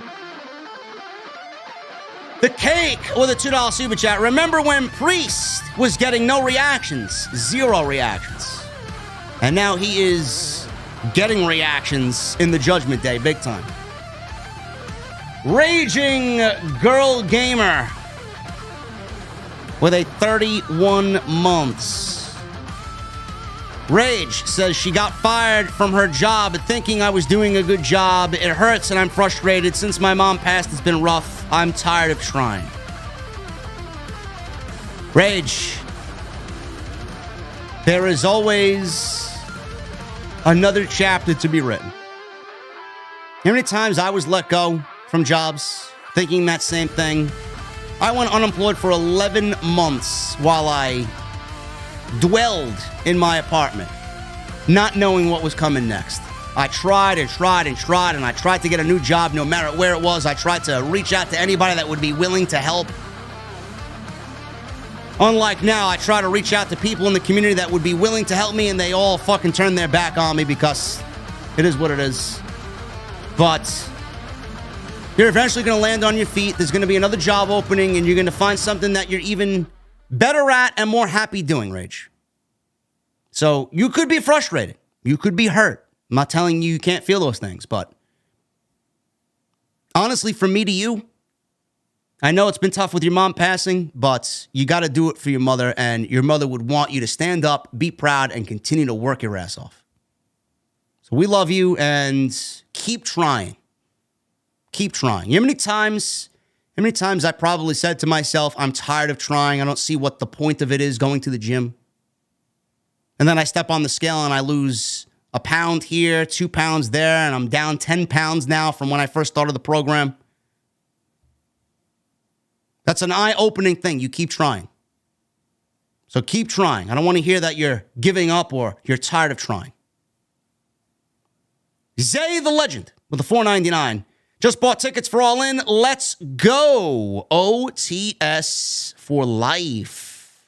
The Cake with a $2 super chat. Remember when Priest was getting no reactions? 0 reactions. And now he is getting reactions in the Judgment Day, big time. Raging Girl Gamer with a 31 months. Rage says she got fired from her job thinking I was doing a good job. It hurts and I'm frustrated. Since my mom passed, it's been rough. I'm tired of trying. Rage, there is always another chapter to be written. How many times I was let go from jobs thinking that same thing? I went unemployed for 11 months while I dwelled in my apartment, not knowing what was coming next. I tried and tried and tried, and I tried to get a new job no matter where it was. I tried to reach out to anybody that would be willing to help. Unlike now, I try to reach out to people in the community that would be willing to help me, and they all fucking turn their back on me because it is what it is. But you're eventually going to land on your feet. There's going to be another job opening, and you're going to find something that you're even better at and more happy doing, Rage. So you could be frustrated. You could be hurt. I'm not telling you can't feel those things, but honestly, from me to you, I know it's been tough with your mom passing, but you got to do it for your mother, and your mother would want you to stand up, be proud, and continue to work your ass off. So we love you, and keep trying. Keep trying. You know how many times I probably said to myself, I'm tired of trying. I don't see what the point of it is going to the gym. And then I step on the scale and I lose a pound here, 2 pounds there, and I'm down 10 pounds now from when I first started the program. That's an eye-opening thing. You keep trying. So keep trying. I don't want to hear that you're giving up or you're tired of trying. Zay the Legend with a $4.99. Just bought tickets for All In. Let's go. OTS for life.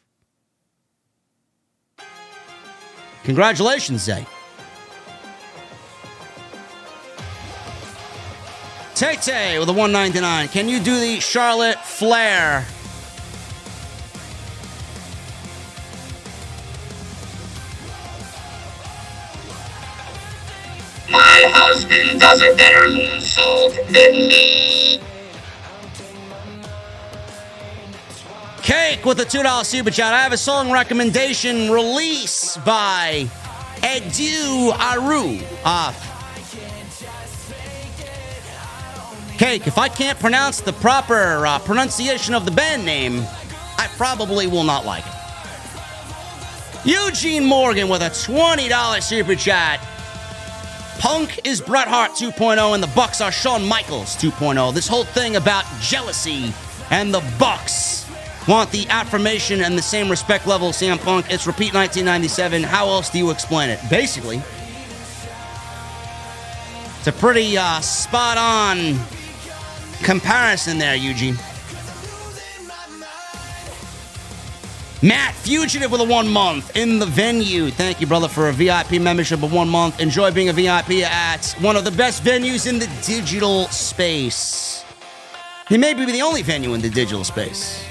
Congratulations, Zay. Tay with a $1.99. Can you do the Charlotte Flair? my husband doesn't marry, so then Cake with a $2 super chat. I have a song recommendation, Release by Edu Aru. Cake, if I can't pronounce the proper pronunciation of the band name, I probably will not like it. Eugene Morgan with a $20 super chat. Punk is Bret Hart 2.0 and the Bucks are Shawn Michaels 2.0. This whole thing about jealousy and the Bucks want the affirmation and the same respect level as CM Punk. It's repeat 1997. How else do you explain it? Basically, it's a pretty spot-on comparison there, Eugene. Matt, fugitive with a 1 month in the venue. Thank you, brother, for a VIP membership of 1 month. Enjoy being a VIP at one of the best venues in the digital space. He may be the only venue in the digital space.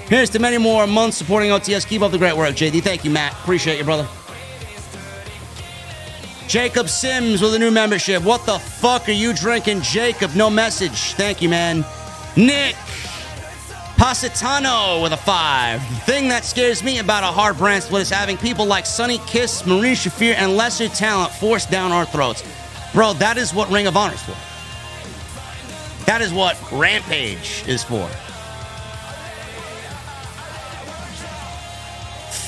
Here's to many more months supporting OTS. Keep up the great work, JD. Thank you, Matt. Appreciate you, brother. Jacob Sims with a new membership. What the fuck are you drinking, Jacob? No message. Thank you, man. Nick Positano with a 5. The thing that scares me about a hard brand split is having people like Sonny Kiss, Marie Shafir, and lesser talent forced down our throats. Bro, that is what Ring of Honor is for. That is what Rampage is for.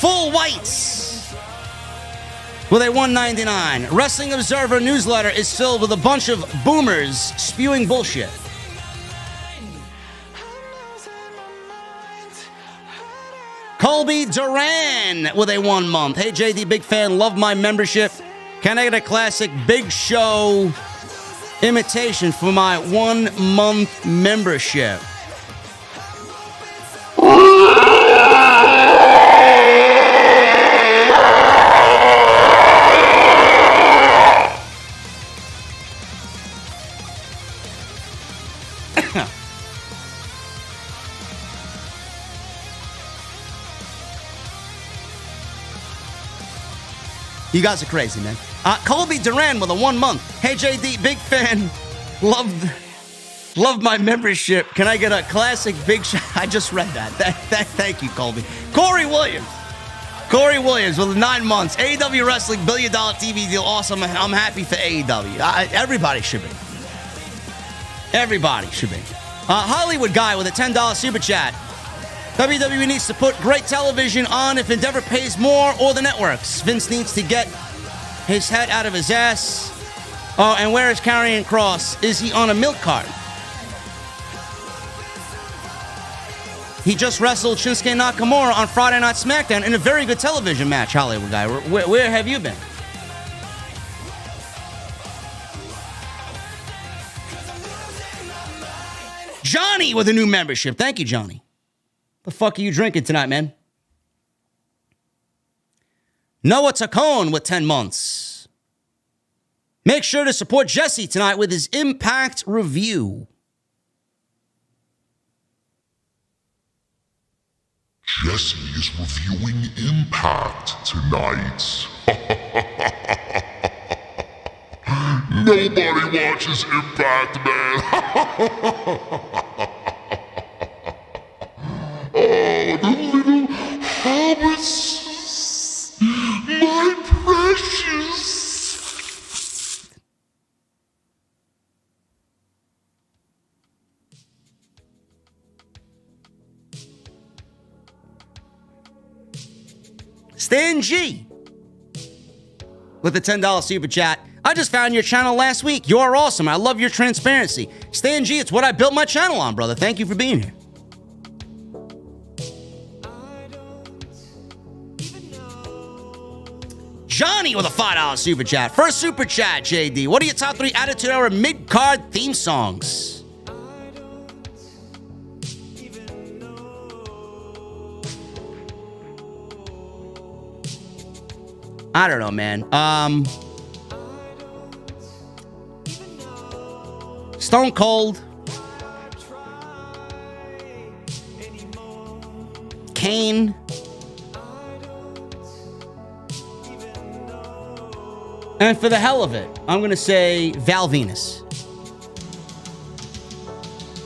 Full Whites with a $1.99. Wrestling Observer newsletter is filled with a bunch of boomers spewing bullshit. Colby Duran with a 1 month. Hey, JD, big fan. Love my membership. Can I get a classic Big Show imitation for my 1 month membership? You guys are crazy, man. Colby Duran with a 1 month. Hey, JD, big fan. Love my membership. Can I get a classic Big Show? I just read that. Thank you, Colby. Corey Williams with 9 months. AEW Wrestling $1 billion TV deal. Awesome. I'm happy for AEW. Everybody should be. Everybody should be. Hollywood Guy with a $10 super chat. WWE needs to put great television on if Endeavor pays more or the networks. Vince needs to get his head out of his ass. Oh, and where is Karrion Kross? Is he on a milk cart? He just wrestled Shinsuke Nakamura on Friday Night SmackDown in a very good television match, Hollywood Guy. Where have you been? Johnny with a new membership. Thank you, Johnny. The fuck are you drinking tonight, man? Noah Tacone with 10 months. Make sure to support Jesse tonight with his Impact review. Jesse is reviewing Impact tonight. Nobody watches Impact, man. Oh, the little hobbits, my precious. Stan G with a $10 super chat. I just found your channel last week. You are awesome. I love your transparency. Stan G, it's what I built my channel on, brother. Thank you for being here. Johnny with a $5 super chat. First super chat, JD. What are your top 3 Attitude Era mid-card theme songs? I don't know, man. Stone Cold. Kane. And for the hell of it, I'm going to say Val Venus.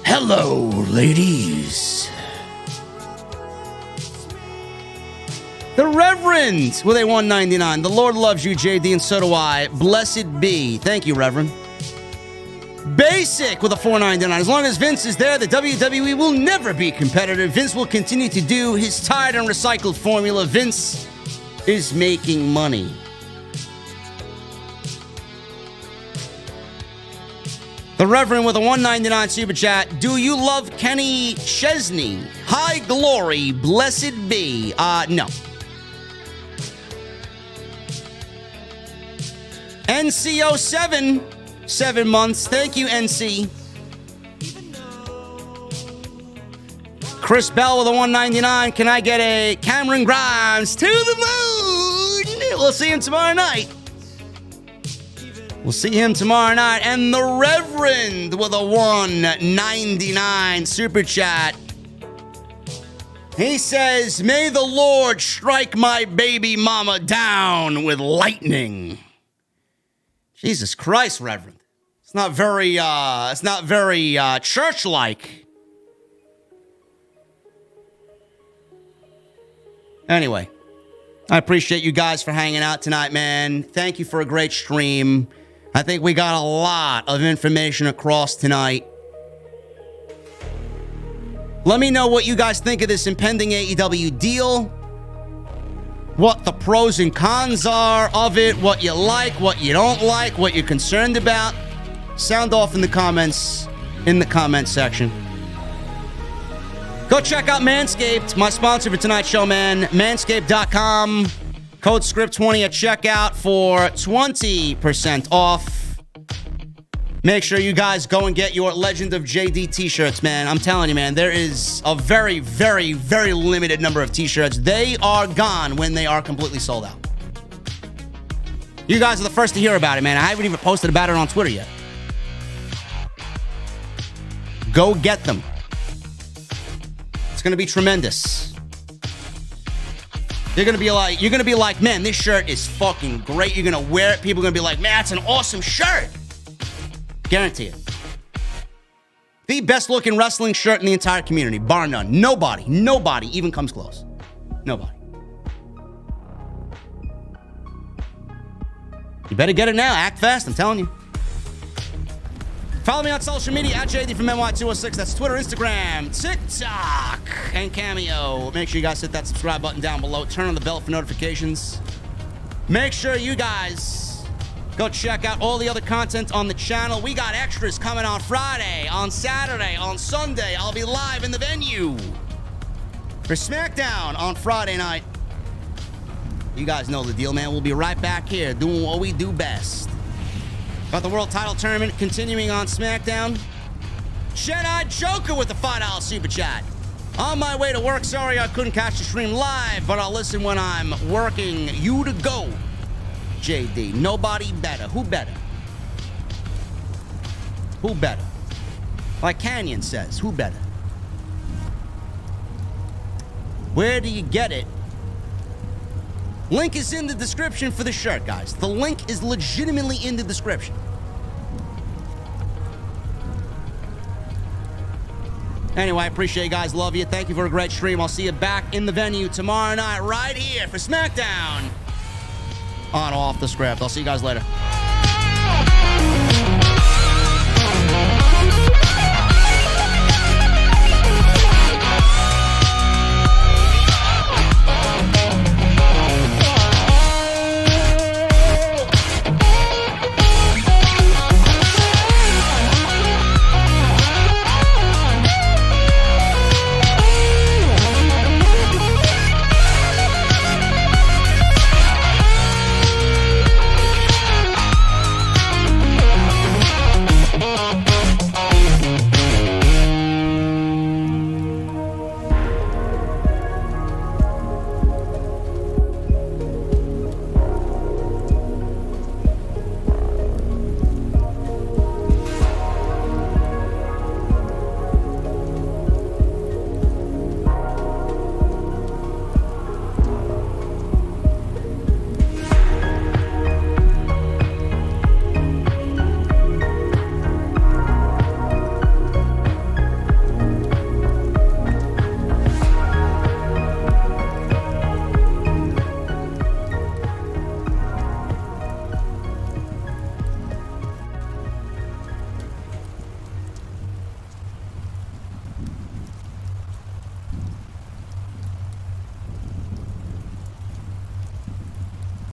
Hello, ladies. The Reverend with a $1.99. The Lord loves you, JD, and so do I. Blessed be. Thank you, Reverend. Basic with a $4.99. As long as Vince is there, the WWE will never be competitive. Vince will continue to do his tired and recycled formula. Vince is making money. The Reverend with a $1.99 super chat. Do you love Kenny Chesney? High glory, blessed be. No. NCO7, 7 months. Thank you, NC. Chris Bell with a $1.99. Can I get a Cameron Grimes to the moon? We'll see him tomorrow night. We'll see him tomorrow night. And the Reverend with a $1.99 super chat. He says, may the Lord strike my baby mama down with lightning. Jesus Christ, Reverend. It's not very church-like. Anyway, I appreciate you guys for hanging out tonight, man. Thank you for a great stream. I think we got a lot of information across tonight. Let me know what you guys think of this impending AEW deal. What the pros and cons are of it. What you like, what you don't like, what you're concerned about. Sound off in the comments, section. Go check out Manscaped, my sponsor for tonight's show, man. Manscaped.com. Code SCRIPT20 at checkout for 20% off. Make sure you guys go and get your Legend of JD t-shirts, man. I'm telling you, man, there is a very, very, very limited number of t-shirts. They are gone when they are completely sold out. You guys are the first to hear about it, man. I haven't even posted about it on Twitter yet. Go get them. It's going to be tremendous. You're gonna be like, man, this shirt is fucking great. You're gonna wear it. People are gonna be like, man, that's an awesome shirt. Guarantee it. The best looking wrestling shirt in the entire community, bar none. Nobody even comes close. Nobody. You better get it now. Act fast, I'm telling you. Follow me on social media at JD from NY206. That's Twitter, Instagram, TikTok, and Cameo. Make sure you guys hit that subscribe button down below. Turn on the bell for notifications. Make sure you guys go check out all the other content on the channel. We got extras coming on Friday, on Saturday, on Sunday. I'll be live in the venue for SmackDown on Friday night. You guys know the deal, man. We'll be right back here doing what we do best. Got the World Title Tournament continuing on SmackDown. Jedi Joker with the $5 super chat. On my way to work. Sorry I couldn't catch the stream live, but I'll listen when I'm working. You to go, JD. Nobody better. Who better? Who better? Like Canyon says, who better? Where do you get it? Link is in the description for the shirt, guys. The link is legitimately in the description. Anyway, I appreciate you guys. Love you. Thank you for a great stream. I'll see you back in the venue tomorrow night right here for SmackDown on Off the Script. I'll see you guys later.